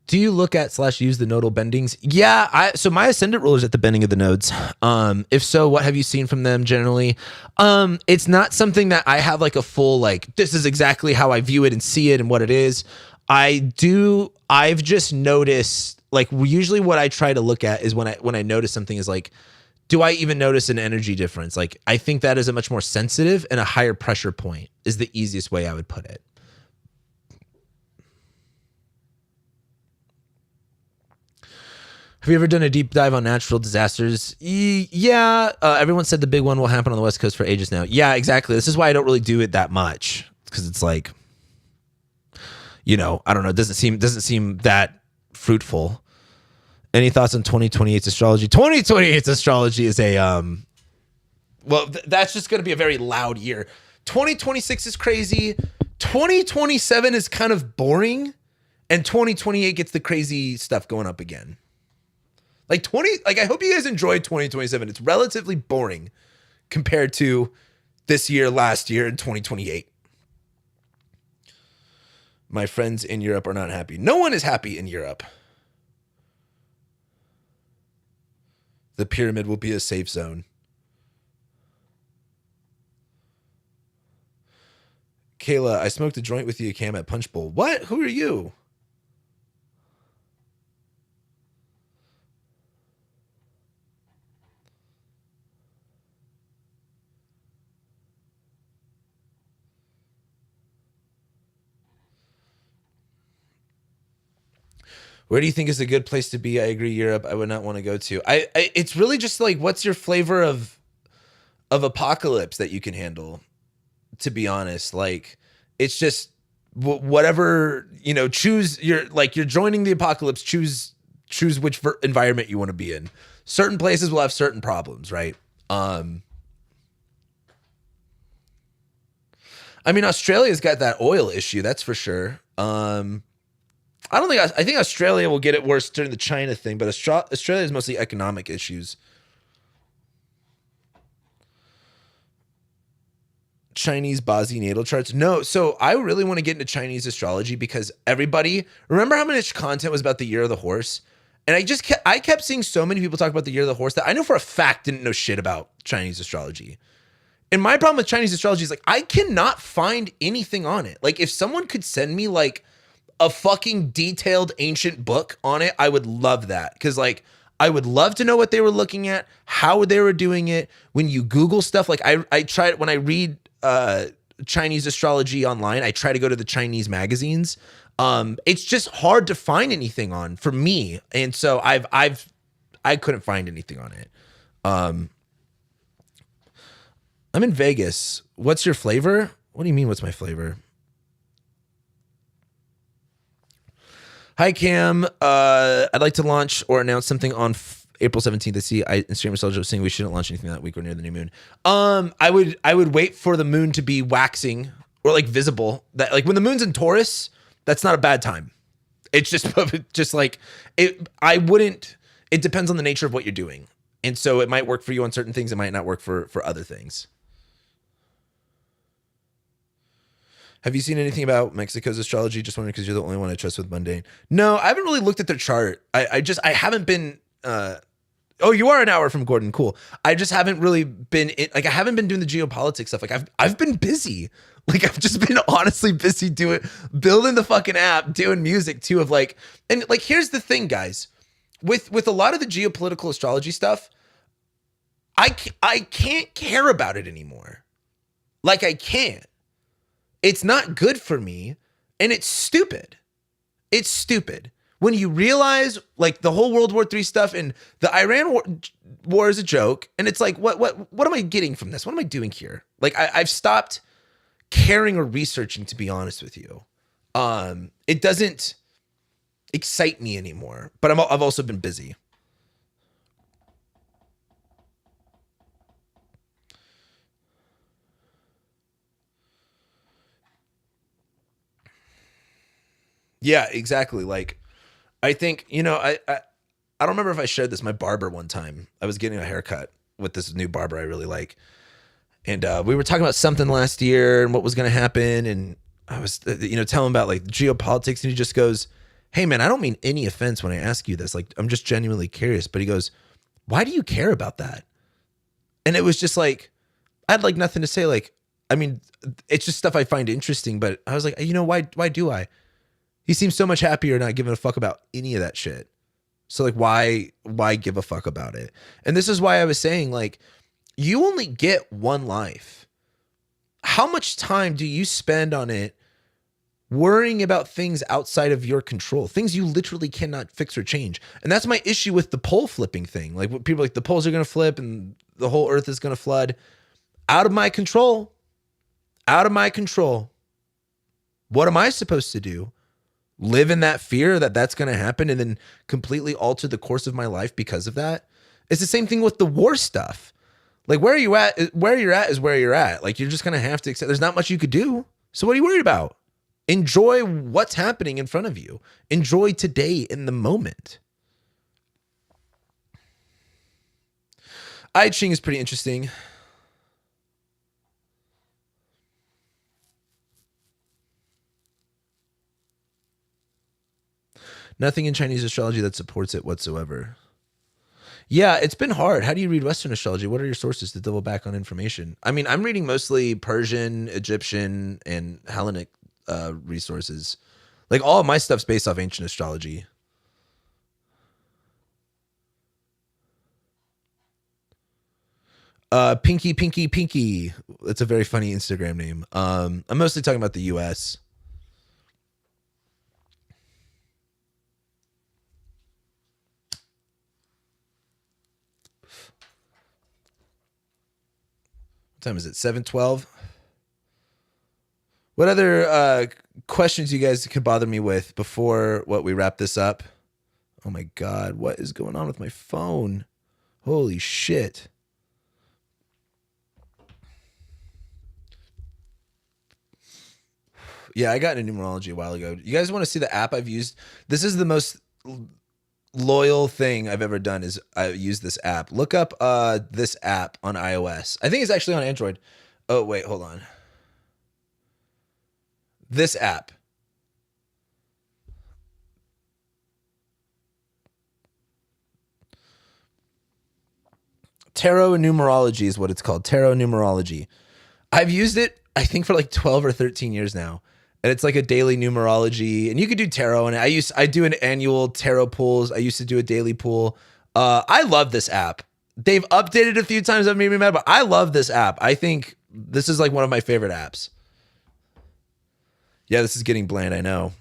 [SPEAKER 1] Do you look at / use the nodal bendings? Yeah, so my ascendant ruler is at the bending of the nodes. If so, what have you seen from them generally? It's not something that I have like a full, like, this is exactly how I view it and see it and what it is. I've just noticed, like, usually what I try to look at is when I notice something is like, do I even notice an energy difference? Like, I think that is a much more sensitive and a higher pressure point is the easiest way I would put it. Have you ever done a deep dive on natural disasters? Yeah. Everyone said the big one will happen on the West Coast for ages now. Yeah, exactly. This is why I don't really do it that much. Because it's like, you know, I don't know. It doesn't seem that fruitful. Any thoughts on 2028's astrology? 2028's astrology is a, that's just going to be a very loud year. 2026 is crazy. 2027 is kind of boring. And 2028 gets the crazy stuff going up again. I hope you guys enjoyed 2027. It's relatively boring compared to this year, last year, and 2028. My friends in Europe are not happy. No one is happy in Europe. The pyramid will be a safe zone. Kayla, I smoked a joint with you, Cam, at Punch Bowl. What? Who are you? Where do you think is a good place to be? I agree, Europe. I would not want to go to. It's really just like, what's your flavor of apocalypse that you can handle? To be honest, like, it's just whatever, you know. Choose you're joining the apocalypse. Choose which environment you want to be in. Certain places will have certain problems, right? I mean, Australia's got that oil issue, that's for sure. I think Australia will get it worse during the China thing, but Australia is mostly economic issues. Chinese Bazi natal charts. No, so I really want to get into Chinese astrology because everybody, remember how much content was about the year of the horse? And I kept seeing so many people talk about the year of the horse that I know for a fact didn't know shit about Chinese astrology. And my problem with Chinese astrology is like, I cannot find anything on it. Like, if someone could send me like a fucking detailed ancient book on it, I would love that. Because like, I would love to know what they were looking at, how they were doing it. When you Google stuff, like I try, when I read Chinese astrology online, I try to go to the Chinese magazines. It's just hard to find anything on for me. And so I couldn't find anything on it. I'm in Vegas. What's your flavor? What do you mean, what's my flavor? Hi, Cam. I'd like to launch or announce something on April 17th. I see Instagram Astrology was saying we shouldn't launch anything that week or near the new moon. I would wait for the moon to be waxing or like visible. That, like, when the moon's in Taurus, that's not a bad time. It's just like it. I wouldn't. It depends on the nature of what you're doing, and so it might work for you on certain things. It might not work for other things. Have you seen anything about Mexico's astrology? Just wondering because you're the only one I trust with Mundane. No, I haven't really looked at their chart. I haven't been. Oh, you are an hour from Gordon. Cool. I just haven't really been I haven't been doing the geopolitics stuff. Like I've been busy. Like I've just been honestly busy building the fucking app, doing music too. Of like, and like, here's the thing, guys. With a lot of the geopolitical astrology stuff, I can't care about it anymore. Like I can't. It's not good for me, and it's stupid. It's stupid. When you realize, like, the whole World War III stuff and the Iran war is a joke, and it's like, what am I getting from this? What am I doing here? Like, I've stopped caring or researching, to be honest with you. It doesn't excite me anymore, but I've also been busy. Yeah, exactly. Like, I think, I don't remember if I shared this. My barber one time, I was getting a haircut with this new barber I really like. And we were talking about something last year and what was going to happen. And I was, telling him about like geopolitics. And he just goes, hey, man, I don't mean any offense when I ask you this. Like, I'm just genuinely curious. But he goes, why do you care about that? And it was just like, I had like nothing to say. Like, I mean, it's just stuff I find interesting. But I was like, why do I? He seems so much happier not giving a fuck about any of that shit. So like, why give a fuck about it? And this is why I was saying, like, you only get one life. How much time do you spend on it worrying about things outside of your control, things you literally cannot fix or change? And that's my issue with the pole flipping thing. Like, what people are like, the poles are going to flip and the whole earth is going to flood. Out of my control. Out of my control. What am I supposed to do? Live in that fear that that's going to happen and then completely alter the course of my life because of that? It's the same thing with the war stuff. Like, where you're at is where you're at. Like, you're just going to have to accept there's not much you could do. So what are you worried about? Enjoy what's happening in front of you. Enjoy today in the moment. I Ching is pretty interesting. Nothing in Chinese astrology that supports it whatsoever. Yeah, it's been hard. How do you read Western astrology? What are your sources to double back on information? I mean, I'm reading mostly Persian, Egyptian, and Hellenic resources. Like all of my stuff's based off ancient astrology. Pinky, Pinky, Pinky. That's a very funny Instagram name. I'm mostly talking about the US. What time is it? 7:12. What other questions you guys could bother me with before we wrap this up? Oh my God, what is going on with my phone? Holy shit. Yeah, I got into numerology a while ago. You guys want to see the app I've used? This is the most loyal thing I've ever done is I use this app. Look up this app on iOS. I think it's actually on Android. Oh, wait, hold on. This app. Tarot and numerology is what it's called. Tarot numerology. I've used it, I think, for like 12 or 13 years now. And it's like a daily numerology. And you could do tarot. And I do an annual tarot pools. I used to do a daily pool. I love this app. They've updated a few times. I've made me mad, but I love this app. I think this is like one of my favorite apps. Yeah, this is getting bland, I know.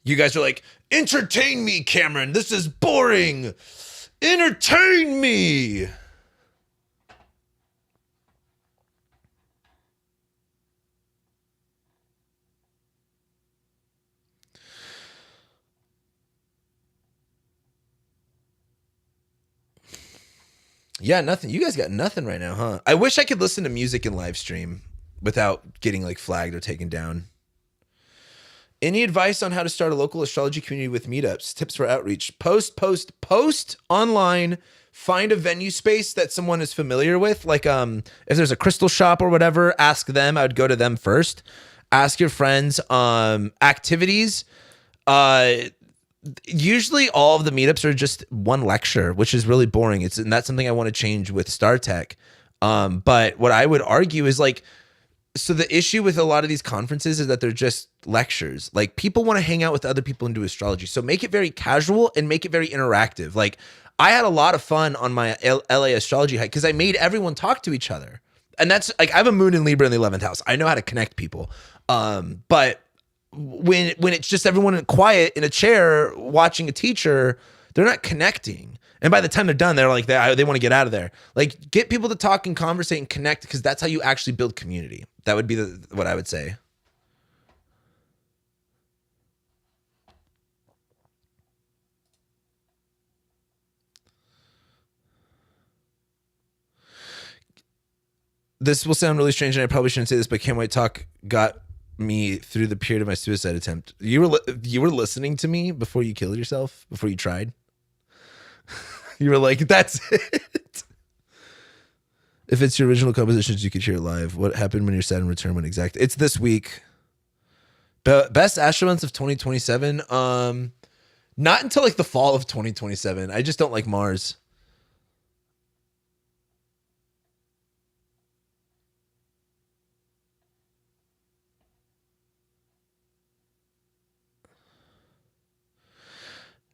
[SPEAKER 1] You guys are like, entertain me, Cameron. This is boring. Entertain me. Yeah, nothing. You guys got nothing right now, huh? I wish I could listen to music in live stream without getting like flagged or taken down. Any advice on how to start a local astrology community with meetups? Tips for outreach? Post online. Find a venue space that someone is familiar with. Like if there's a crystal shop or whatever, ask them. I would go to them first. Ask your friends. Activities. Usually all of the meetups are just one lecture, which is really boring. And that's something I want to change with StarTech. But what I would argue is like, so the issue with a lot of these conferences is that they're just lectures. Like people want to hang out with other people and do astrology. So make it very casual and make it very interactive. Like I had a lot of fun on my LA astrology hike because I made everyone talk to each other. And that's like, I have a moon in Libra in the 11th house. I know how to connect people. But when it's just everyone quiet in a chair watching a teacher, they're not connecting. And by the time they're done, they're like, they want to get out of there. Like get people to talk and conversate and connect because that's how you actually build community. That would be what I would say. This will sound really strange and I probably shouldn't say this, but Can't Wait Talk got me through the period of my suicide attempt. You were listening to me before you killed yourself, before you tried. You were like, that's it. If it's your original compositions, you could hear it live. What happened when your Saturn return went exact? It's this week. Best Astro months of 2027. Not until like the fall of 2027. I just don't like Mars.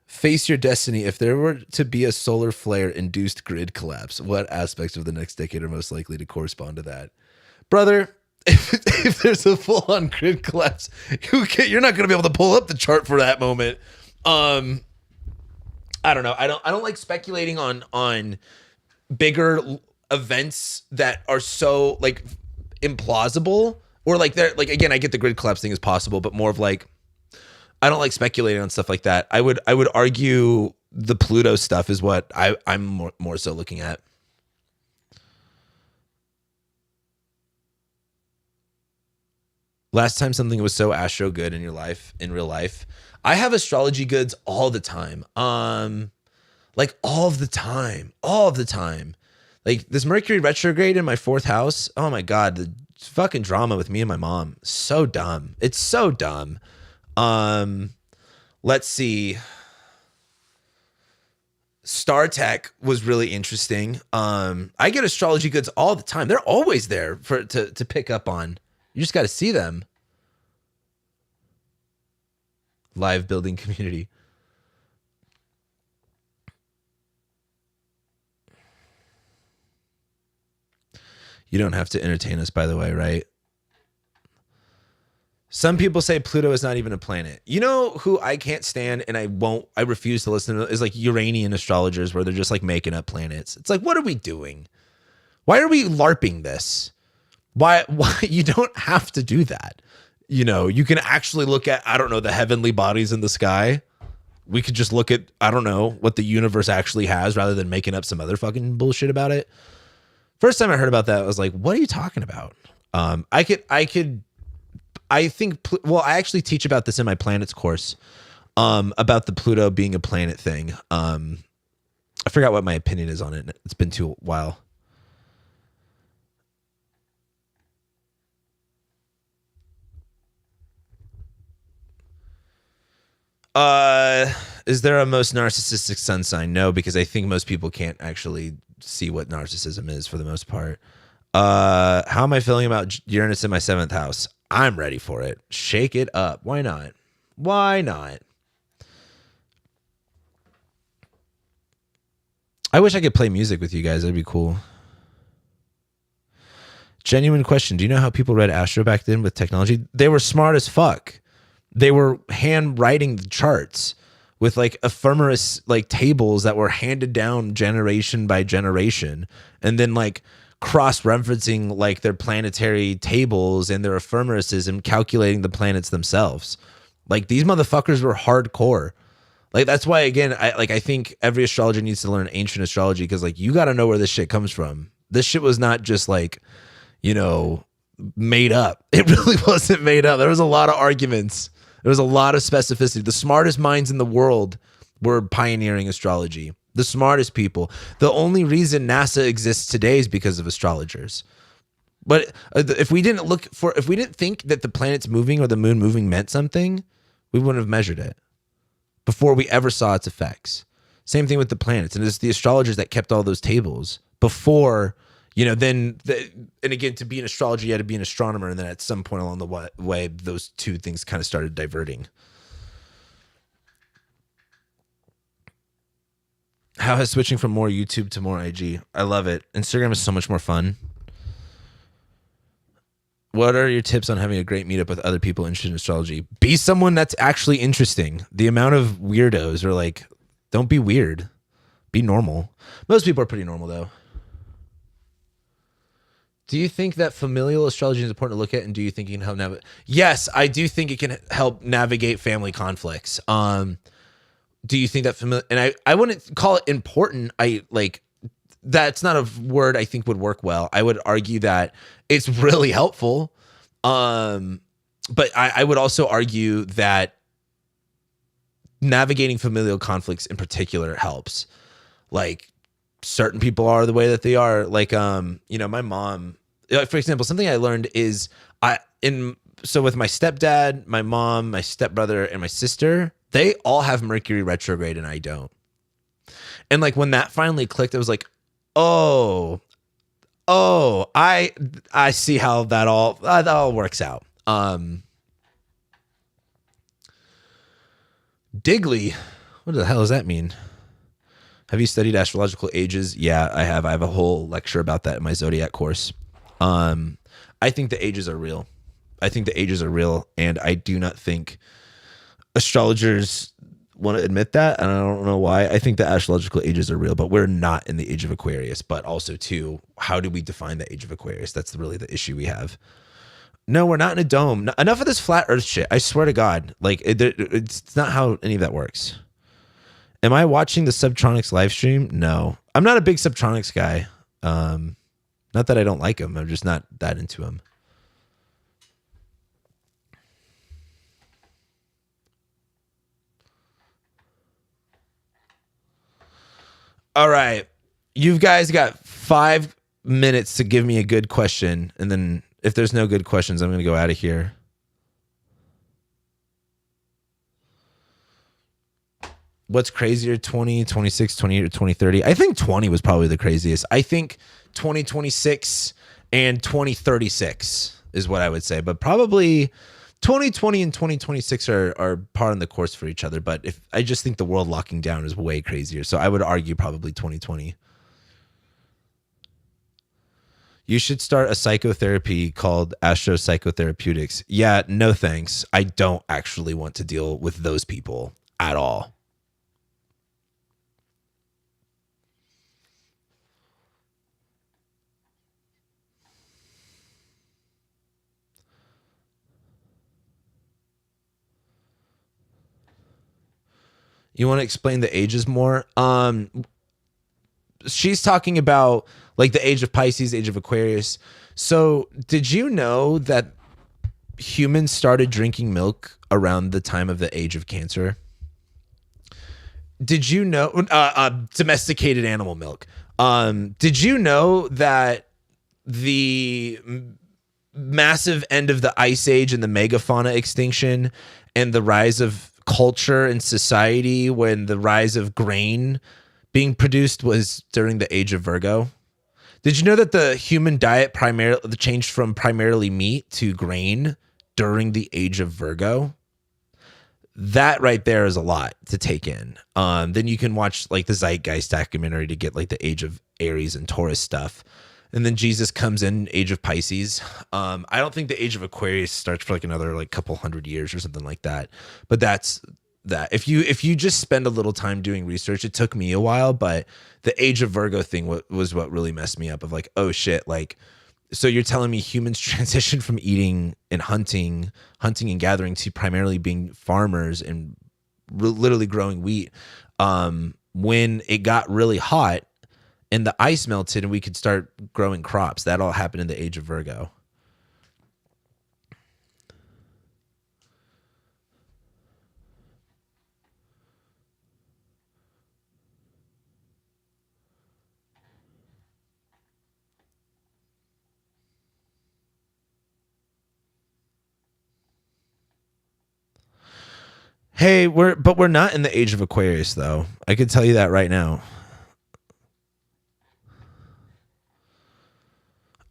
[SPEAKER 1] Face your destiny. If there were to be a solar flare induced grid collapse, what aspects of the next decade are most likely to correspond to that? Brother, if there's a full on grid collapse, you're not going to be able to pull up the chart for that moment. I don't know. I don't like speculating on bigger events that are so like implausible or like they're like, again, I get the grid collapse thing is possible, but more of like, I don't like speculating on stuff like that. I would argue the Pluto stuff is what I'm more so looking at. Last time something was so astro good in your life, in real life. I have astrology goods all the time. Like all of the time. Like this Mercury retrograde in my 4th house. Oh my God, the fucking drama with me and my mom. So dumb. It's so dumb. Let's see. StarTech was really interesting. I get astrology goods all the time. They're always there to pick up on. You just got to see them. Live building community. You don't have to entertain us, by the way, right? Some people say Pluto is not even a planet. You know who I can't stand and I refuse to listen to is like Uranian astrologers where they're just like making up planets. It's like, what are we doing? Why are we LARPing this? Why you don't have to do that. You know, you can actually look at, I don't know, the heavenly bodies in the sky. We could just look at, I don't know, what the universe actually has rather than making up some other fucking bullshit about it. First time I heard about that, I was like, what are you talking about? I actually teach about this in my planets course, about the Pluto being a planet thing. I forgot what my opinion is on it. It's been too while. Is there a most narcissistic sun sign? No, because I think most people can't actually see what narcissism is for the most part. How am I feeling about Uranus in my 7th house? I'm ready for it. Shake it up. Why not? Why not? I wish I could play music with you guys. That'd be cool. Genuine question. Do you know how people read Astro back then with technology? They were smart as fuck. They were handwriting the charts with like ephemeris like tables that were handed down generation by generation, and then like cross-referencing like their planetary tables and their ephemerism and calculating the planets themselves. Like these motherfuckers were hardcore. Like that's why again I think every astrologer needs to learn ancient astrology, because like you got to know where this shit comes from. This shit was not just like, you know, made up. It really wasn't made up. There was a lot of arguments. There was a lot of specificity. The smartest minds in the world were pioneering astrology. The smartest people. The only reason NASA exists today is because of astrologers. But if we didn't think that the planets moving or the moon moving meant something, we wouldn't have measured it before we ever saw its effects. Same thing with the planets. And it's the astrologers that kept all those tables before, you know, and again, to be an astrologer, you had to be an astronomer. And then at some point along the way, those two things kind of started diverting. How has switching from more YouTube to more IG? I love it. Instagram is so much more fun. What are your tips on having a great meetup with other people interested in astrology? Be someone that's actually interesting. The amount of weirdos are like, don't be weird. Be normal. Most people are pretty normal though. Do you think that familial astrology is important to look at, and do you think you can help navigate? Yes, I do think it can help navigate family conflicts. Do you think that familiar? And I wouldn't call it important. That's not a word I think would work well. I would argue that it's really helpful. But I would also argue that navigating familial conflicts in particular helps. Like certain people are the way that they are. Like, you know, my mom, for example, something I learned is so with my stepdad, my mom, my stepbrother, and my sister, they all have Mercury retrograde and I don't. And like when that finally clicked, it was like, oh, I see how that all works out. Digley, what the hell does that mean? Have you studied astrological ages? Yeah, I have. I have a whole lecture about that in my zodiac course. I think the ages are real. And I do not think astrologers want to admit that, and I don't know why. I think the astrological ages are real, but we're not in the age of Aquarius. But also, too, how do we define the age of Aquarius? That's really the issue we have. No, we're not in a dome. Enough of this flat Earth shit. I swear to God, like it's not how any of that works. Am I watching the Subtronics live stream? No, I'm not a big Subtronics guy. Not that I don't like him. I'm just not that into him. All right. You guys got 5 minutes to give me a good question. And then if there's no good questions, I'm going to go out of here. What's crazier, 20, 26, 28, or 2030? I think 20 was probably the craziest. I think 2026 and 2036 is what I would say. But probably 2020 and 2026 are par on the course for each other. But if I just think the world locking down is way crazier. So I would argue probably 2020. You should start a psychotherapy called Astro Psychotherapeutics. Yeah, no thanks. I don't actually want to deal with those people at all. You want to explain the ages more? She's talking about like the age of Pisces, age of Aquarius. So did you know that humans started drinking milk around the time of the age of Cancer? Did you know domesticated animal milk? Did you know that the massive end of the ice age and the megafauna extinction and the rise of culture and society when the rise of grain being produced was during the age of Virgo? Did you know that the human diet primarily changed from primarily meat to grain during the age of Virgo? That right there is a lot to take in. Then you can watch like the Zeitgeist documentary to get like the age of Aries and Taurus stuff. And then Jesus comes in age of Pisces. I don't think the age of Aquarius starts for like another like couple hundred years or something like that. But that's that. If you just spend a little time doing research, it took me a while, but the age of Virgo thing was what really messed me up of like, oh shit, like, so you're telling me humans transitioned from eating and hunting and gathering to primarily being farmers and literally growing wheat. When it got really hot, and the ice melted and we could start growing crops. That all happened in the age of Virgo. Hey, we're not in the age of Aquarius though. I could tell you that right now.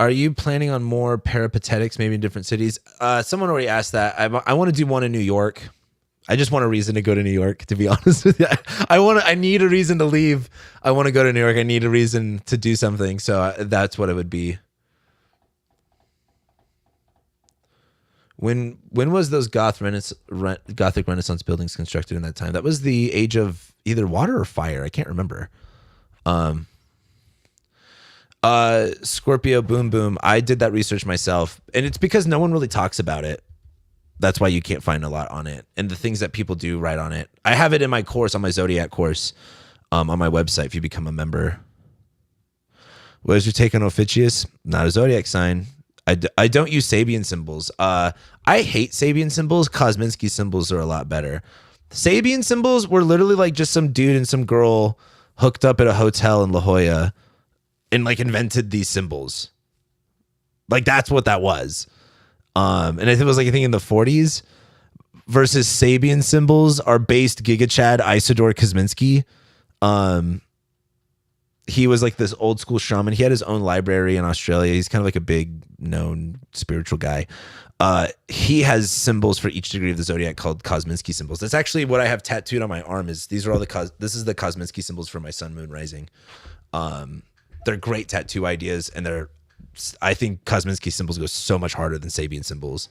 [SPEAKER 1] Are you planning on more peripatetics, maybe in different cities? Someone already asked that. I want to do one in New York. I just want a reason to go to New York, to be honest with you. I need a reason to leave. I want to go to New York. I need a reason to do something. So that's what it would be. When was those Gothic Renaissance buildings constructed in that time? That was the age of either water or fire. I can't remember. Scorpio boom boom. I did that research myself, and it's because no one really talks about it. That's why you can't find a lot on it, and the things that people do write on it. I have it in my course, on my Zodiac course, on my website if you become a member. What is your take on Ophiuchus? Not a Zodiac sign. I don't use Sabian symbols. I hate Sabian symbols. Kosminski symbols are a lot better. Sabian symbols were literally like just some dude and some girl hooked up at a hotel in La Jolla and like invented these symbols. Like that's what that was. And I think it was like, I think in the 40s, versus Sabian symbols are based Giga Chad Isidore Kosminski. He was like this old school shaman. He had his own library in Australia. He's kind of like a big known spiritual guy. He has symbols for each degree of the zodiac called Kosminski symbols. That's actually what I have tattooed on my arm. These are all this is the Kosminski symbols for my sun, moon, rising. They're great tattoo ideas, and I think Kosminski symbols go so much harder than Sabian symbols.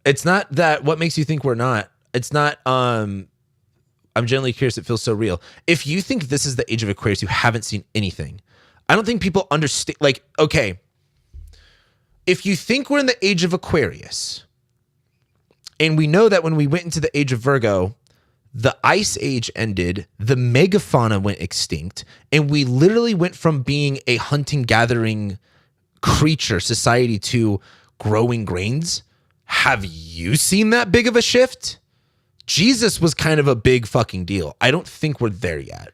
[SPEAKER 1] It's not that what makes you think we're not. It's not I'm genuinely curious. It feels so real. If you think this is the age of Aquarius, you haven't seen anything. I don't think people understand. Like, okay, if you think we're in the age of Aquarius, and we know that when we went into the age of Virgo, the ice age ended, the megafauna went extinct, and we literally went from being a hunting gathering creature society to growing grains. Have you seen that big of a shift? Jesus was kind of a big fucking deal. I don't think we're there yet.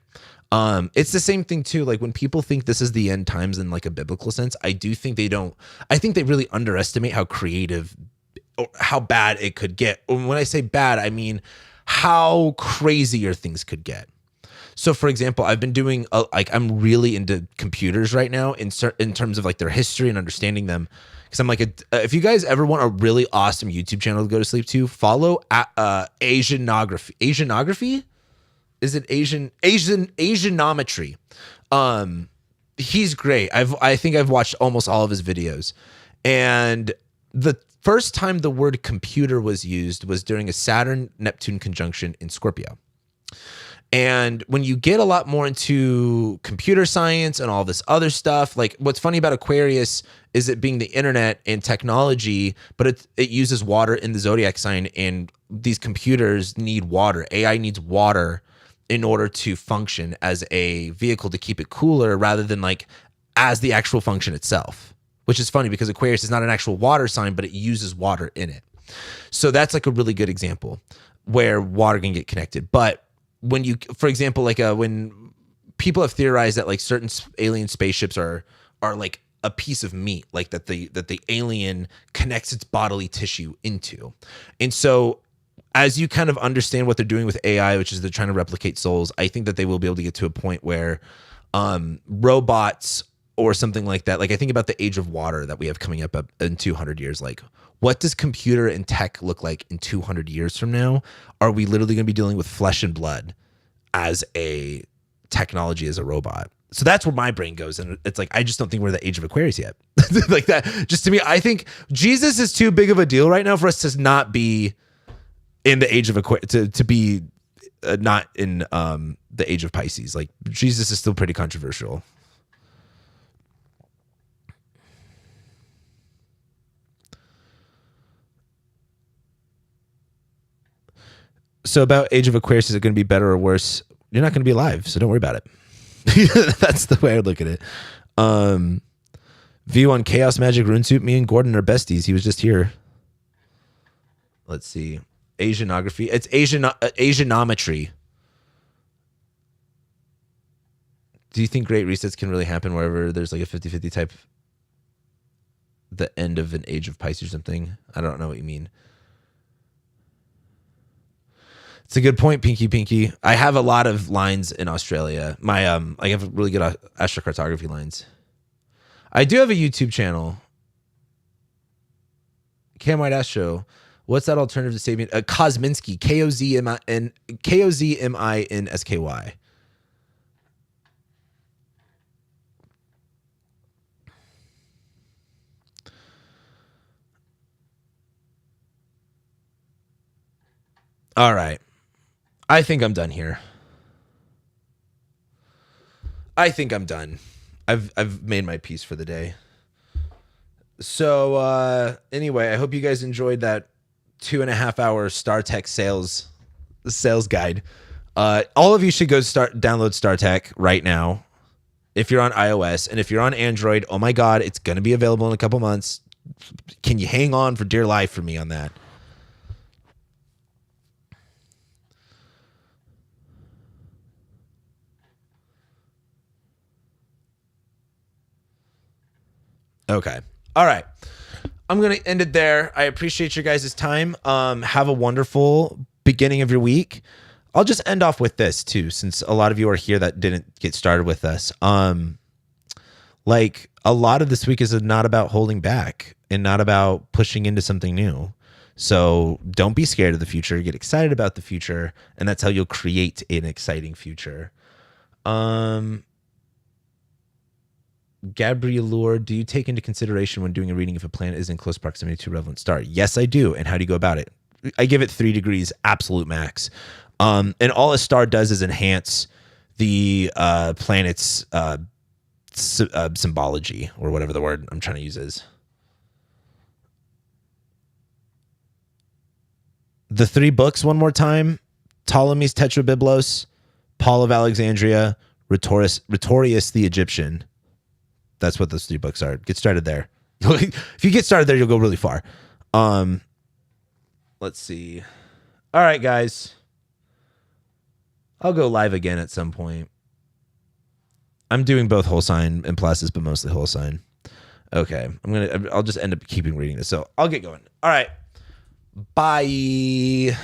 [SPEAKER 1] It's the same thing too. Like when people think this is the end times in like a biblical sense, I think they really underestimate how creative how bad it could get. When I say bad, I mean how crazier things could get. So, for example, I've been doing I'm really into computers right now in terms of like their history and understanding them. Because I'm like, if you guys ever want a really awesome YouTube channel to go to sleep to, follow Asianography. Asianography? Is it Asianometry? He's great. I think I've watched almost all of his videos, and the first time the word computer was used was during a Saturn-Neptune conjunction in Scorpio. And when you get a lot more into computer science and all this other stuff, like what's funny about Aquarius is it being the internet and technology, but it uses water in the zodiac sign, and these computers need water. AI needs water in order to function as a vehicle to keep it cooler rather than like as the actual function itself, which is funny because Aquarius is not an actual water sign, but it uses water in it. So that's like a really good example where water can get connected. But when you, for example, like when people have theorized that like certain alien spaceships are like a piece of meat, like that the alien connects its bodily tissue into. And so as you kind of understand what they're doing with AI, which is they're trying to replicate souls, I think that they will be able to get to a point where robots or something like that, like I think about the age of water that we have coming up in 200 years, like what does computer and tech look like in 200 years from now? Are we literally going to be dealing with flesh and blood as a technology, as a robot? So that's where my brain goes. And it's like, I just don't think we're the age of Aquarius yet. Like that, just to me, I think Jesus is too big of a deal right now for us to not be in the age of Aquarius, to be not in the age of Pisces. Like Jesus is still pretty controversial. So about age of Aquarius, is it going to be better or worse? You're not going to be alive, so don't worry about it. That's the way I look at it. View on Chaos Magic Rune Suit. Me and Gordon are besties. He was just here. Let's see. Asianography. It's Asianometry. Do you think great resets can really happen wherever there's like a 50-50 type, the end of an age of Pisces or something? I don't know what you mean. It's a good point, Pinky. I have a lot of lines in Australia. My I have really good astrocartography lines. I do have a YouTube channel. Cam White Astro. What's that alternative to Sabian? Kosminski. Kozminsky. All right. I think I'm done here. I think I'm done. I've made my piece for the day. So anyway, I hope you guys enjoyed that 2.5 hour StarTech sales guide. All of you should go download StarTech right now if you're on iOS, and if you're on Android, oh my God, it's going to be available in a couple months. Can you hang on for dear life for me on that? Okay. All right. I'm going to end it there. I appreciate your guys' time. Have a wonderful beginning of your week. I'll just end off with this too, since a lot of you are here that didn't get started with us. Like a lot of this week is not about holding back and not about pushing into something new. So don't be scared of the future. Get excited about the future, and that's how you'll create an exciting future. Gabrielure, do you take into consideration when doing a reading if a planet is in close proximity to a relevant star? Yes, I do. And how do you go about it? I give it 3 degrees, absolute max. And all a star does is enhance the planet's symbology, or whatever the word I'm trying to use is. The 3 books one more time: Ptolemy's Tetrabiblos, Paul of Alexandria, Rhetorius the Egyptian. That's what those 3 books are. Get started there. If you get started there, you'll go really far. Let's see. All right, guys. I'll go live again at some point. I'm doing both whole sign and pluses, but mostly whole sign. Okay. I'll just end up keeping reading this. So I'll get going. All right. Bye.